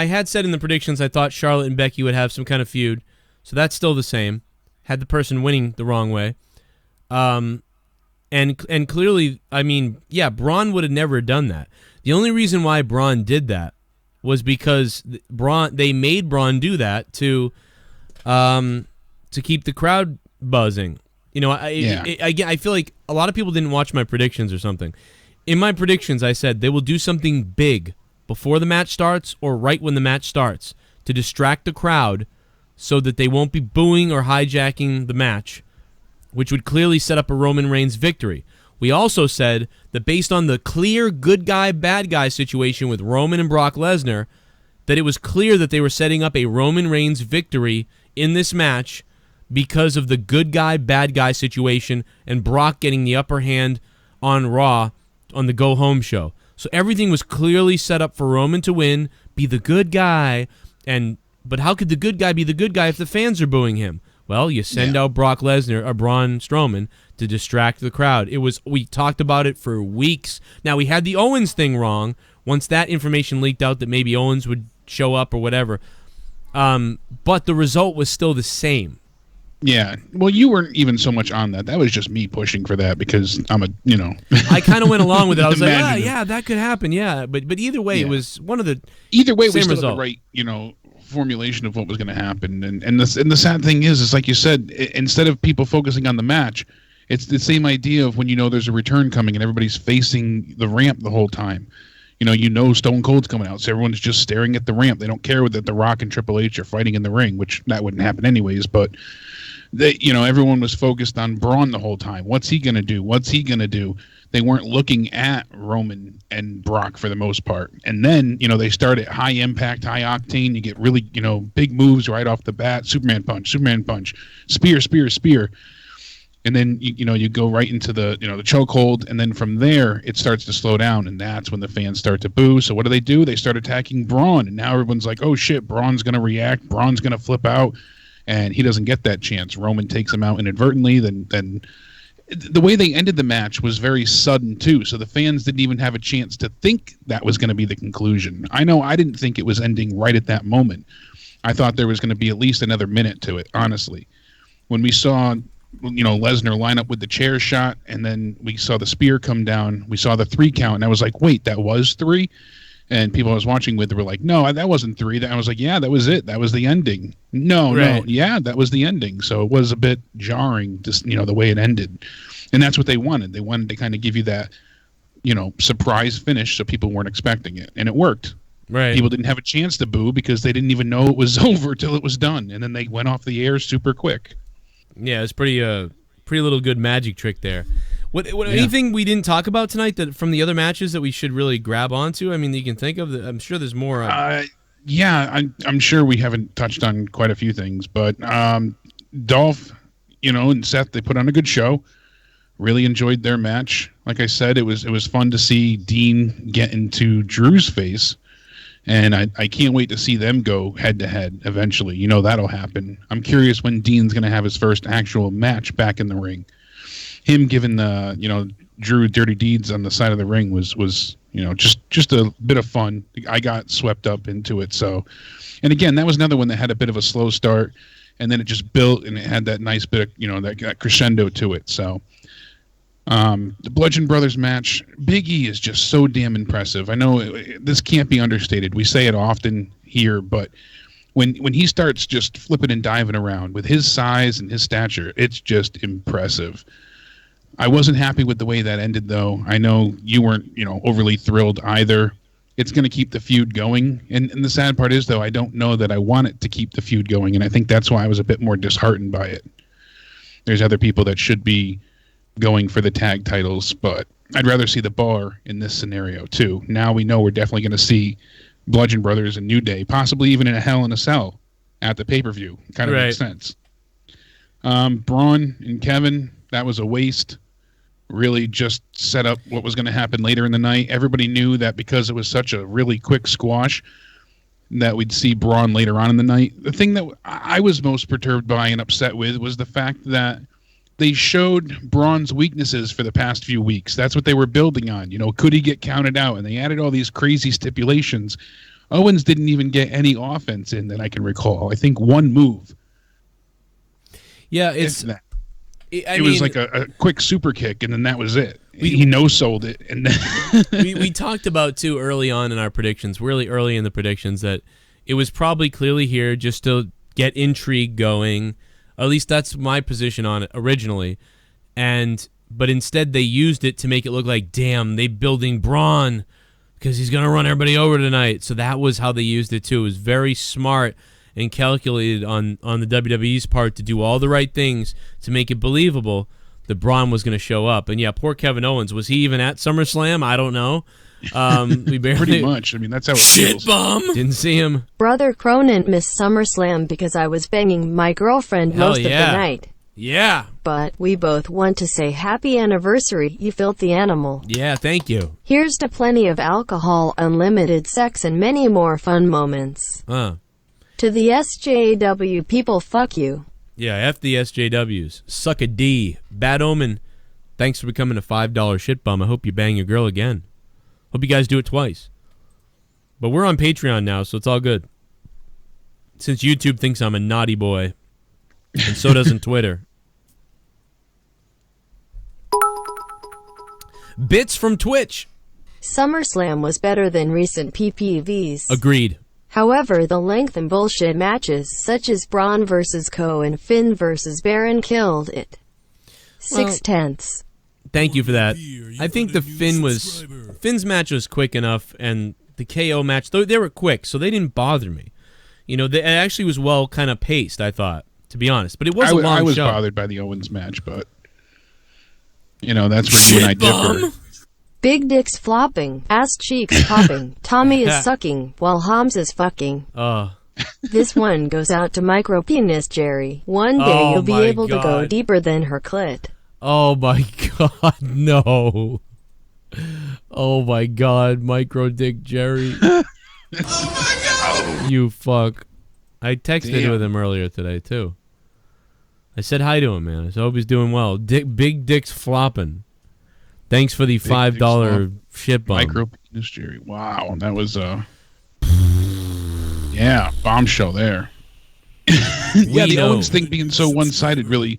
had said in the predictions I thought Charlotte and Becky would have some kind of feud, so that's still the same. Had the person winning the wrong way. And clearly, I mean, yeah, Braun would have never done that. The only reason why Braun did that was because they made Braun do that to keep the crowd buzzing. I feel like a lot of people didn't watch my predictions or something. In my predictions, I said they will do something big before the match starts or right when the match starts to distract the crowd so that they won't be booing or hijacking the match, which would clearly set up a Roman Reigns victory. We also said that based on the clear good guy, bad guy situation with Roman and Brock Lesnar, that it was clear that they were setting up a Roman Reigns victory in this match because of the good guy, bad guy situation and Brock getting the upper hand on Raw on the go-home show. So everything was clearly set up for Roman to win, be the good guy, but how could the good guy be the good guy if the fans are booing him? Well, you send out Brock Lesnar or Braun Strowman to distract the crowd. We talked about it for weeks. Now, we had the Owens thing wrong once that information leaked out that maybe Owens would show up or whatever. But the result was still the same. Yeah. Well, you weren't even so much on that. That was just me pushing for that because I'm I kind of went along with it. I was like, yeah, that could happen, yeah. But either way, it was one of the Either way, we same still result. had the right, formulation of what was going to happen. And the sad thing is like you said, instead of people focusing on the match, it's the same idea of when there's a return coming and everybody's facing the ramp the whole time. Stone Cold's coming out, so everyone's just staring at the ramp. They don't care that The Rock and Triple H are fighting in the ring, which that wouldn't happen anyways, but everyone was focused on Braun the whole time. What's he going to do? What's he going to do? They weren't looking at Roman and Brock for the most part. And then, they start at high impact, high octane. You get really, big moves right off the bat. Superman punch, spear, spear, spear. And then, you go right into the chokehold. And then from there, it starts to slow down. And that's when the fans start to boo. So what do? They start attacking Braun. And now everyone's like, oh, shit, Braun's going to react. Braun's going to flip out. And he doesn't get that chance. Roman takes him out inadvertently. Then the way they ended the match was very sudden, too. So the fans didn't even have a chance to think that was going to be the conclusion. I know I didn't think it was ending right at that moment. I thought there was going to be at least another minute to it, honestly. When we saw, Lesnar line up with the chair shot, and then we saw the spear come down, we saw the 3 count, and I was like, wait, that was 3? And people I was watching with were like, no, that wasn't 3. I was like, yeah, that was it. That was the ending. No, yeah, that was the ending. So it was a bit jarring, just, the way it ended. And that's what they wanted. They wanted to kind of give you that, surprise finish so people weren't expecting it. And it worked. Right. People didn't have a chance to boo because they didn't even know it was over till it was done. And then they went off the air super quick. Yeah, it's pretty little good magic trick there. Anything we didn't talk about tonight that from the other matches that we should really grab onto? I mean, you can think of. I'm sure there's more. Yeah, I'm sure we haven't touched on quite a few things, but Dolph, and Seth, they put on a good show. Really enjoyed their match. Like I said, it was fun to see Dean get into Drew's face, and I can't wait to see them go head to head eventually. That'll happen. I'm curious when Dean's going to have his first actual match back in the ring. Him giving the Drew dirty deeds on the side of the ring was just a bit of fun. I got swept up into it. So, and again, that was another one that had a bit of a slow start, and then it just built and it had that nice bit of that crescendo to it. So, the Bludgeon Brothers match, Big E is just so damn impressive. I know this can't be understated. We say it often here, but when he starts just flipping and diving around with his size and his stature, it's just impressive. I wasn't happy with the way that ended, though. I know you weren't, overly thrilled either. It's going to keep the feud going. And the sad part is, though, I don't know that I want it to keep the feud going, and I think that's why I was a bit more disheartened by it. There's other people that should be going for the tag titles, but I'd rather see the Bar in this scenario, too. Now we know we're definitely going to see Bludgeon Brothers and New Day, possibly even in a Hell in a Cell at the pay-per-view. Kind of makes sense. Braun and Kevin, that was a waste. really just set up what was going to happen later in the night. Everybody knew that because it was such a really quick squash that we'd see Braun later on in the night. The thing that I was most perturbed by and upset with was the fact that they showed Braun's weaknesses for the past few weeks. That's what they were building on. You know, could he get counted out? And they added all these crazy stipulations. Owens didn't even get any offense in that I can recall. I think one move. Yeah, it was like a quick super kick, and then that was it. He no-sold it. And then we talked about, too, early on in our predictions, really early in the predictions, that it was probably clearly here just to get intrigue going. At least that's my position on it originally. But instead they used it to make it look like, damn, they building Braun because he's going to run everybody over tonight. So that was how they used it, too. It was very smart and calculated on the WWE's part to do all the right things to make it believable that Braun was going to show up. And yeah, poor Kevin Owens. Was he even at SummerSlam? I don't know. We barely, pretty much. I mean, that's how it feels. ShiBUM! Didn't see him. Brother Cronin missed SummerSlam because I was banging my girlfriend most of the night. Yeah. But we both want to say happy anniversary, you filthy animal. Yeah, thank you. Here's to plenty of alcohol, unlimited sex, and many more fun moments. To the SJW people, fuck you. Yeah, F the SJWs. Suck a D. Bad Omen, thanks for becoming a $5 ShiBUM. I hope you bang your girl again. Hope you guys do it twice. But we're on Patreon now, so it's all good. Since YouTube thinks I'm a naughty boy. And so doesn't Twitter. Bits from Twitch. SummerSlam was better than recent PPVs. Agreed. However, the length and bullshit matches, such as Braun vs. Co. and Finn vs. Baron, killed it. 6/10. Thank you for that. I think the Finn's match was quick enough, and the KO match, they were quick, so they didn't bother me. You know, it actually was well kind of paced, I thought, to be honest. But it was a long show. I was bothered by the Owens match, but, you know, that's where you and I differ. Big dicks flopping, ass cheeks popping, Tommy is sucking, while Homs is fucking. This one goes out to micro penis Jerry. One day you'll be able to go deeper than her clit. Oh my god, no. Oh my god, micro dick Jerry. You fuck. I texted with him earlier today, too. I said hi to him, man. I hope he's doing well. Big dick's flopping. Thanks for the $5 ShiBUM. Micro penis Jerry. Wow, that was yeah, bombshell there. Yeah, the Owens thing being so one-sided really,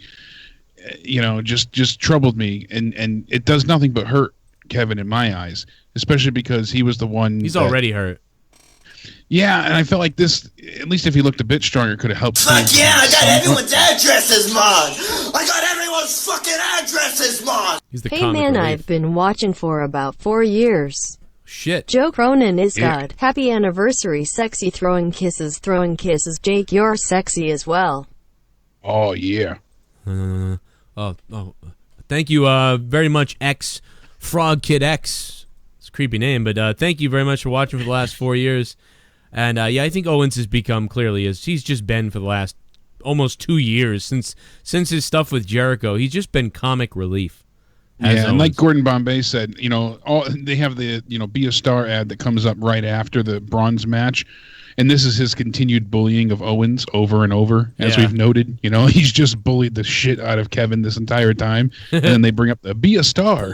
you know, just troubled me, and it does nothing but hurt Kevin in my eyes, especially because he was the one. He's already hurt. Yeah, and I felt like this, at least if he looked a bit stronger, could have helped. Fuck yeah, I got everyone's addresses, Mon! I got everyone's fucking addresses, Mon! Hey man, I've been watching for about 4 years. Shit. Joe Cronin is God. Happy anniversary, sexy throwing kisses. Jake, you're sexy as well. Oh, yeah. Thank you very much, X. Frog Kid X. It's a creepy name, but thank you very much for watching for the last 4 years. And yeah, I think Owens has become clearly as he's just been for the last almost 2 years since his stuff with Jericho. He's just been comic relief. Yeah, and like Gordon Bombay said, you know, they have the Be a Star ad that comes up right after the bronze match, and this is his continued bullying of Owens over and over, as we've noted. You know, he's just bullied the shit out of Kevin this entire time, and then they bring up the Be a Star.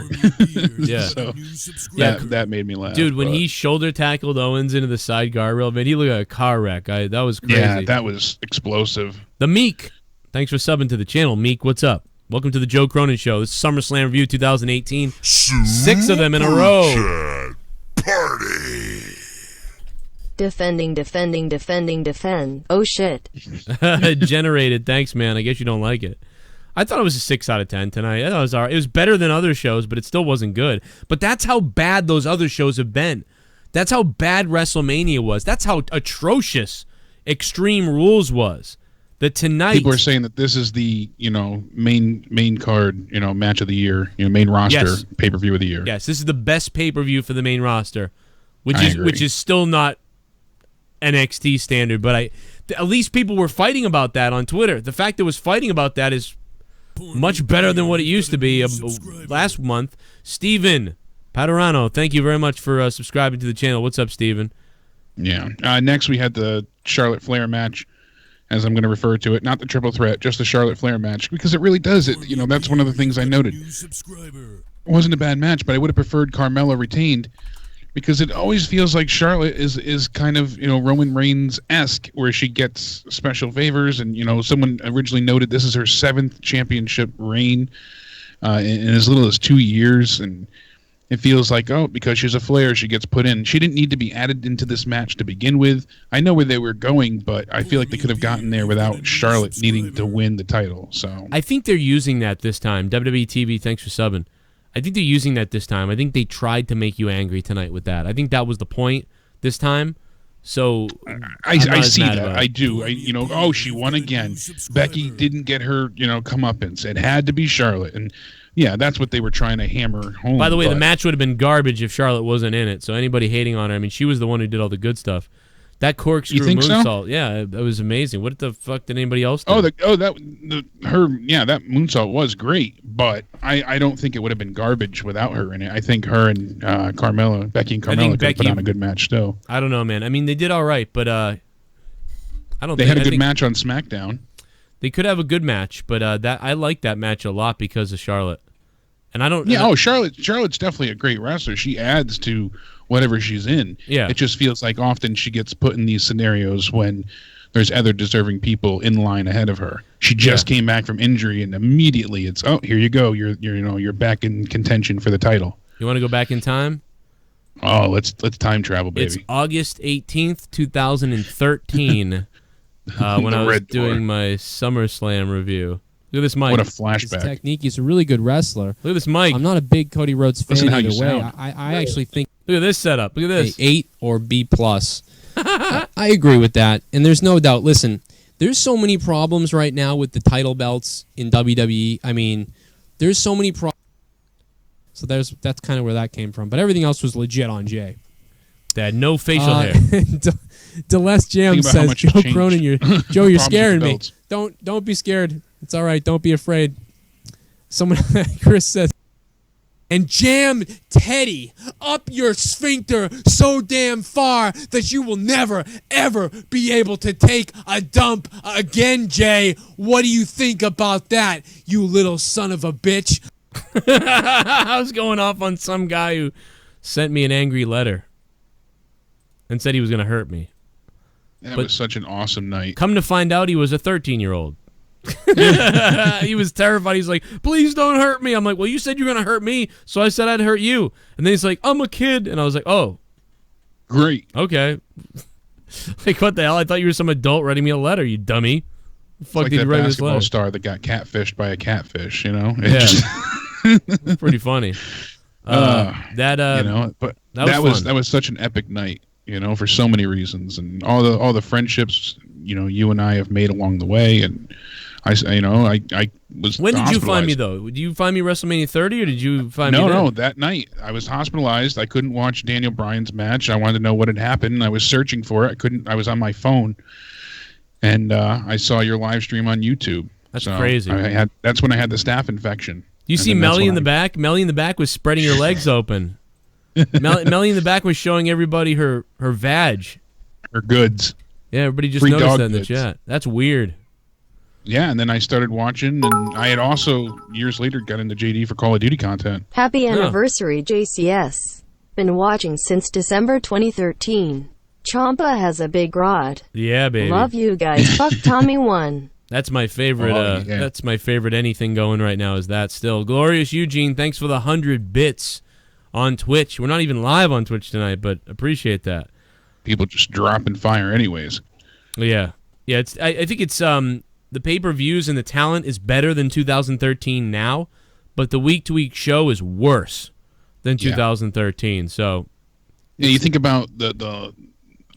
Yeah, so that made me laugh, dude. When he shoulder tackled Owens into the side guardrail, man, he looked like a car wreck. That was crazy. Yeah, that was explosive. The Meek, thanks for subbing to the channel, Meek. What's up? Welcome to the Joe Cronin Show. This is SummerSlam Review 2018. 6 of them in a row. Party. Defend. Oh shit. Generated. Thanks, man. I guess you don't like it. I thought it was a 6 out of 10 tonight. I thought it was all right. It was better than other shows, but it still wasn't good. But that's how bad those other shows have been. That's how bad WrestleMania was. That's how atrocious Extreme Rules was. That tonight people are saying that this is the main card match of the year, main roster pay-per-view of the year. Yes, this is the best pay-per-view for the main roster, which is still not NXT standard, but at least people were fighting about that on Twitter. The fact that it was fighting about that is much better than what it used to be last month. Steven Paterano, thank you very much for subscribing to the channel. What's up, Steven? Yeah. Next, we had the Charlotte Flair match, as I'm going to refer to it. Not the triple threat, just the Charlotte Flair match, because it really does it. You know, that's one of the things I noted. It wasn't a bad match, but I would have preferred Carmella retained, because it always feels like Charlotte is kind of, you know, Roman Reigns-esque, where she gets special favors, and, you know, someone originally noted this is her 7th championship reign in as little as 2 years, and it feels like, oh, because she's a Flair, she gets put in. She didn't need to be added into this match to begin with. I know where they were going, but I feel like they could have gotten there without Charlotte needing to win the title. So I think they're using that this time. WWE TV, thanks for subbing. I think they're using that this time. I think they tried to make you angry tonight with that. I think that was the point this time. So I see that. I do. You know, oh, she won again. Becky didn't get her, you know, comeuppance. It had to be Charlotte. And yeah, that's what they were trying to hammer home. By the way, the match would have been garbage if Charlotte wasn't in it. So anybody hating on her, I mean, she was the one who did all the good stuff. That corkscrew moonsault, so? Yeah, that was amazing. What the fuck did anybody else do? That moonsault was great, but I don't think it would have been garbage without her in it. I think her and Becky and Carmella could put on a good match still. I don't know, man. I mean, they did all right, but I don't. They had a good match on SmackDown. They could have a good match, but I like that match a lot because of Charlotte. And I don't. Yeah, Charlotte's definitely a great wrestler. She adds to whatever she's in. Yeah. It just feels like often she gets put in these scenarios when there's other deserving people in line ahead of her. She just came back from injury, and immediately it's, oh, here you go. You're back in contention for the title. You want to go back in time? Oh, let's time travel, baby. It's August 18th, 2013, when I was doing my SummerSlam review. Look at this mic. What a flashback. His technique, he's a really good wrestler. Look at this mic. I'm not a big Cody Rhodes fan either way. Sound. I actually think... Look at this setup. Look at this. 8 or B+. I agree with that. And there's no doubt. Listen, there's so many problems right now with the title belts in WWE. I mean, there's so many problems. So that's kind of where that came from. But everything else was legit on Jay. They had no facial hair. Deles Jam says, Joe Cronin, Joe, you're scaring me. Don't be scared. It's all right. Don't be afraid. Chris says, and jam Teddy up your sphincter so damn far that you will never, ever be able to take a dump again, Jay. What do you think about that, you little son of a bitch? I was going off on some guy who sent me an angry letter and said he was going to hurt me. That was such an awesome night. Come to find out, he was a 13-year-old. He was terrified. He's like, please don't hurt me. I'm like, well, you said you're going to hurt me, so I said I'd hurt you. And then he's like, I'm a kid. And I was like, oh. Great. Okay. Like, what the hell? I thought you were some adult writing me a letter, you dummy. The fuck like did that you write this letter? basketball star that got catfished by a catfish, you know? Yeah. Pretty funny. You know, but that was such an epic night, you know, for so many reasons, and all the friendships, you know, you and I have made along the way, and I was. When did you find me though? Did you find me WrestleMania 30, or did you find me? No, that night I was hospitalized. I couldn't watch Daniel Bryan's match. I wanted to know what had happened. I was searching for it. I couldn't. I was on my phone, and I saw your live stream on YouTube. That's crazy. That's when I had the staph infection. You see Melly in the back? Melly in the back was spreading her legs open. Melly in the back was showing everybody her vag. Her goods. Yeah, everybody just noticed that in the chat. That's weird. Yeah, and then I started watching, and I had also, years later, got into JD for Call of Duty content. Happy anniversary, JCS. Been watching since December 2013. Champa has a big rod. Yeah, baby. Love you guys. Fuck Tommy 1. That's my favorite. That's my favorite anything going right now is that still. Glorious Eugene, thanks for the 100 bits on Twitch. We're not even live on Twitch tonight, but appreciate that. People just dropping fire anyways. Yeah. Yeah, I think it's the pay-per-views and the talent is better than 2013 now, but the week-to-week show is worse than 2013. So yeah, you think about the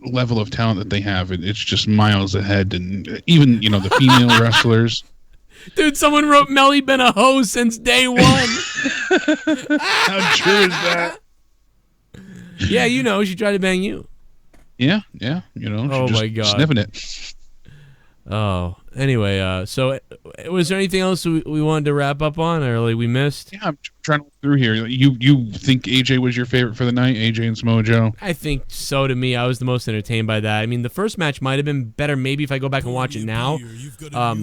level of talent that they have, it's just miles ahead, and even, you know, the female wrestlers. Dude, someone wrote Melly been a hoe since day one. How true is that? Yeah, you know, she tried to bang you. Yeah, you know. Oh my God, sniffing it. Oh, Anyway, so was there anything else we wanted to wrap up on, or like we missed? Yeah, I'm trying to look through here. You think AJ was your favorite for the night? AJ and Samoa Joe? I think so. To me, I was the most entertained by that. I mean, the first match might have been better maybe if I go back and watch it now. I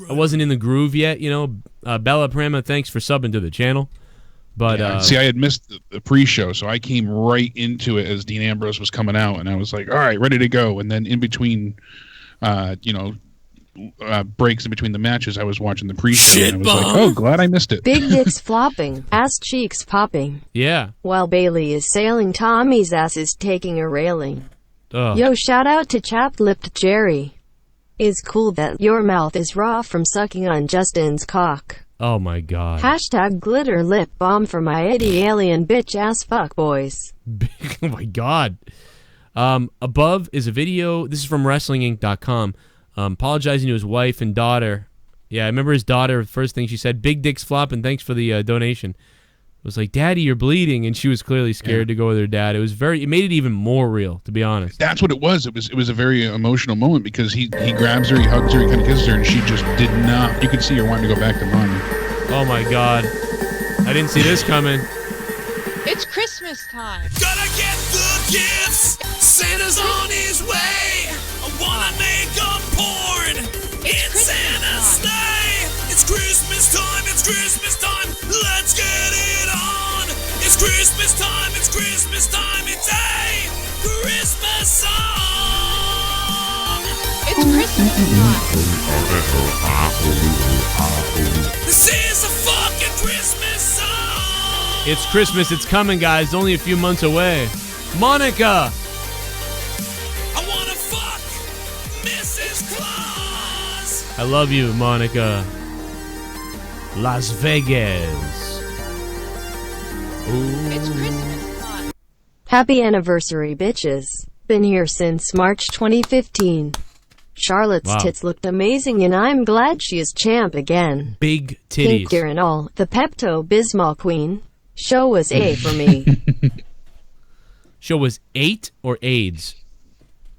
wasn't in the groove yet, you know. Bella Prima, thanks for subbing to the channel. But see, I had missed the pre-show, so I came right into it as Dean Ambrose was coming out, and I was like, all right, ready to go. And then in between, breaks in between the matches, I was watching the pre-show, and I was like, oh, glad I missed it. Big dicks flopping, ass cheeks popping. Yeah. While Bailey is sailing, Tommy's ass is taking a railing. Ugh. Yo, shout out to chapped-lipped Jerry. It's cool that your mouth is raw from sucking on Justin's cock. Oh my god. Hashtag glitter lip balm for my Eddie alien bitch ass fuck boys. Oh my god. Above is a video. This is from WrestlingInc.com. Apologizing to his wife and daughter. Yeah, I remember his daughter. First thing she said, "Big dicks flopping. Thanks for the donation." It was like, "Daddy, you're bleeding," and she was clearly scared to go with her dad. It made it even more real, to be honest. That's what it was. It was a very emotional moment because he grabs her, he hugs her, he kind of kisses her, and she just did not. You could see her wanting to go back to mommy. Oh my god, I didn't see this coming. It's Christmas time. Gotta get the gifts. Santa's on his way. I wanna make a porn. It's Santa's sleigh. It's Christmas time. It's Christmas time. Let's get it on. It's Christmas time. It's Christmas time. It's a Christmas song. It's Christmas time. This is a fucking Christmas song. It's Christmas. It's coming, guys. Only a few months away. Monica. I wanna fuck Mrs. Claus. I love you, Monica. Las Vegas. Ooh. It's Christmas time. Happy anniversary, bitches. Been here since March 2015. Charlotte's tits looked amazing, and I'm glad she is champ again. Big titties. Pink gear and all. The Pepto-Bismol queen. Show was A for me. Show was 8 or AIDS?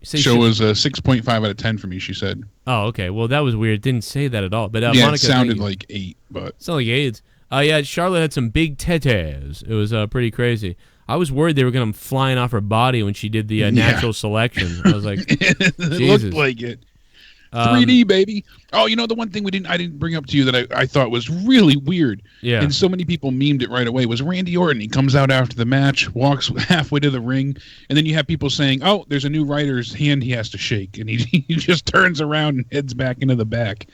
Show was 6.5 out of 10 for me, she said. Oh, okay. Well, that was weird. Didn't say that at all. But yeah, Monica, it sounded like 8, but... It sounded like AIDS. Yeah, Charlotte had some big tetes. It was pretty crazy. I was worried they were going to flying off her body when she did the natural selection. I was like, it Jesus. looked like it. 3D, baby. Oh, you know, the one thing I didn't bring up to you that I thought was really weird, and so many people memed it right away, was Randy Orton. He comes out after the match, walks halfway to the ring, and then you have people saying, oh, there's a new writer's hand he has to shake, and he just turns around and heads back into the back.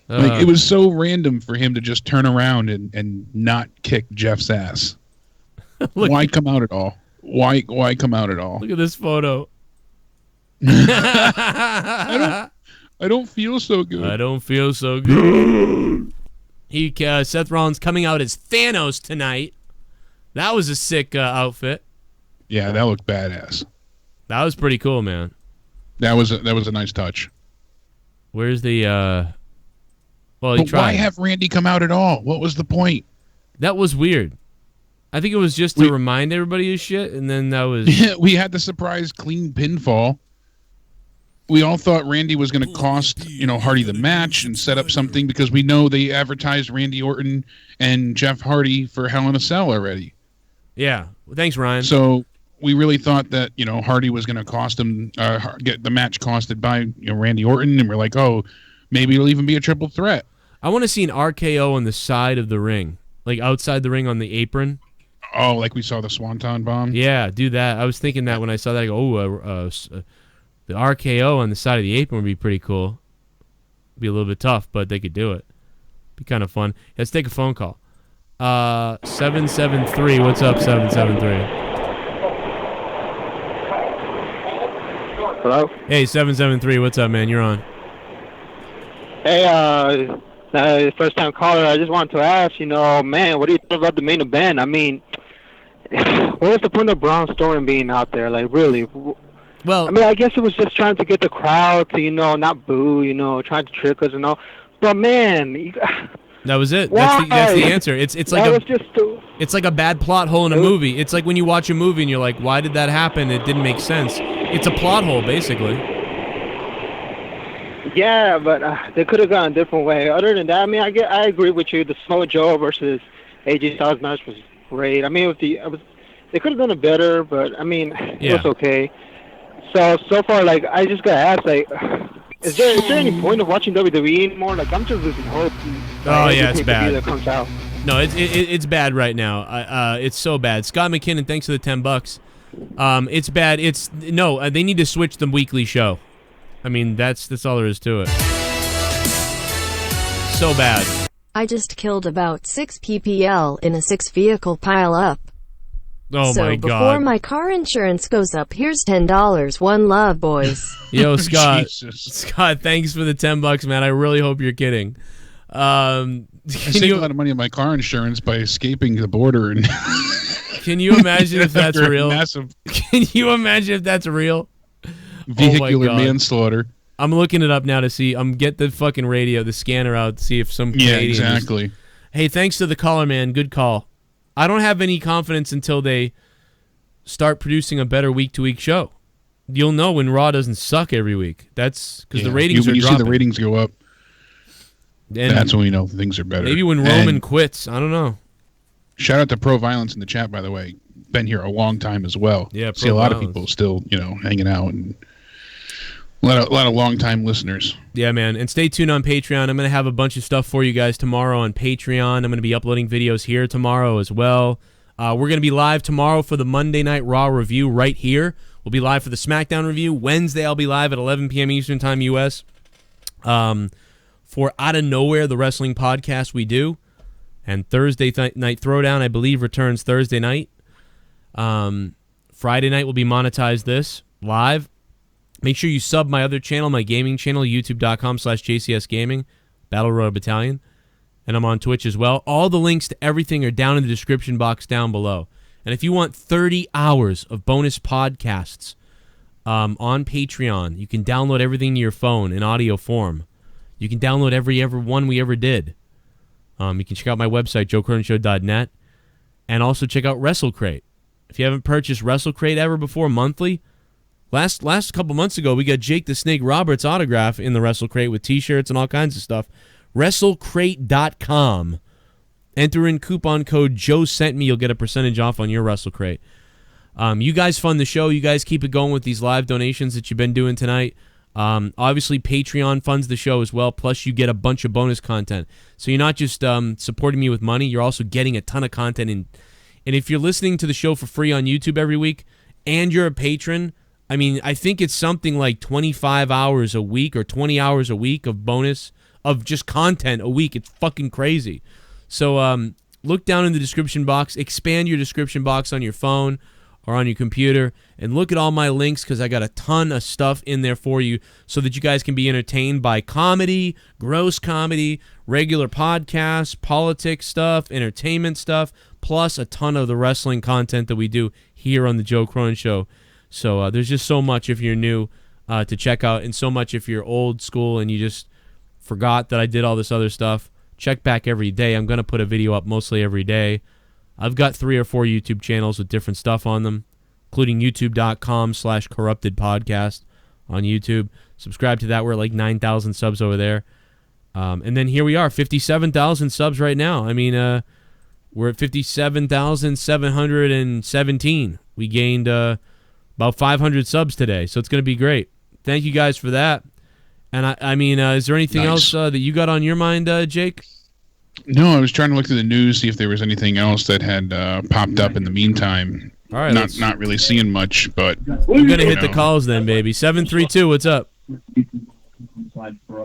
Like, it was so random for him to just turn around and not kick Jeff's ass. Why come out at all? Why come out at all? Look at this photo. I don't feel so good. I don't feel so good. Seth Rollins coming out as Thanos tonight. That was a sick outfit. Yeah, that looked badass. That was pretty cool, man. That was a nice touch. Where's the? Well, he but tried. Why have Randy come out at all? What was the point? That was weird. I think it was just to remind everybody of shit, and then that was. Yeah, we had the surprise clean pinfall. We all thought Randy was going to cost, Hardy the match and set up something because we know they advertised Randy Orton and Jeff Hardy for Hell in a Cell already. Yeah. Well, thanks, Ryan. So we really thought that, Hardy was going to cost him, get the match costed by, Randy Orton. And we're like, oh, maybe it'll even be a triple threat. I want to see an RKO on the side of the ring, like outside the ring on the apron. Oh, like we saw the Swanton Bomb? Yeah, do that. I was thinking that when I saw that. I go, the RKO on the side of the apron would be pretty cool. Be a little bit tough, but they could do it. Be kind of fun. Let's take a phone call. 773. What's up, 773? Hello? Hey, 773. What's up, man? You're on. Hey, first time caller. I just wanted to ask, man, what do you think about the main event? I mean, what was the point of Braun Strowman being out there? Like, really? Well, I mean, I guess it was just trying to get the crowd to, not boo, trying to trick us and all. But man, that was it. Why? That's the answer. It's like it's like a bad plot hole in a movie. It's like when you watch a movie and you're like, why did that happen? It didn't make sense. It's a plot hole, basically. Yeah, but they could have gone a different way. Other than that, I mean, I agree with you. The Samoa Joe versus AJ Styles match was great. I mean, they could have done it better, but I mean, it was okay. So far, like, I just got asked, like, is there any point of watching WWE anymore? Like, I'm just losing hope. It's bad. That comes out. No, it's bad right now. It's so bad. Scott McKinnon, thanks for the $10. It's bad. They need to switch the weekly show. I mean, that's all there is to it. So bad. I just killed about 6 PPL in a 6-vehicle pile-up. Oh, so my God. before my car insurance goes up, here's $10. One love, boys. Yo, Scott. Scott, thanks for the $10, man. I really hope you're kidding. I saved a lot of money on my car insurance by escaping the border. And can you imagine if that's real? Can you imagine if that's real? Vehicular manslaughter. I'm looking it up now to see. Get the fucking radio, the scanner out to see if some Canadian exactly. Hey, thanks to the caller, man. Good call. I don't have any confidence until they start producing a better week-to-week show. You'll know when Raw doesn't suck every week. That's because the ratings are dropping. You see the ratings go up. And that's when we know things are better. Maybe when Roman quits. I don't know. Shout out to Pro Violence in the chat, by the way. Been here a long time as well. Yeah, see a lot of people still, hanging out, and a lot of long-time listeners. Yeah, man. And stay tuned on Patreon. I'm going to have a bunch of stuff for you guys tomorrow on Patreon. I'm going to be uploading videos here tomorrow as well. We're going to be live tomorrow for the Monday Night Raw review right here. We'll be live for the Smackdown review. Wednesday, I'll be live at 11 p.m. Eastern Time, U.S. For Out of Nowhere, the wrestling podcast we do. And Thursday Night Throwdown, I believe, returns Thursday night. Friday night will be Monetize This live. Make sure you sub my other channel, my gaming channel, youtube.com/JCSGaming, Battle Royale Battalion. And I'm on Twitch as well. All the links to everything are down in the description box down below. And if you want 30 hours of bonus podcasts on Patreon, you can download everything to your phone in audio form. You can download every one we ever did. You can check out my website, joecroninshow.net, and also check out WrestleCrate. If you haven't purchased WrestleCrate ever before monthly, last couple months ago, we got Jake the Snake Roberts' autograph in the WrestleCrate with T-shirts and all kinds of stuff. WrestleCrate.com. Enter in coupon code Joe Sent Me. You'll get a percentage off on your WrestleCrate. You guys fund the show. You guys keep it going with these live donations that you've been doing tonight. Obviously, Patreon funds the show as well, plus you get a bunch of bonus content. So you're not just supporting me with money, you're also getting a ton of content. And if you're listening to the show for free on YouTube every week and you're a patron, I mean, I think it's something like 25 hours a week or 20 hours a week of bonus, of just content a week. It's fucking crazy. So look down in the description box, expand your description box on your phone or on your computer, and look at all my links because I got a ton of stuff in there for you so that you guys can be entertained by comedy, gross comedy, regular podcasts, politics stuff, entertainment stuff, plus a ton of the wrestling content that we do here on the Joe Cronin Show. So there's just so much if you're new to check out, and so much if you're old school and you just forgot that I did all this other stuff. Check back every day. I'm going to put a video up mostly every day. I've got 3 or 4 YouTube channels with different stuff on them, including youtube.com/corruptedpodcast on YouTube. Subscribe to that. We're at like 9,000 subs over there. And then here we are, 57,000 subs right now. I mean, we're at 57,717. We gained about 500 subs today, so it's going to be great. Thank you guys for that. And I mean, is there anything else that you got on your mind, Jake? No, I was trying to look through the news, see if there was anything else that had popped up in the meantime. All right, not really seeing much, but we're gonna hit the calls then, baby. 732, what's up?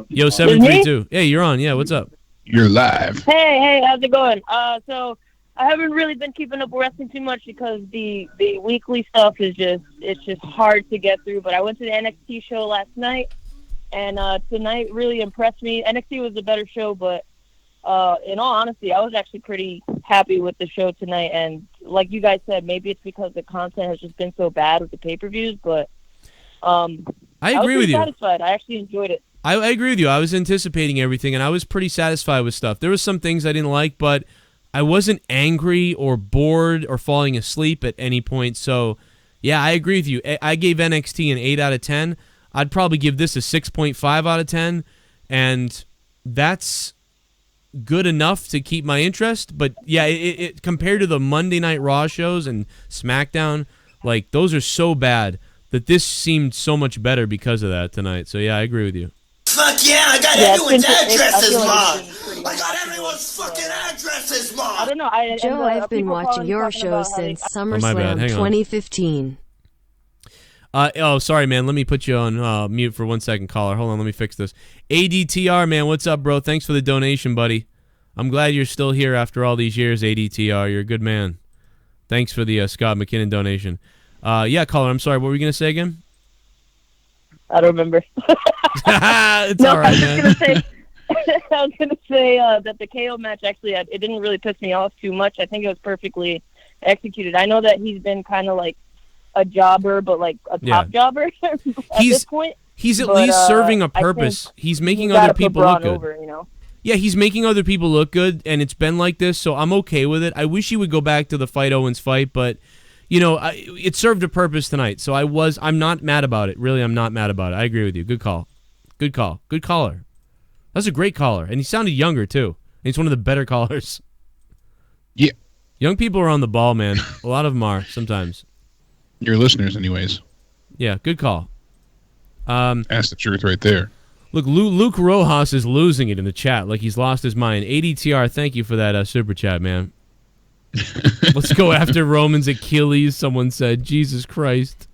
Yo, 732. Hey, you're on. Yeah, what's up? You're live. Hey, how's it going? So I haven't really been keeping up with wrestling too much because the weekly stuff is just hard to get through. But I went to the NXT show last night, and tonight really impressed me. NXT was a better show, but in all honesty, I was actually pretty happy with the show tonight. And like you guys said, maybe it's because the content has just been so bad with the pay-per-views, but I agree with you. Satisfied. I actually enjoyed it. I agree with you. I was anticipating everything, and I was pretty satisfied with stuff. There was some things I didn't like, but I wasn't angry or bored or falling asleep at any point. So, yeah, I agree with you. I gave NXT an 8 out of 10. I'd probably give this a 6.5 out of 10, and that's good enough to keep my interest. But yeah, it compared to the Monday Night Raw shows and SmackDown, like those are so bad that this seemed so much better because of that tonight. So yeah, I agree with you. Fuck yeah, I got everyone's addresses, Mon. I got everyone's fucking addresses, Mon. I don't know. Joe, I've been watching your show since SummerSlam Hang on. 2015. Oh, sorry, man. Let me put you on mute for 1 second, caller. Hold on, let me fix this. ADTR, man, what's up, bro? Thanks for the donation, buddy. I'm glad you're still here after all these years, ADTR. You're a good man. Thanks for the Scott McKinnon donation. Yeah, caller, I'm sorry. What were you going to say again? I don't remember. It's all right, man. I was going to say that the KO match, actually, it didn't really piss me off too much. I think it was perfectly executed. I know that he's been kind of like a jobber, but like a top jobber at this point. He's at least serving a purpose. He's making other people look good. Over, you know? Yeah, he's making other people look good, and it's been like this, so I'm okay with it. I wish he would go back to the Fight Owens fight, but you know, it served a purpose tonight, so I'm not mad about it. Really, I'm not mad about it. I agree with you. Good call. Good call. Good caller. That's a great caller, and he sounded younger too. And he's one of the better callers. Yeah. Young people are on the ball, man. A lot of them are sometimes. Your listeners, anyways. Yeah, good call. That's the truth right there. Look, Luke Rojas is losing it in the chat, like he's lost his mind. ADTR, thank you for that super chat, man. Let's go after Roman's Achilles, someone said. Jesus Christ.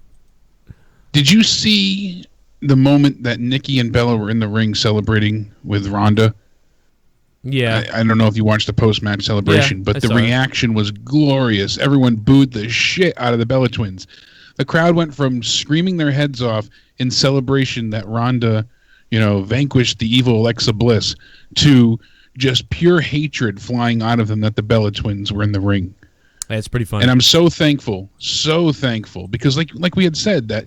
Did you see the moment that Nikki and Bella were in the ring celebrating with Ronda? Yeah. I don't know if you watched the post-match celebration, but the reaction was glorious. Everyone booed the shit out of the Bella Twins. The crowd went from screaming their heads off in celebration that Ronda, vanquished the evil Alexa Bliss to just pure hatred flying out of them that the Bella Twins were in the ring. That's pretty funny. And I'm so thankful, because like we had said that,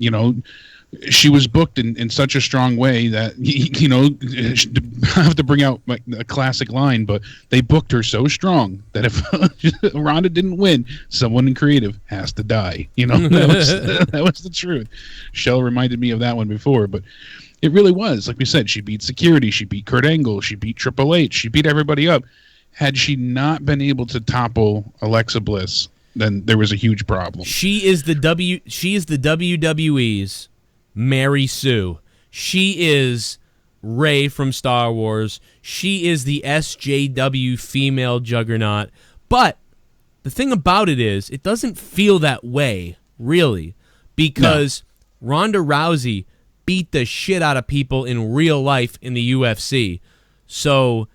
she was booked in such a strong way that, I have to bring out a classic line, but they booked her so strong that if Ronda didn't win, someone in creative has to die. That was the truth. Shell reminded me of that one before, but it really was. Like we said, she beat security, she beat Kurt Angle, she beat Triple H, she beat everybody up. Had she not been able to topple Alexa Bliss, then there was a huge problem. She is the WWE's Mary Sue. She is Rey from Star Wars. She is the SJW female juggernaut. But the thing about it is, it doesn't feel that way, really, because Ronda Rousey beat the shit out of people in real life in the UFC. So,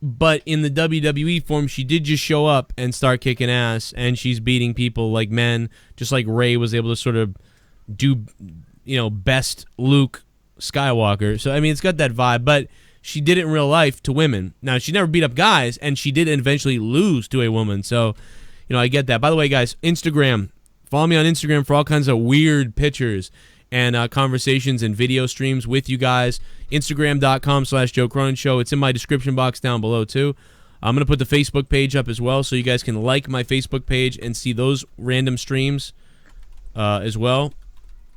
but in the WWE form, she did just show up and start kicking ass, and she's beating people like men, just like Rey was able to sort of do, best Luke Skywalker. So, I mean, it's got that vibe, but she did it in real life to women. Now, she never beat up guys, and she did eventually lose to a woman. So, I get that. By the way, guys, Instagram. Follow me on Instagram for all kinds of weird pictures and conversations and video streams with you guys. Instagram.com/Joe Cronin Show. It's in my description box down below, too. I'm going to put the Facebook page up as well, so you guys can like my Facebook page and see those random streams as well.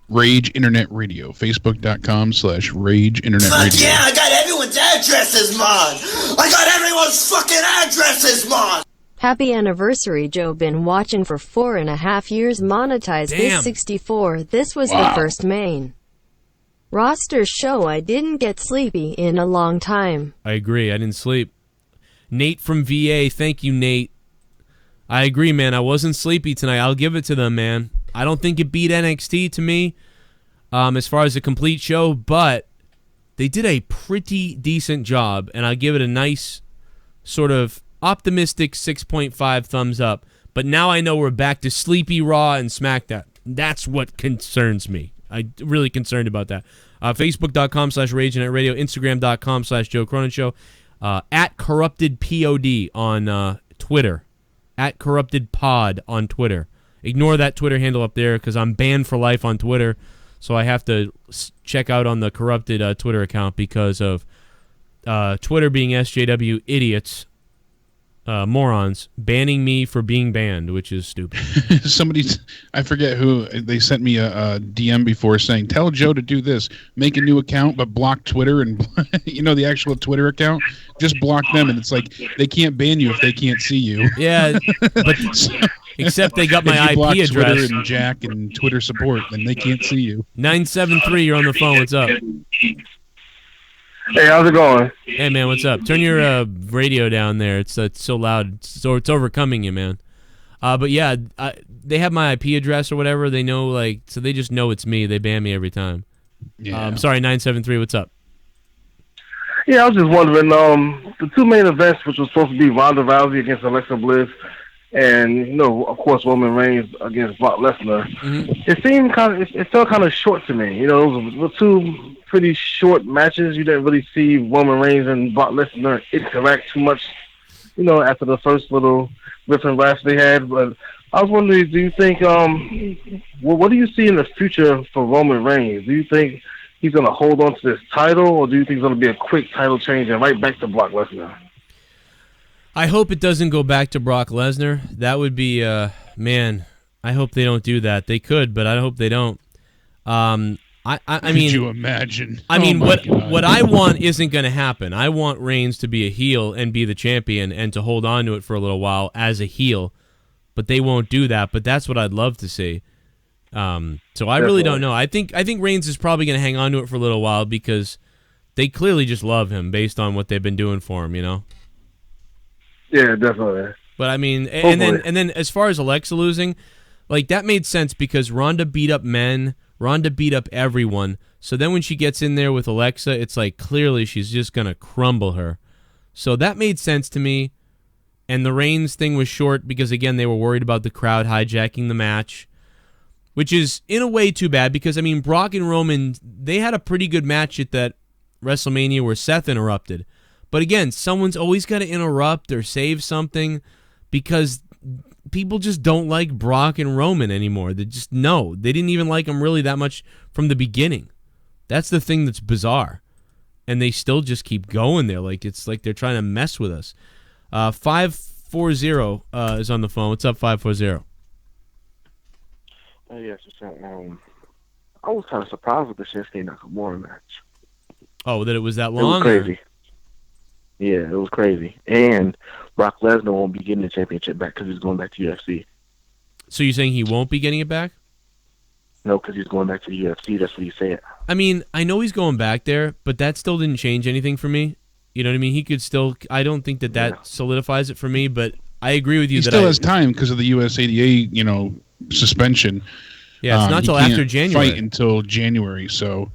Rage Internet Radio. Facebook.com/Rage Internet Radio. Fuck yeah, I got everyone's addresses, Mon. I got everyone's fucking addresses, Mon. Happy anniversary, Joe. Been watching for 4.5 years. Monetized this 64. This was the first main roster show I didn't get sleepy in a long time. I agree. I didn't sleep. Nate from VA. Thank you, Nate. I agree, man. I wasn't sleepy tonight. I'll give it to them, man. I don't think it beat NXT to me as far as a complete show, but they did a pretty decent job, and I'll give it a nice sort of optimistic 6.5 thumbs up. But now I know we're back to sleepy Raw and SmackDown. That's what concerns me. I'm really concerned about that. Facebook.com/RageNetRadio, Instagram.com/Joe Cronin Show, at CorruptedPod on Twitter, at CorruptedPod on Twitter. Ignore that Twitter handle up there because I'm banned for life on Twitter, so I have to check out on the Corrupted Twitter account because of Twitter being SJW idiots. morons banning me for being banned, which is stupid. I forget who, they sent me a DM before saying, tell Joe to do this, make a new account, but block Twitter and, the actual Twitter account, just block them, and it's like, they can't ban you if they can't see you. Yeah, but except they got my IP address. Twitter and Jack and Twitter support, then they can't see you. 973, you're on the phone, what's up? Hey, how's it going? Hey, man, what's up? Turn your radio down there. It's so loud. So it's overcoming you, man. But yeah, they have my IP address or whatever. They know, so they just know it's me. They ban me every time. Yeah. I'm sorry, 973. What's up? Yeah, I was just wondering. The two main events, which was supposed to be Ronda Rousey against Alexa Bliss, and of course, Roman Reigns against Brock Lesnar. Mm-hmm. It felt kind of short to me. Those were two pretty short matches. You didn't really see Roman Reigns and Brock Lesnar interact too much, after the first little riff and raps they had. But I was wondering, do you think, what do you see in the future for Roman Reigns? Do you think he's going to hold on to this title, or do you think it's going to be a quick title change and right back to Brock Lesnar? I hope it doesn't go back to Brock Lesnar. That would be, man, I hope they don't do that. They could, but I hope they don't. I mean, could you imagine? I mean, what I want isn't going to happen. I want Reigns to be a heel and be the champion and to hold on to it for a little while as a heel, but they won't do that. But that's what I'd love to see. So I really don't know. I think Reigns is probably going to hang on to it for a little while because they clearly just love him based on what they've been doing for him. Yeah, definitely. But I mean, and then as far as Alexa losing, that made sense because Ronda beat up men. Ronda beat up everyone. So then when she gets in there with Alexa, it's clearly she's just going to crumble her. So that made sense to me. And the Reigns thing was short because, again, they were worried about the crowd hijacking the match, which is in a way too bad because, I mean, Brock and Roman, they had a pretty good match at that WrestleMania where Seth interrupted. But again, someone's always got to interrupt or save something because people just don't like Brock and Roman anymore. They just know. They didn't even like them really that much from the beginning. That's the thing that's bizarre. And they still just keep going there. It's like they're trying to mess with us. 540 is on the phone. What's up, 540? Yes, I was kind of surprised with the Shinsuke Nakamura match. Oh, that it was that long? It was crazy. Yeah, it was crazy. And Brock Lesnar won't be getting the championship back because he's going back to UFC. So you're saying he won't be getting it back? No, because he's going back to the UFC. That's what he said. I mean, I know he's going back there, but that still didn't change anything for me. You know what I mean? He could still... I don't think that solidifies it for me, but I agree with you. He still has time because of the US ADA, suspension. Yeah, it's not till after January. Fight until January, so...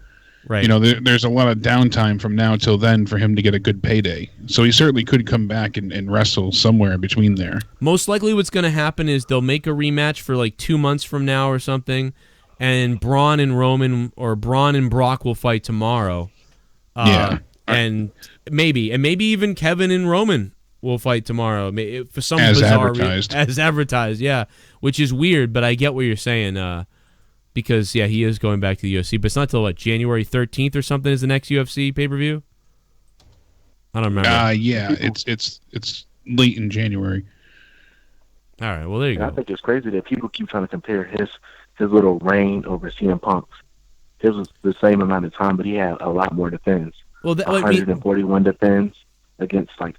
Right. There's a lot of downtime from now till then for him to get a good payday. So he certainly could come back and wrestle somewhere in between there. Most likely what's going to happen is they'll make a rematch for 2 months from now or something, and Braun and Roman or Braun and Brock will fight tomorrow. Yeah. And maybe even Kevin and Roman will fight tomorrow. For some as bizarre advertised. As advertised, yeah. Which is weird, but I get what you're saying. Because, yeah, he is going back to the UFC. But it's not till, January 13th or something is the next UFC pay-per-view? I don't remember. Yeah, it's late in January. All right, well, there you go. I think it's crazy that people keep trying to compare his little reign over CM Punk's. His was the same amount of time, but he had a lot more defense. Well, 141 defense against, 5.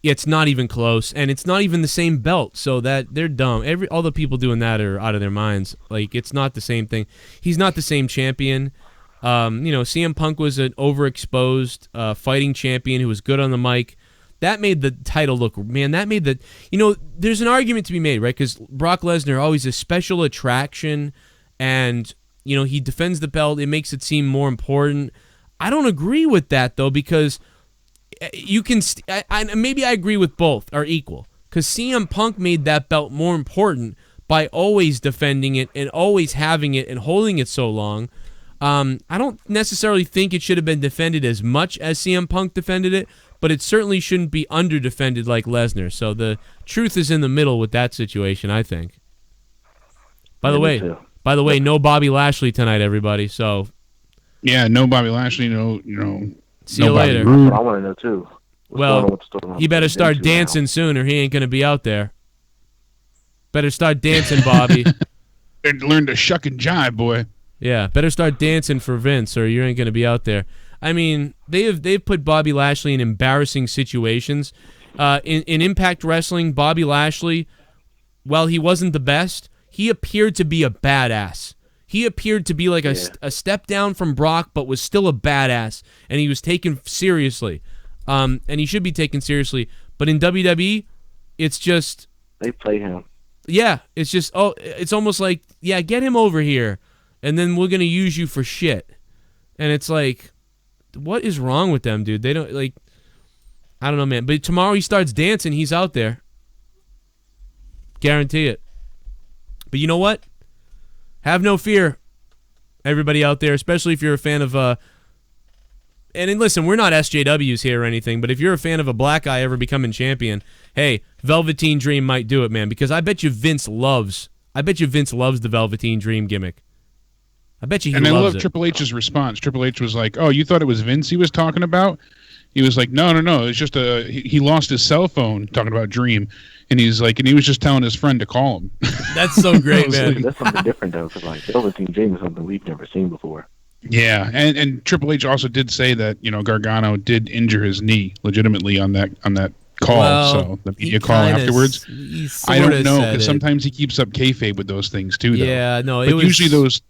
Yeah, it's not even close, and it's not even the same belt, so that they're dumb. All the people doing that are out of their minds. It's not the same thing. He's not the same champion. CM Punk was an overexposed fighting champion who was good on the mic. That made the title look, man, there's an argument to be made, right? Because Brock Lesnar, always a special attraction, and, he defends the belt. It makes it seem more important. I don't agree with that, though, because... You can maybe I agree with both are equal because CM Punk made that belt more important by always defending it and always having it and holding it so long. I don't necessarily think it should have been defended as much as CM Punk defended it, but it certainly shouldn't be under defended like Lesnar. So the truth is in the middle with that situation, I think. By the way, no Bobby Lashley tonight, everybody. So yeah, no Bobby Lashley, no. See you later. That's what I want to know too. going Well, on he better start dancing soon, or he ain't gonna be out there. Better start dancing, Bobby. Learn to shuck and jive, boy. Yeah, better start dancing for Vince, or you ain't gonna be out there. I mean, they've put Bobby Lashley in embarrassing situations. In Impact Wrestling, Bobby Lashley, while he wasn't the best, he appeared to be a badass. He appeared to be like a step down from Brock, but was still a badass, and he was taken seriously. And he should be taken seriously. But in WWE, it's just... They play him. Yeah, it's just, it's almost like, yeah, get him over here, and then we're going to use you for shit. And it's like, what is wrong with them, dude? They don't, like, I don't know, man. But tomorrow he starts dancing, he's out there. Guarantee it. But you know what? Have no fear, everybody out there, especially if you're a fan of, and listen, we're not SJWs here or anything, but if you're a fan of a black guy ever becoming champion, hey, Velveteen Dream might do it, man, because I bet you Vince loves the Velveteen Dream gimmick. I bet you he loves it. And I love Triple H's response. Triple H was like, oh, you thought it was Vince he was talking about? He was like, no, it's just he lost his cell phone talking about Dream. And he's like, and he was just telling his friend to call him. That's so great, man. That's something different, though, because like Velveteen Dream is something we've never seen before. Yeah, and Triple H also did say that, you know, Gargano did injure his knee legitimately on that call. Well, so the media call afterwards, I don't know, because sometimes he keeps up kayfabe with those things too. Though. Yeah, no, but usually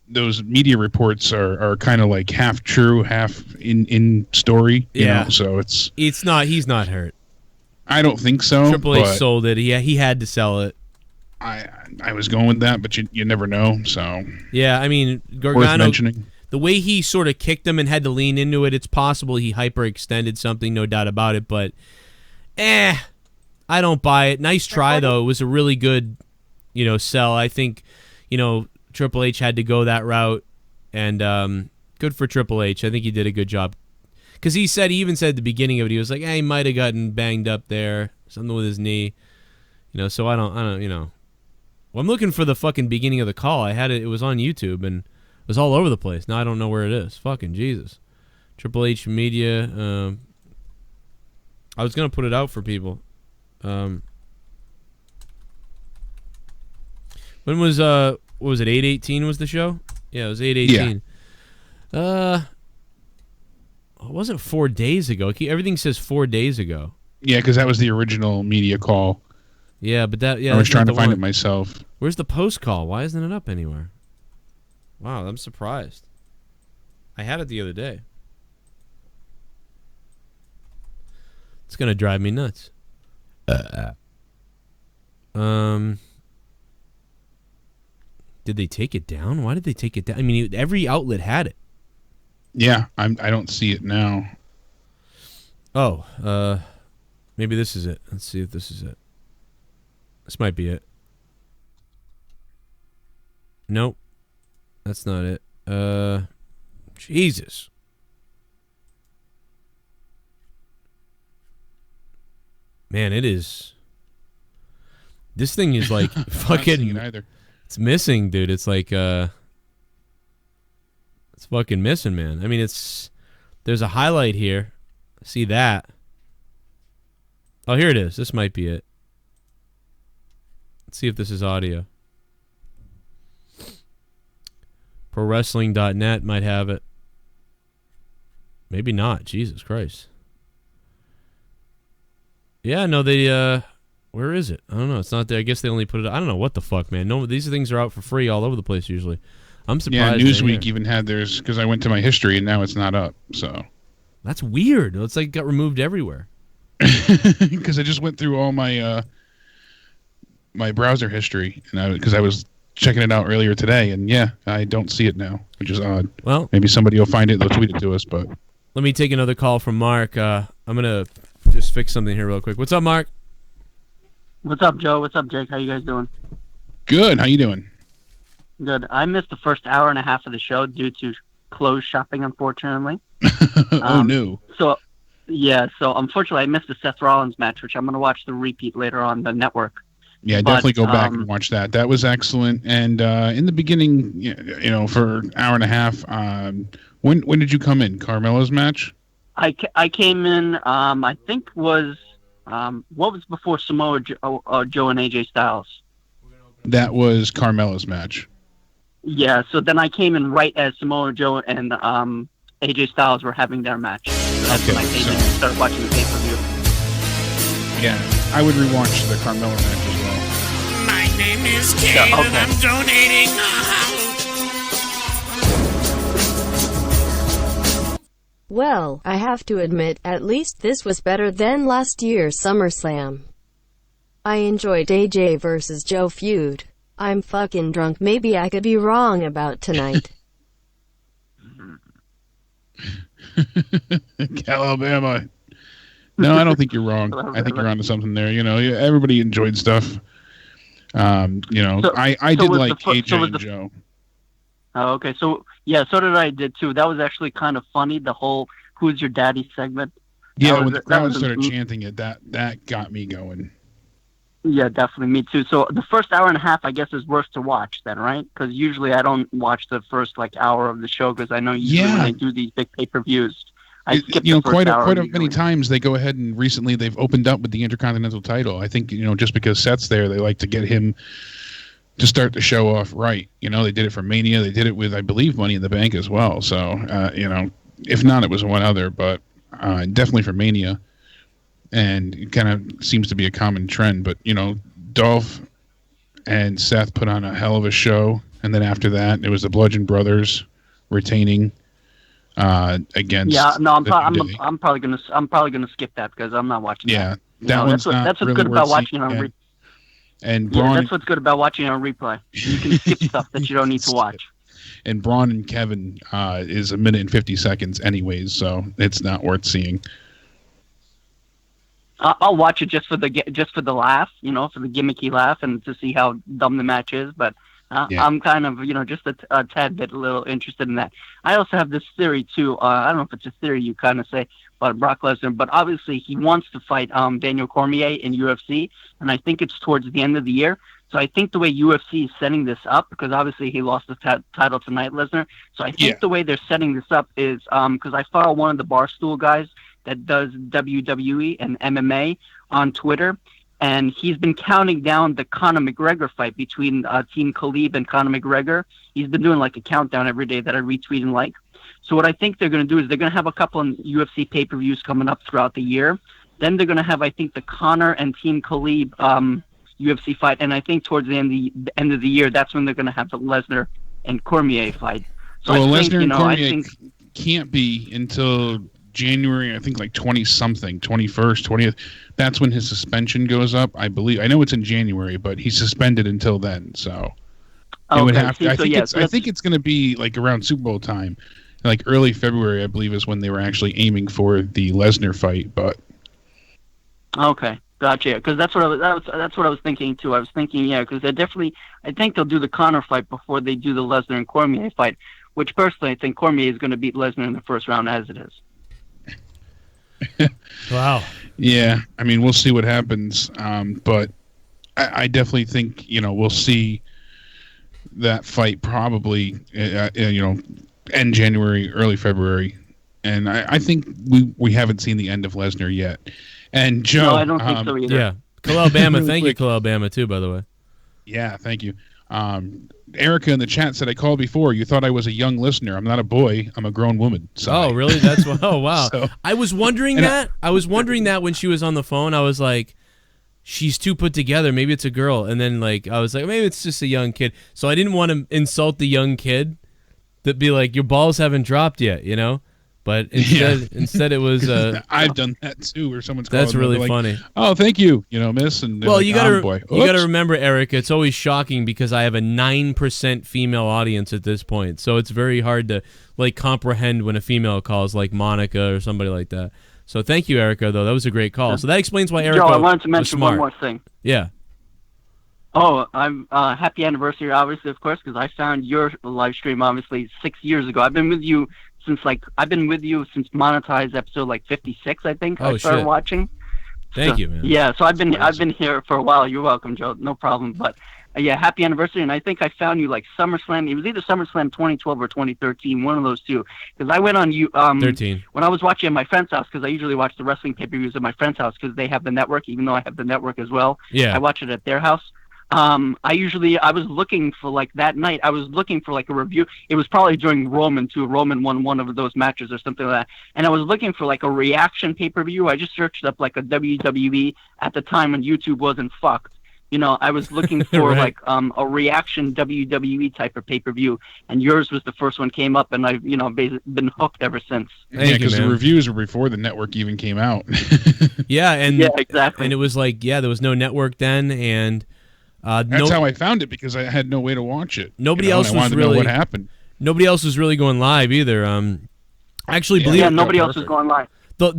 those media reports are kind of like half true, half in story. You know? So it's not. He's not hurt. I don't think so. Triple H sold it. He had to sell it. I was going with that, but you never know. So yeah, I mean, Gargano, the way he sort of kicked him and had to lean into it, it's possible he hyperextended something, no doubt about it. But I don't buy it. Nice try though. It was a really good, sell. I think, Triple H had to go that route, and good for Triple H. I think he did a good job. Because he even said at the beginning of it, he was like, he might have gotten banged up there, something with his knee. So I don't, well, I'm looking for the fucking beginning of the call. I had it was on YouTube, and it was all over the place. Now I don't know where it is. Fucking Jesus. Triple H Media. I was going to put it out for people. When was, what was it, 8/18 was the show? Yeah, it was 8/18. Yeah. It wasn't 4 days ago. Everything says 4 days ago. Yeah, because that was the original media call. Yeah, but I was trying to find it myself. Where's the post call? Why isn't it up anywhere? Wow, I'm surprised. I had it the other day. It's gonna drive me nuts. Did they take it down? Why did they take it down? I mean, every outlet had it. Yeah, I don't see it now. Oh, maybe this is it. Let's see if this is it. This might be it. Nope. That's not it. Jesus. Man, it is. This thing is like fucking. It's missing, dude. It's like it's fucking missing, man. I mean, there's a highlight here. See that? Oh, here it is. This might be it. Let's see if this is audio. ProWrestling.net might have it. Maybe not. Jesus Christ. Yeah, no, they, where is it? I don't know. It's not there. I guess they only put it, I don't know what the fuck, man. No, these things are out for free all over the place usually. I'm surprised. Yeah, Newsweek even had theirs, because I went to my history and now it's not up, so. That's weird. It's like it got removed everywhere. Because I just went through all my, my browser history, and because I was checking it out earlier today, and yeah, I don't see it now, which is odd. Well, maybe somebody will find it, they'll tweet it to us, but. Let me take another call from Mark. I'm going to just fix something here real quick. What's up, Mark? What's up, Joe? What's up, Jake? How you guys doing? Good. How you doing? Good. I missed the first hour and a half of the show due to clothes shopping, unfortunately. Oh, no. So unfortunately, I missed the Seth Rollins match, which I'm going to watch the repeat later on the network. Yeah, definitely go back and watch that. That was excellent. And in the beginning, for an hour and a half, when did you come in? Carmelo's match? I came in. I think was what was before Samoa Joe and AJ Styles. That was Carmella's match. Yeah. So then I came in right as Samoa Joe and AJ Styles were having their match. So that's when I came in and started watching the pay-per-view. Yeah, I would rewatch the Carmella match as well. My name is Kane and I'm donating. Well, I have to admit, at least this was better than last year's SummerSlam. I enjoyed AJ versus Joe feud. I'm fucking drunk, maybe I could be wrong about tonight. Alabama. No, I don't think you're wrong. I think you're onto something there. You know, everybody enjoyed stuff. I did like AJ and Joe. Oh, okay. So, yeah, so did I too. That was actually kind of funny, the whole Who's Your Daddy segment. Yeah, when the crowd started chanting it, that got me going. Yeah, definitely. Me too. So the first hour and a half, I guess, is worth to watch then, right? Because usually I don't watch the first, hour of the show because I know usually when they do these big pay-per-views, I skip the first quite hour many times they go ahead and recently they've opened up with the Intercontinental title. I think, just because Seth's there, they like to get him to start the show off right. They did it for Mania. They did it with, I believe, Money in the Bank as well. So, if not, it was one other, but definitely for Mania. And it kind of seems to be a common trend. But, Dolph and Seth put on a hell of a show. And then after that, it was the Bludgeon Brothers retaining against. Yeah, no, I'm probably gonna skip that because I'm not watching. Yeah, that. That's what's really good about watching it on replay. And Braun, that's what's good about watching it on replay. You can skip stuff that you don't need to watch. And Braun and Kevin is 1 minute and 50 seconds anyways, so it's not worth seeing. I'll watch it just for the laugh, for the gimmicky laugh and to see how dumb the match is. But I'm kind of, just a tad bit a little interested in that. I also have this theory too. I don't know if it's a theory you kind of say about Brock Lesnar, but obviously he wants to fight Daniel Cormier in UFC, and I think it's towards the end of the year. So I think the way UFC is setting this up, because obviously he lost the title tonight, Lesnar. So I think the way they're setting this up is because I follow one of the Barstool guys that does WWE and MMA on Twitter, and he's been counting down the Conor McGregor fight between Team Khalib and Conor McGregor. He's been doing a countdown every day that I retweet and like. So what I think they're going to do is they're going to have a couple of UFC pay-per-views coming up throughout the year. Then they're going to have, I think, the Conor and Team Khalib UFC fight, and I think towards the end of the year, that's when they're going to have the Lesnar and Cormier fight. So Lesnar and Cormier can't be until January, I think 20-something, 21st, 20th. That's when his suspension goes up, I believe. I know it's in January, but he's suspended until then. So it would have to. I think it's going to be around Super Bowl time, early February, I believe, is when they were actually aiming for the Lesnar fight. But okay, gotcha. Because that's what I was thinking too. I was thinking, because I think they'll do the Conor fight before they do the Lesnar and Cormier fight. Which personally, I think Cormier is going to beat Lesnar in the first round as it is. Wow. Yeah, I mean, we'll see what happens. But I definitely think, we'll see that fight probably, end January, early February. And I think we haven't seen the end of Lesnar yet. And Joe... No, I don't think so either. Yeah. Alabama, thank you, Alabama, too, by the way. Yeah, thank you. Erica in the chat said, I called before. You thought I was a young listener. I'm not a boy. I'm a grown woman. Oh, really? Oh, wow. So, I was wondering that. I was wondering that when she was on the phone. I was like, she's too put together. Maybe it's a girl. And then, I was like, maybe it's just a young kid. So I didn't want to insult the young kid. That be like, your balls haven't dropped yet, But instead it was. I've done that too, where someone's. That's really funny. Oh, thank you, miss. And well, you gotta remember, Erica. It's always shocking because I have a 9% female audience at this point, so it's very hard to comprehend when a female calls like Monica or somebody like that. So thank you, Erica. Though that was a great call. So that explains why Erica. Joe, I wanted to mention one more thing. Yeah. Oh, I'm happy anniversary, obviously, of course, because I found your live stream obviously 6 years ago. I've been with you since Monetized episode 56, I think. I started watching. Thank you, man. Yeah, so I've been here for a while. You're welcome, Joe. No problem. But yeah, happy anniversary. And I think I found you like SummerSlam. It was either SummerSlam 2012 or 2013, one of those two. Because I went on 13 when I was watching at my friend's house, because I usually watch the wrestling pay-per-views at my friend's house because they have the network, even though I have the network as well. Yeah. I watch it at their house. I was looking for like that night. I was looking for like a review. It was probably during Roman too. Roman won one of those matches or something like that. And I was looking for like a reaction pay-per-view. I just searched up like a WWE at the time when YouTube wasn't fucked. You know, I was looking for Right. like a reaction WWE type of pay-per-view, and yours was the first one came up, and I've been hooked ever since. Yeah, because the reviews were before the network even came out. Yeah, and yeah, exactly. And it was like, there was no network then, and that's how I found it, because I had no way to watch it. Nobody else and I was wanted really to know what happened. Nobody else was really going live either. Actually, believe it. Nobody else was going live. The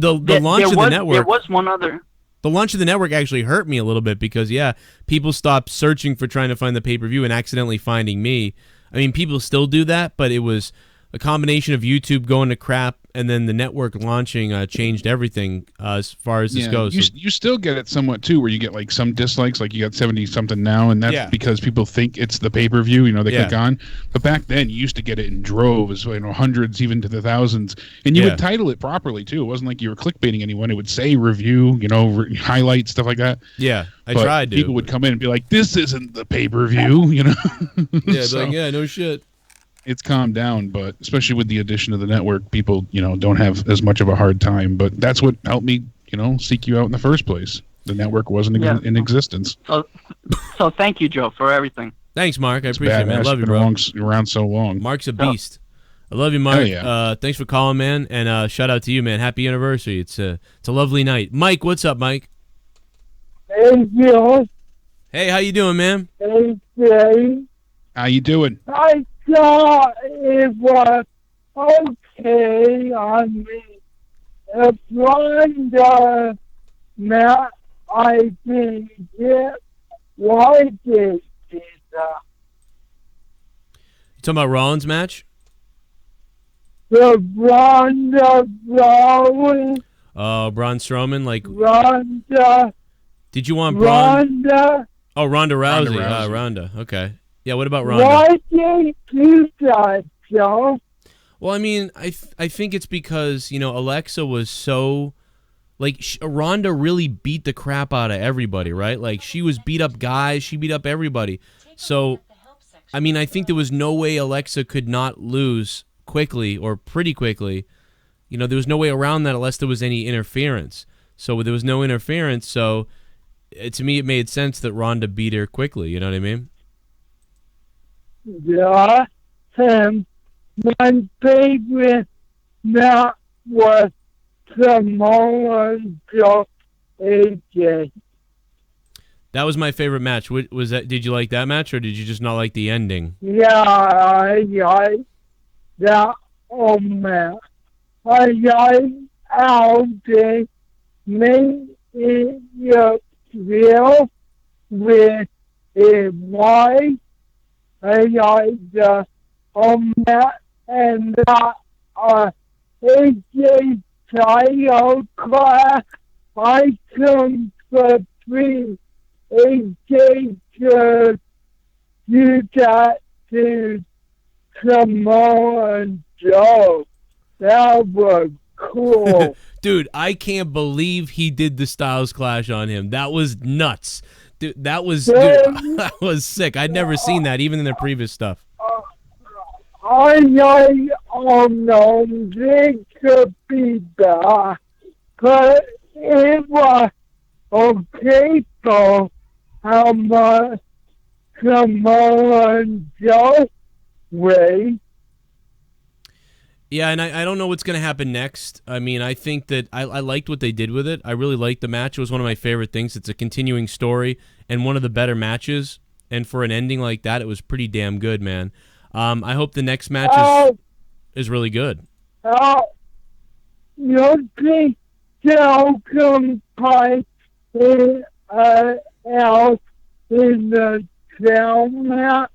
launch of the network. There was one other. The launch of the network actually hurt me a little bit because, people stopped searching for trying to find the pay-per-view and accidentally finding me. I mean, people still do that, but it was a combination of YouTube going to crap and then the network launching changed everything as far as this goes. You still get it somewhat, too, where you get like some dislikes, like you got 70-something now, and that's because people think it's the pay-per-view, they click on. But back then, you used to get it in droves, hundreds, even to the thousands. And you would title it properly, too. It wasn't like you were clickbaiting anyone. It would say review, highlights, stuff like that. Yeah, I But tried to. people would come in and be like, this isn't the pay-per-view, Yeah, So- like, no shit. It's calmed down, but especially with the addition of the network, people, don't have as much of a hard time. But that's what helped me, seek you out in the first place. The network wasn't in existence. So thank you, Joe, for everything. Thanks, Mark. I appreciate it, man. I Badass. love you, Been bro. around so long. Mark's a beast. I love you, Mark. Hell yeah. Thanks for calling, man, and shout out to you, man. Happy anniversary. It's a lovely night. Mike, what's up, Mike? Hey, Joe. Hey, how you doing, man? Hey, Jay. How you doing? I thought it was okay on me. If Ronda Matt, I think it, why did she that? You talking about Rollins match? The Ronda Rollins. Braun Strowman, like. Ronda. Did you want Braun? Ronda. Oh, Ronda Rousey. Rousey. Ronda. Okay. Yeah. What about Ronda? Why did you that, Joe? Well, I mean, I think it's because Alexa was so, like, Ronda really beat the crap out of everybody, right? Like, she was beat up guys, she beat up everybody. So, I mean, I think there was no way Alexa could not lose quickly or pretty quickly. There was no way around that unless there was any interference. So there was no interference. So to me, it made sense that Ronda beat her quickly. You know what I mean? Yeah, my favorite match was Samoa Joe AJ. That was my favorite match. Was that? Did you like that match, or did you just not like the ending? Yeah, that man. I how they made it real with a wife. The Matt and AJ title class. I completely AJ to do that to Samoa Joe. That was cool. Dude, I can't believe he did the Styles Clash on him. That was nuts. Dude, that was sick. I'd never seen that, even in the previous stuff. I don't know, they could be bad, but it was okay for how much Samoa Joe way. Yeah, and I don't know what's going to happen next. I mean, I think that I liked what they did with it. I really liked the match. It was one of my favorite things. It's a continuing story and one of the better matches. And for an ending like that, it was pretty damn good, man. I hope the next match is really good. You think Joe can fight else in the cell match?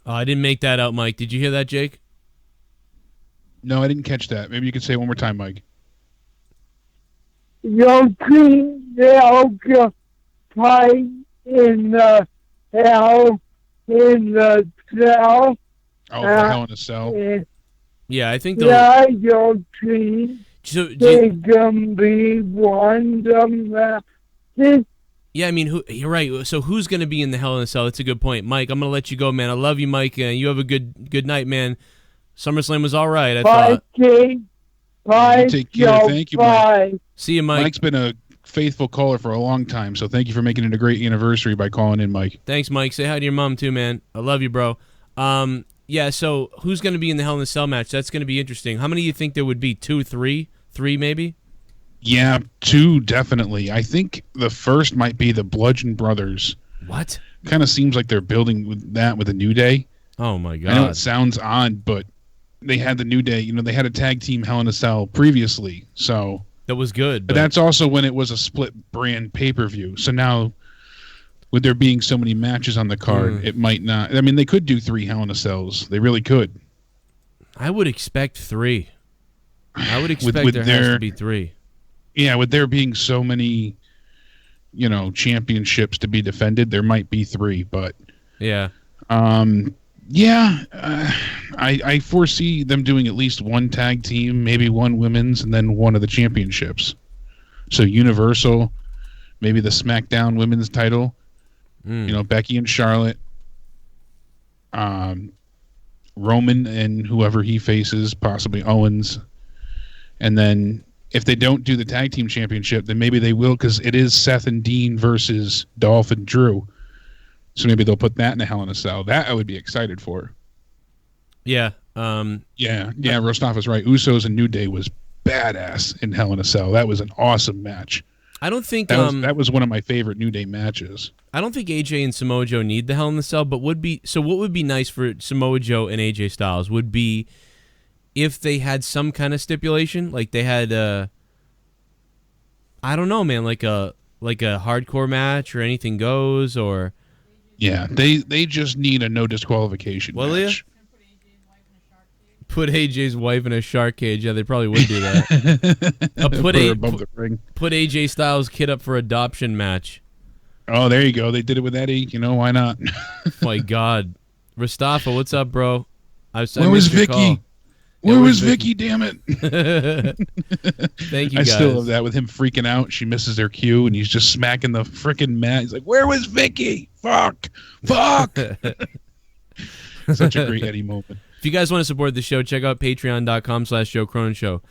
I didn't make that out, Mike. Did you hear that, Jake? No, I didn't catch that. Maybe you could say it one more time, Mike. Your Queen Elga fight in the Hell in the Cell. Oh, for Hell in a Cell. Yeah, I think yeah, your team. So, they can be one of them. Yeah, I mean, you're right. So who's going to be in the Hell in a Cell? That's a good point. Mike, I'm going to let you go, man. I love you, Mike. You have a good night, man. SummerSlam was all right, I thought. Bye. Take care. Thank you, Mike. See you, Mike. Mike's been a faithful caller for a long time, so thank you for making it a great anniversary by calling in, Mike. Thanks, Mike. Say hi to your mom, too, man. I love you, bro. Yeah, so who's going to be in the Hell in a Cell match? That's going to be interesting. How many do you think there would be? 2, 3? 3, maybe? Yeah, 2, definitely. I think the first might be the Bludgeon Brothers. What? Kind of seems like they're building with a New Day. Oh, my God. I know it sounds odd, but they had the New Day. You know, they had a tag team Hell in a Cell previously, so... That was good. But that's also when it was a split brand pay-per-view. So now, with there being so many matches on the card, it might not... I mean, they could do 3 Hell in a Cells. They really could. I would expect 3. I would expect there has to be 3. Yeah, with there being so many, championships to be defended, there might be 3, but... Yeah. I foresee them doing at least 1 tag team, maybe 1 women's, and then 1 of the championships. So Universal, maybe the SmackDown women's title, Becky and Charlotte, Roman and whoever he faces, possibly Owens, and then... If they don't do the tag team championship, then maybe they will, because it is Seth and Dean versus Dolph and Drew. So maybe they'll put that in a Hell in a Cell. That I would be excited for. Yeah. Rostafa's right. Usos and New Day was badass in Hell in a Cell. That was an awesome match. I don't think that was one of my favorite New Day matches. I don't think AJ and Samoa Joe need the Hell in a Cell, but what would be nice for Samoa Joe and AJ Styles would be if they had some kind of stipulation, like they had, I don't know, man, like a hardcore match or anything goes, or they just need a no disqualification match. Leah? Put AJ's wife in a shark cage. Yeah, they probably would do that. Put her above the ring. Put AJ Styles' kid up for adoption match. Oh, there you go. They did it with Eddie. Why not? My God, Mustafa, what's up, bro? Where was Vicky? Where was Vicky, damn it? Thank you, guys. I still love that with him freaking out. She misses their cue, and he's just smacking the freaking mat. He's like, where was Vicky? Fuck. Such a great Eddie moment. If you guys want to support the show, check out patreon.com/Joe Cronin Show.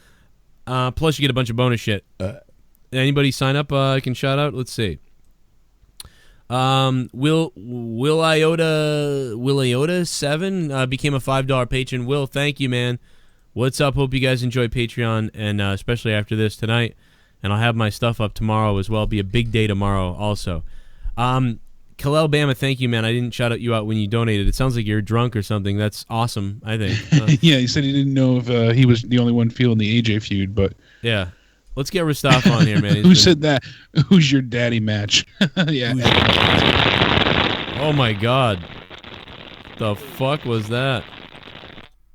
Plus, you get a bunch of bonus shit. Anybody sign up I can shout out? Let's see. Will Iota 7 became a $5 patron. Will, thank you, man. What's up? Hope you guys enjoy Patreon, and especially after this tonight. And I'll have my stuff up tomorrow as well. It'll be a big day tomorrow also. Kalel Bama, thank you, man. I didn't shout you out when you donated. It sounds like you're drunk or something. That's awesome, I think. Yeah, he said he didn't know if he was the only one feeling the AJ feud, but... Yeah. Let's get Mustafa on here, man. Who said that? Who's your daddy match? Yeah. Oh, my God. The fuck was that?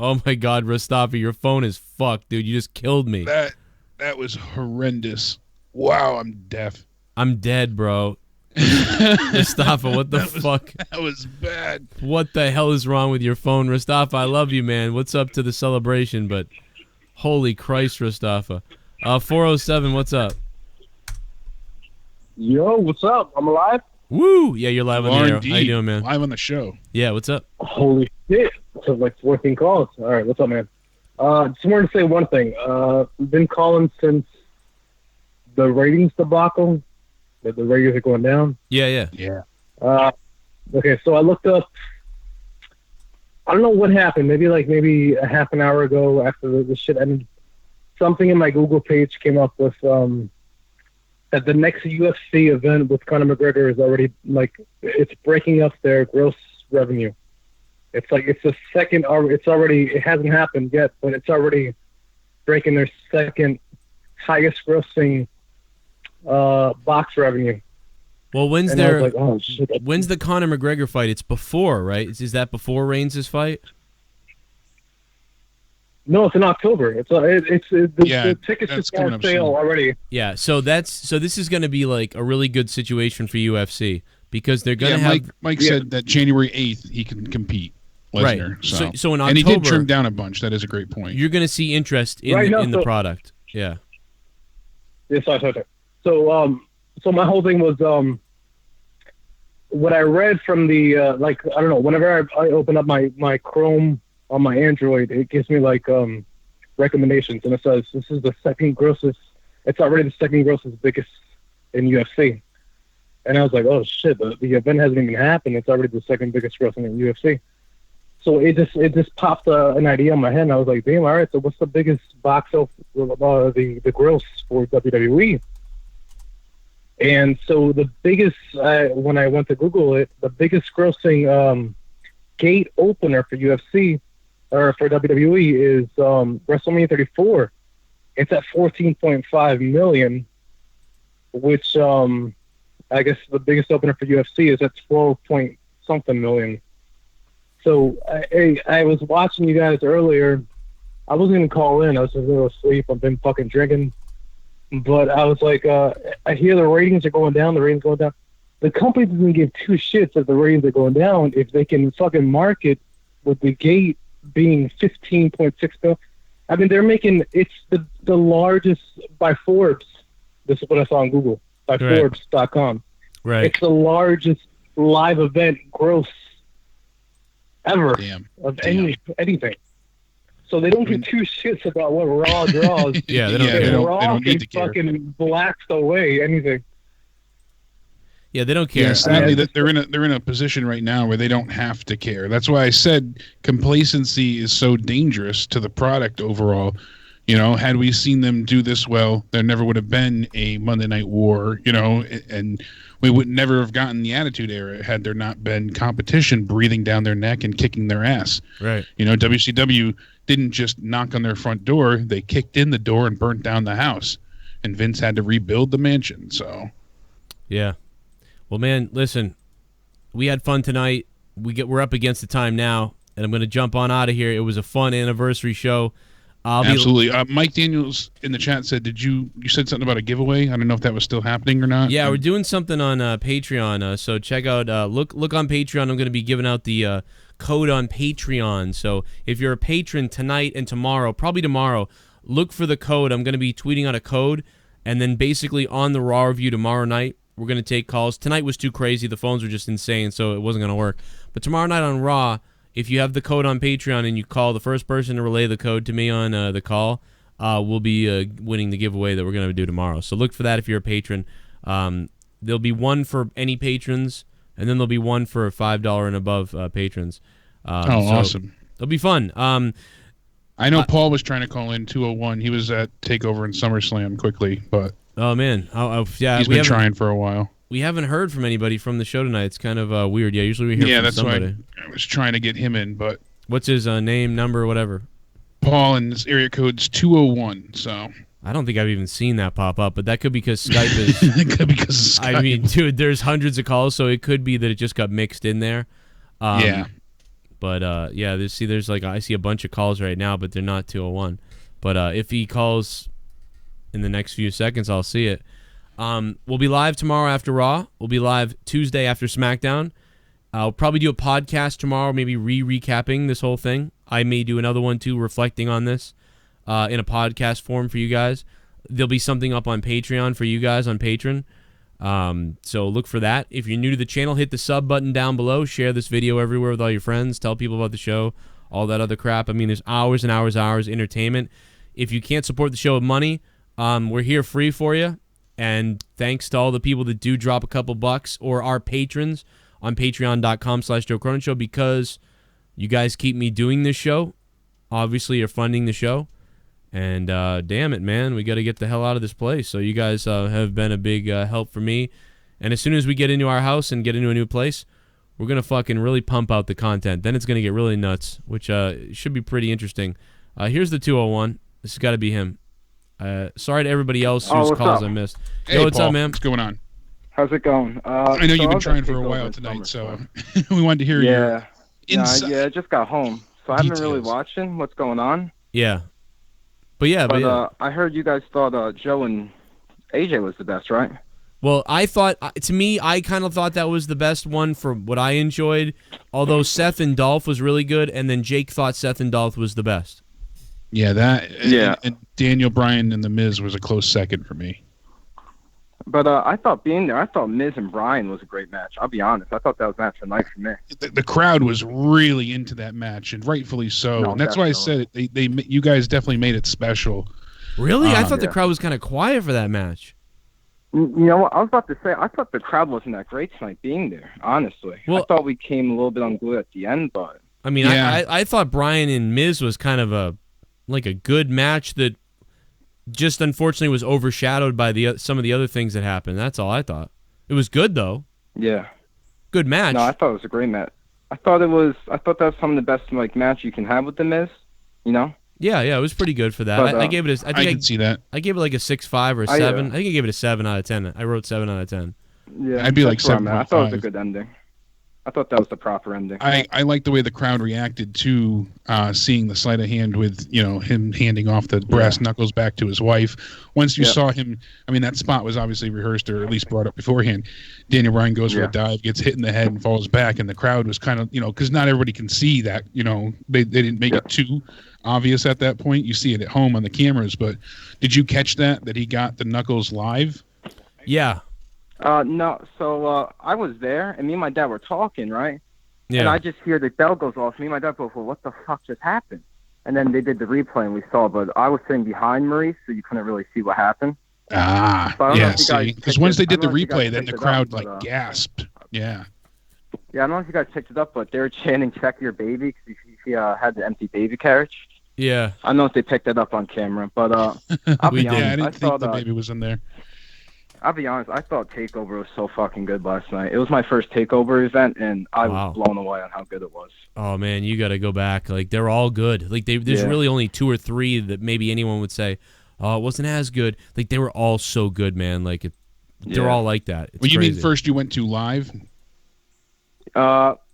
Oh, my God, Mustafa, your phone is fucked, dude. You just killed me. That was horrendous. Wow, I'm deaf. I'm dead, bro. Mustafa, what the fuck? That was bad. What the hell is wrong with your phone, Mustafa? I love you, man. What's up to the celebration? But holy Christ, Mustafa. 407, what's up? Yo, what's up? I'm alive? Woo! Yeah, you're live on the air. How you doing, man? Live on the show. Yeah, what's up? Holy shit. So like 14 calls. All right, what's up, man? Just wanted to say one thing. We've been calling since the ratings debacle. The ratings are going down. Yeah. Okay, so I looked up. I don't know what happened. Maybe a half an hour ago after the shit ended. Something in my Google page came up with that the next UFC event with Conor McGregor is already it's breaking up their gross revenue. It's the second. It hasn't happened yet, but it's already breaking their second highest grossing box revenue. Well, when's and when's the Conor McGregor fight? It's before, right? Is that before Reigns' fight? No, it's in October. The tickets just on sale already. Yeah, so this is going to be like a really good situation for UFC because they're going to have. Mike said that January 8th he can compete. Lesnar, right. So in October, and he did trim down a bunch. That is a great point. You're going to see interest in the product. Yeah. Yes, sorry. So my whole thing was what I read from the I don't know. Whenever I open up my Chrome on my Android, it gives me like recommendations, and it says this is the second grossest. It's already the second grossest biggest in UFC. And I was like, oh shit, the event hasn't even happened. It's already the second biggest grossing in UFC. So it just popped an idea in my head, and I was like, damn, all right. So what's the biggest box of the gross for WWE? And so the biggest, when I went to Google it, the biggest grossing gate opener for UFC or for WWE is WrestleMania 34. It's at 14.5 million, which I guess the biggest opener for UFC is at 12-point-something million. So I was watching you guys earlier. I wasn't going to call in. I was just a little asleep. I've been fucking drinking. But I was like, I hear the ratings are going down. The company doesn't give two shits if the ratings are going down if they can fucking market with the gate being 15.6 billion. I mean, they're making it's the largest by Forbes. This is what I saw on Google by Forbes.com. Right. It's the largest live event gross ever of anything. So they don't give two shits about what Raw draws. Yeah, they don't. Raw they don't need to care. fucking blast away anything. Yeah, they don't care. Yeah, sadly, they're in a position right now where they don't have to care. That's why I said complacency is so dangerous to the product overall. You know, had we seen them do this well, there never would have been a Monday Night War. You know, and we would never have gotten the Attitude Era had there not been competition breathing down their neck and kicking their ass. Right. You know, WCW didn't just knock on their front door; they kicked in the door and burnt down the house, and Vince had to rebuild the mansion. So, yeah. Well, man, listen, we had fun tonight. We're up against the time now, and I'm going to jump on out of here. It was a fun anniversary show. Absolutely. Mike Daniels in the chat said, you said something about a giveaway? I don't know if that was still happening or not. Yeah, we're doing something on Patreon. So check out, look on Patreon. I'm going to be giving out the code on Patreon. So if you're a patron tonight and tomorrow, probably tomorrow, look for the code. I'm going to be tweeting out a code, and then basically on the Raw review tomorrow night, we're going to take calls. Tonight was too crazy. The phones were just insane, so it wasn't going to work. But tomorrow night on Raw, if you have the code on Patreon and you call the first person to relay the code to me on the call, we'll be winning the giveaway that we're going to do tomorrow. So look for that if you're a patron. There'll be one for any patrons, and then there'll be one for $5 and above patrons. Awesome. It'll be fun. I know Paul was trying to call in 201. He was at TakeOver in SummerSlam quickly, but... Oh, man. Yeah, he's been trying for a while. We haven't heard from anybody from the show tonight. It's kind of weird. Yeah, usually we hear from somebody. Yeah, that's why I was trying to get him in, but... What's his name, number, whatever? Paul, and his area code's 201, so... I don't think I've even seen that pop up, but that could be because Skype is... It could be because of Skype. I mean, dude, there's hundreds of calls, so it could be that it just got mixed in there. Yeah. But, yeah, there's like, I see a bunch of calls right now, but they're not 201. But if he calls in the next few seconds, I'll see it. We'll be live tomorrow after Raw. We'll be live Tuesday after SmackDown. I'll probably do a podcast tomorrow, maybe recapping this whole thing. I may do another one, too, reflecting on this in a podcast form for you guys. There'll be something up on Patreon for you guys on Patreon. So look for that. If you're new to the channel, hit the sub button down below. Share this video everywhere with all your friends. Tell people about the show, all that other crap. I mean, there's hours and hours entertainment. If you can't support the show with money, we're here free for you. And thanks to all the people that do drop a couple bucks or are patrons on patreon.com/Joe Cronin Show, because you guys keep me doing this show. Obviously, you're funding the show. And damn it, man, we got to get the hell out of this place. So you guys have been a big help for me. And as soon as we get into our house and get into a new place, we're going to fucking really pump out the content. Then it's going to get really nuts, which should be pretty interesting. Here's the 201. This has got to be him. Sorry to everybody else whose calls I missed. Hey, what's Paul, up, man? What's going on? How's it going? I know you've been trying for a while tonight, so we wanted to hear your I just got home, so I haven't been really watching what's going on. Yeah. But yeah. I heard you guys thought Joe and AJ was the best, right? Well, I thought, to me, I kind of thought that was the best one for what I enjoyed, although Seth and Dolph was really good, and then Jake thought Seth and Dolph was the best. Yeah, and Daniel Bryan and The Miz was a close second for me. But I thought Miz and Bryan was a great match. I'll be honest. I thought that was match of the night for me. The crowd was really into that match, and rightfully so. No, and that's why I said it. You guys definitely made it special. Really? I thought the crowd was kind of quiet for that match. You know what? I was about to say, I thought the crowd wasn't that great tonight being there, honestly. Well, I thought we came a little bit unglued at the end, but... I mean, yeah. I thought Bryan and Miz was kind of a good match that just unfortunately was overshadowed by some of the other things that happened. That's all I thought. It was good, though. Yeah. Good match. No, I thought it was a great match. I thought that was some of the best match you can have with The Miz, you know? Yeah, it was pretty good for that. But, I gave it I can see that. I gave it like a 6.5 or a 7. I think I gave it a 7 out of 10. I wrote 7 out of 10. Yeah, I'd be like 7. I thought it was a good ending. I thought that was the proper ending. I like the way the crowd reacted to seeing the sleight of hand with him handing off the brass knuckles back to his wife. Once you saw him, I mean, that spot was obviously rehearsed or at least brought up beforehand. Daniel Bryan goes for a dive, gets hit in the head, and falls back, and the crowd was kind of because not everybody can see that. They didn't make it too obvious at that point. You see it at home on the cameras, but did you catch that he got the knuckles live? Yeah. No, so I was there, and me and my dad were talking, right? Yeah. And I just hear the bell goes off. Me and my dad both, well, what the fuck just happened? And then they did the replay, and we saw, but I was sitting behind Maurice, so you couldn't really see what happened. Yeah, see, because once they did the replay, then the crowd gasped. Yeah. Yeah, I don't know if you guys picked it up, but they were chanting "Check your baby" because he had the empty baby carriage. Yeah. I don't know if they picked it up on camera, but I'll be honest. I didn't think the baby was in there. I'll be honest, I thought TakeOver was so fucking good last night. It was my first TakeOver event, and I was blown away on how good it was. Oh, man, you got to go back. Like, they're all good. Like, there's really only 2 or 3 that maybe anyone would say, oh, it wasn't as good. Like, they were all so good, man. Like, they're all like that. It's you crazy. mean first you went to live?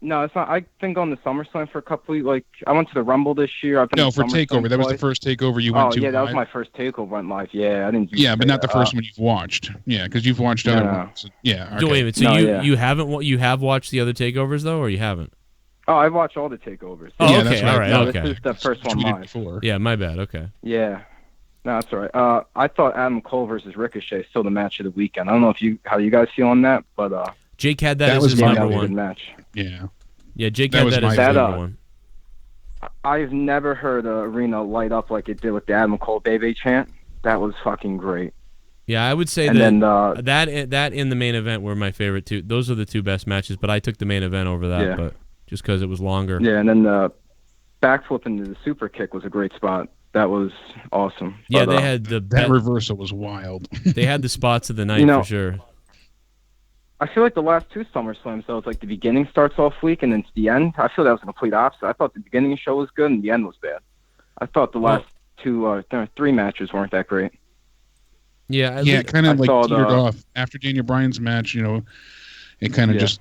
No, it's not. I've been going to SummerSlam for a couple of, I went to the Rumble this year. I've been for TakeOver. That was the first TakeOver you went to. Oh, yeah, that was live? my first TakeOver went live. Yeah, I didn't. Yeah, but not the first one you've watched. Yeah, because you've watched other ones. Yeah. Okay. Wait a minute. So you haven't you have watched the other TakeOvers though, or you haven't? Oh, I've watched all the TakeOvers. Oh, yeah, okay, all right, okay. This is the first one live. Before. Yeah, my bad. Okay. Yeah. No, that's all right. I thought Adam Cole versus Ricochet still the match of the weekend. I don't know how you guys feel on that, but Jake had that as his number one match. Yeah. Yeah, Jake had that as his number one. I've never heard an arena light up like it did with the Adam Cole Baby chant. That was fucking great. Yeah, I would say that in the main event were my favorite two. Those are the 2 best matches, but I took the main event over that, but just because it was longer. Yeah, and then the backflip into the super kick was a great spot. That was awesome. Yeah, they had that reversal was wild. They had the spots of the night for sure. I feel like the last 2 SummerSlams, though, it's like the beginning starts off weak and then it's the end. I feel that was the complete opposite. I thought the beginning of the show was good and the end was bad. I thought the last 3 matches weren't that great. Yeah, it kind of teetered off after Daniel Bryan's match. It kind of just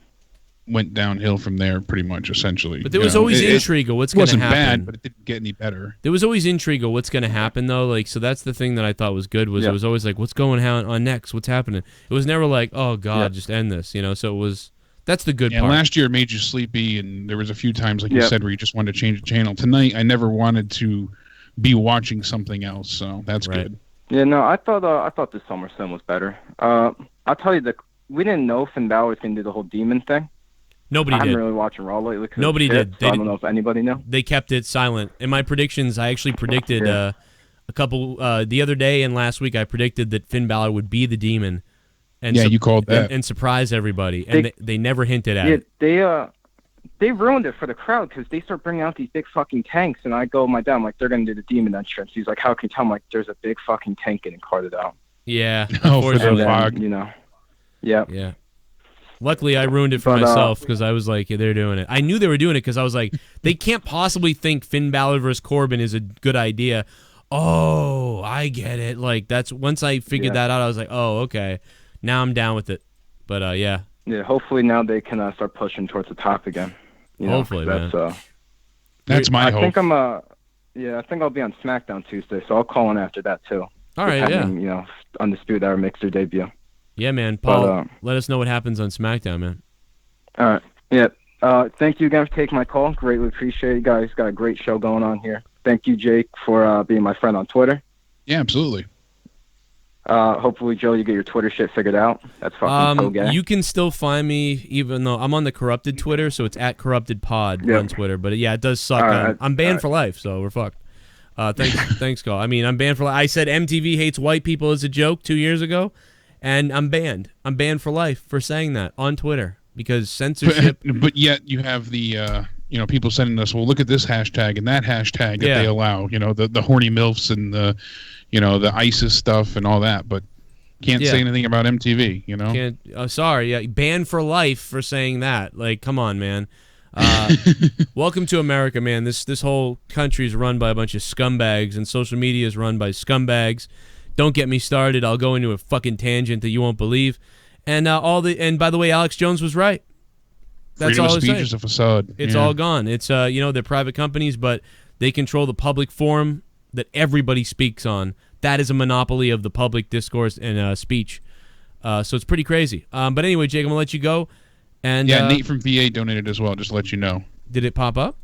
went downhill from there, pretty much, essentially. But there was always intrigue of what's going to happen. It wasn't bad, but it didn't get any better. There was always intrigue of what's going to happen, though. Like, so that's the thing that I thought was good. It was always like, what's going on next? What's happening? It was never like, oh God, just end this. So it was. That's the good part. Last year it made you sleepy, and there was a few times, like you said, where you just wanted to change the channel. Tonight, I never wanted to be watching something else, so that's good. Yeah, no, I thought the SummerSlam was better. I'll tell you we didn't know Finn Balor was going to do the whole demon thing. Nobody did. I haven't really watching Raw lately. Nobody did. So I don't know if anybody knew. They kept it silent. In my predictions, I actually predicted a couple the other day and last week. I predicted that Finn Balor would be the demon. And you called that and surprise everybody. And they never hinted at it. They ruined it for the crowd because they start bringing out these big fucking tanks, and I go, my dad, I'm like, they're going to do the demon entrance. He's like, how can you tell? I'm like, there's a big fucking tank getting carted out. Yeah. For the fog. Yeah. Luckily, I ruined it for myself because I was like, they're doing it. I knew they were doing it because I was like, they can't possibly think Finn Balor versus Corbin is a good idea. Oh, I get it. Like, that's once I figured that out, I was like, oh, okay. Now I'm down with it. But, yeah. Yeah, hopefully now they can start pushing towards the top again. Hopefully, man. That's my hope. I think I'm Yeah, I think I'll be on SmackDown Tuesday, so I'll call in after that too. All right, yeah. You know, Undisputed Era makes their debut. Yeah, man. Paul, let us know what happens on SmackDown, man. All right. Yeah. Thank you again for taking my call. Greatly appreciate it. You guys got a great show going on here. Thank you, Jake, for being my friend on Twitter. Yeah, absolutely. Hopefully, Joe, you get your Twitter shit figured out. That's fucking so gay. You can still find me, even though I'm on the Corrupted Twitter, so it's at CorruptedPod on Twitter. But yeah, it does suck. I'm banned for life, so we're fucked. Thanks, Cole. I mean, I'm banned for life. I said MTV hates white people as a joke 2 years ago, and I'm banned. I'm banned for life for saying that on Twitter because censorship. But yet you have the people sending us, well, look at this hashtag and that hashtag that they allow. You know, the horny milfs and the ISIS stuff and all that, but can't say anything about MTV. You know, can't. Sorry, yeah, banned for life for saying that. Like, come on, man. Welcome to America, man. This whole country is run by a bunch of scumbags, and social media is run by scumbags. Don't get me started. I'll go into a fucking tangent that you won't believe. And by the way, Alex Jones was right. That's freedom all of speech is a facade. It's all gone. It's they're private companies, but they control the public forum that everybody speaks on. That is a monopoly of the public discourse and speech. So it's pretty crazy. But anyway, Jake, I'm gonna let you go. And Nate from VA donated as well. Just to let you know. Did it pop up?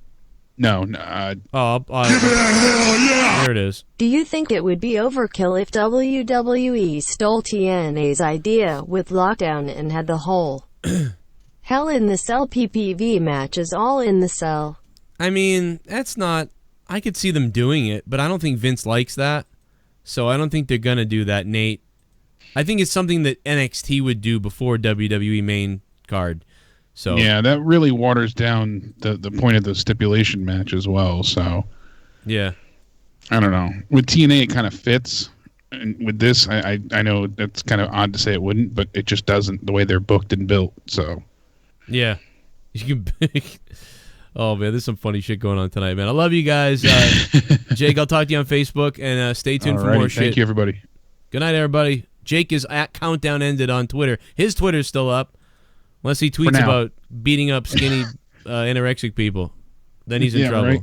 No. Give it a hell yeah! There it is. Do you think it would be overkill if WWE stole TNA's idea with Lockdown and had the whole Hell in the Cell PPV matches all in the cell? I mean, that's not... I could see them doing it, but I don't think Vince likes that. So I don't think they're going to do that, Nate. I think it's something that NXT would do before WWE main card. So yeah, that really waters down the point of the stipulation match as well. So yeah, I don't know. With TNA, it kind of fits. And with this, I know it's kind of odd to say it wouldn't, but it just doesn't the way they're booked and built. So yeah, you can... Oh, man, there's some funny shit going on tonight, man. I love you guys. Jake, I'll talk to you on Facebook, and stay tuned for more shit. Thank you, everybody. Good night, everybody. Jake is at Countdown Ended on Twitter. His Twitter's still up, unless he tweets about beating up skinny anorexic people. Then he's in trouble. Right.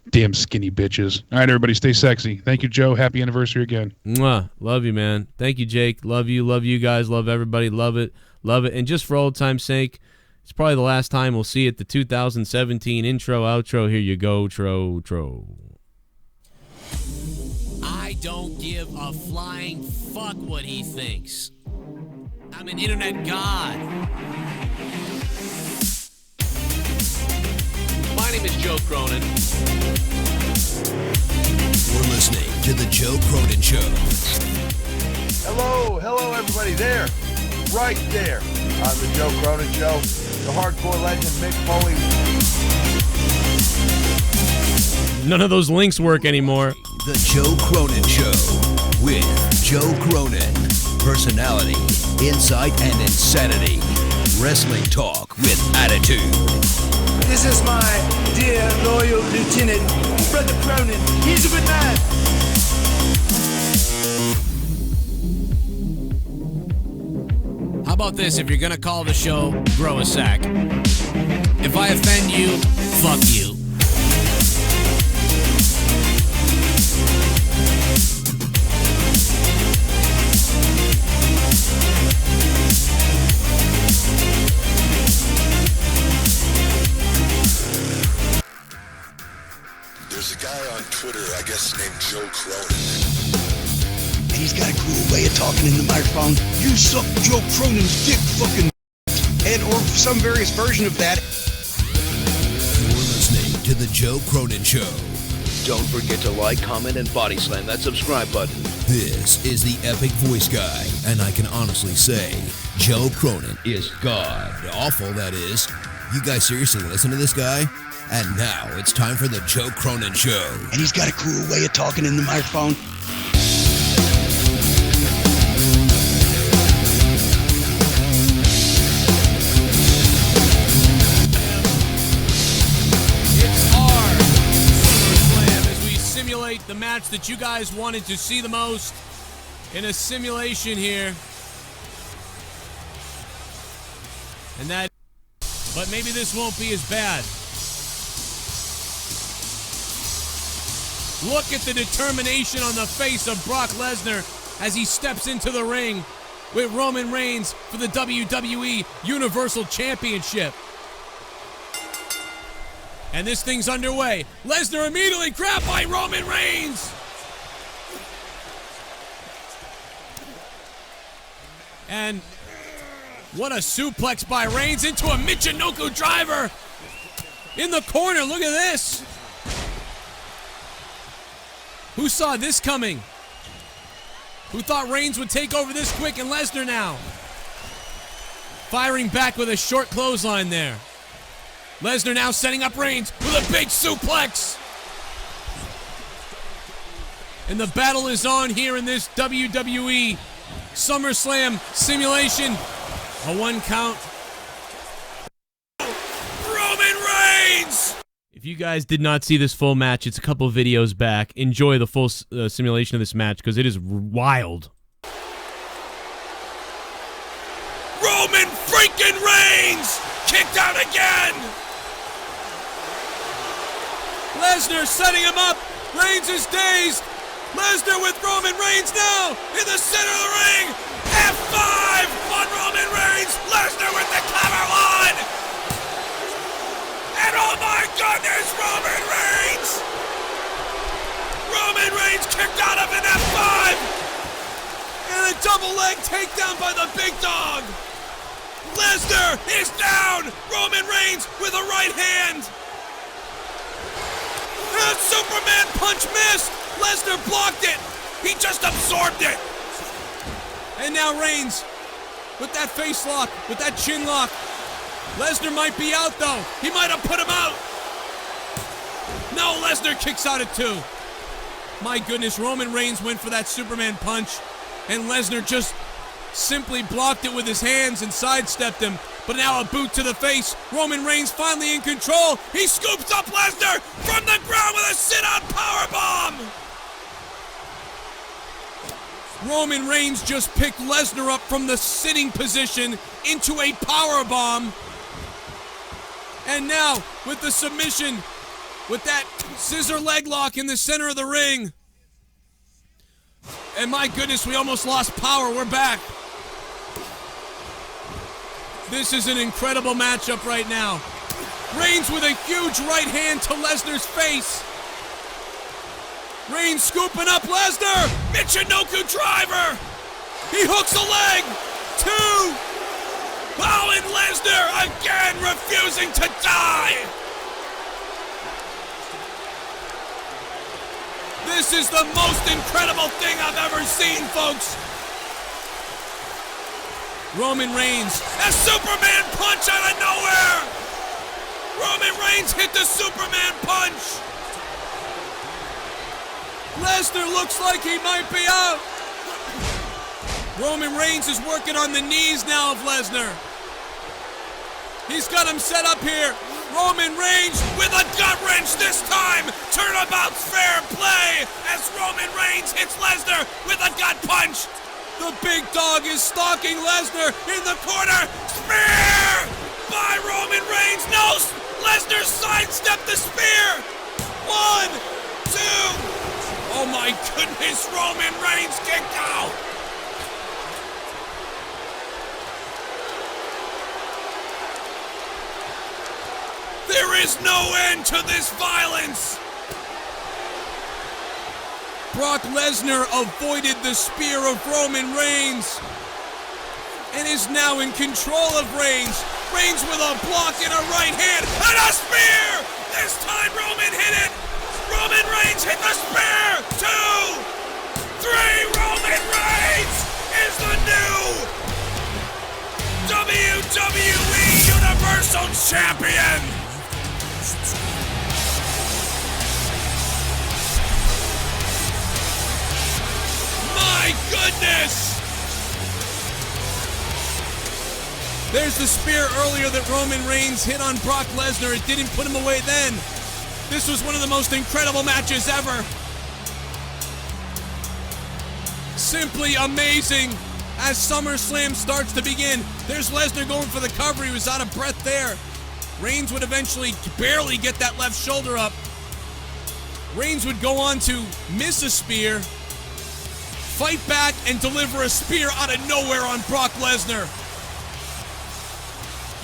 Damn skinny bitches. All right, everybody, stay sexy. Thank you, Joe. Happy anniversary again. Mwah. Love you, man. Thank you, Jake. Love you guys. Love everybody. Love it. And just for old time's sake, it's probably the last time we'll see it. The 2017 intro, outro. Here you go, tro. I don't give a flying fuck what he thinks. I'm an internet god. My name is Joe Cronin. We're listening to the Joe Cronin Show. Hello, everybody there. Right there on the Joe Cronin Show. The hardcore legend Mick Foley. None of those links work anymore. The Joe Cronin Show with Joe Cronin. Personality, insight, and insanity. Wrestling talk with attitude. This is my dear loyal lieutenant, Brother Cronin. He's a good man. How about this? If you're gonna call the show, grow a sack. If I offend you, fuck you. There's a guy on Twitter, I guess named Joe Cronin. He's got a cool way of talking in the microphone. You suck Joe Cronin's dick, fucking and or some various version of that. You're listening to the Joe Cronin Show. Don't forget to like, comment, and body slam that subscribe button. This is the epic voice guy, and I can honestly say, Joe Cronin is god awful, that is. You guys seriously listen to this guy? And now it's time for the Joe Cronin Show. And he's got a cool way of talking in the microphone. The match that you guys wanted to see the most in a simulation here. But maybe this won't be as bad. Look at the determination on the face of Brock Lesnar as he steps into the ring with Roman Reigns for the WWE Universal Championship. And this thing's underway. Lesnar immediately grabbed by Roman Reigns. And what a suplex by Reigns into a Michinoku driver in the corner. Look at this. Who saw this coming? Who thought Reigns would take over this quick, and Lesnar now firing back with a short clothesline there. Lesnar now setting up Reigns with a big suplex. And the battle is on here in this WWE SummerSlam simulation. A 1 count. Roman Reigns! If you guys did not see this full match, it's a couple of videos back. Enjoy the full simulation of this match because it is wild. Roman freaking Reigns! Kicked out again! Lesnar setting him up. Reigns is dazed. Lesnar with Roman Reigns now in the center of the ring. F5 on Roman Reigns. Lesnar with the cover one. And oh my goodness, Roman Reigns! Roman Reigns kicked out of an F5. And a double leg takedown by the big dog. Lesnar is down. Roman Reigns with a right hand. And a Superman punch missed. Lesnar blocked it. He just absorbed it. And now Reigns with that face lock, with that chin lock. Lesnar might be out though. He might have put him out. No, Lesnar kicks out at 2. My goodness, Roman Reigns went for that Superman punch, and Lesnar just simply blocked it with his hands and sidestepped him. But now a boot to the face. Roman Reigns finally in control. He scoops up Lesnar from the ground with a sit-out powerbomb. Roman Reigns just picked Lesnar up from the sitting position into a powerbomb. And now, with the submission, with that scissor leg lock in the center of the ring. And my goodness, we almost lost power. We're back. This is an incredible matchup right now. Reigns with a huge right hand to Lesnar's face. Reigns scooping up Lesnar. Michinoku driver. He hooks a leg. 2. Oh, and Lesnar again refusing to die. This is the most incredible thing I've ever seen, folks. Roman Reigns, a Superman punch out of nowhere. Roman Reigns hit the Superman punch. Lesnar looks like he might be out. Roman Reigns is working on the knees now of Lesnar. He's got him set up here. Roman Reigns with a gut wrench this time. Turnabout's fair play as Roman Reigns hits Lesnar with a gut punch. The big dog is stalking Lesnar in the corner. Spear by Roman Reigns. No, Lesnar sidestepped the spear. 1, 2. Oh my goodness, Roman Reigns kicked out. There is no end to this violence. Brock Lesnar avoided the spear of Roman Reigns and is now in control of Reigns. Reigns with a block in a right hand and a spear! This time Roman hit it! Roman Reigns hit the spear! 2, 3, Roman Reigns is the new WWE Universal Champion! My goodness! There's the spear earlier that Roman Reigns hit on Brock Lesnar. It didn't put him away then. This was one of the most incredible matches ever. Simply amazing as SummerSlam starts to begin. There's Lesnar going for the cover. He was out of breath there. Reigns would eventually barely get that left shoulder up. Reigns would go on to miss a spear, fight back, and deliver a spear out of nowhere on Brock Lesnar.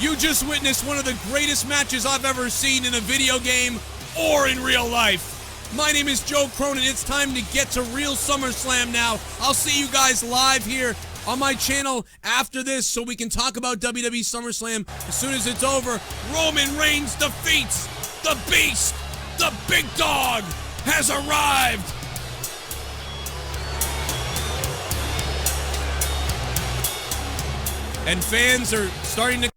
You just witnessed one of the greatest matches I've ever seen in a video game or in real life. My name is Joe Cronin. It's time to get to real SummerSlam now. I'll see you guys live here on my channel after this so we can talk about WWE SummerSlam as soon as it's over. Roman Reigns defeats the Beast. The big dog has arrived. And fans are starting to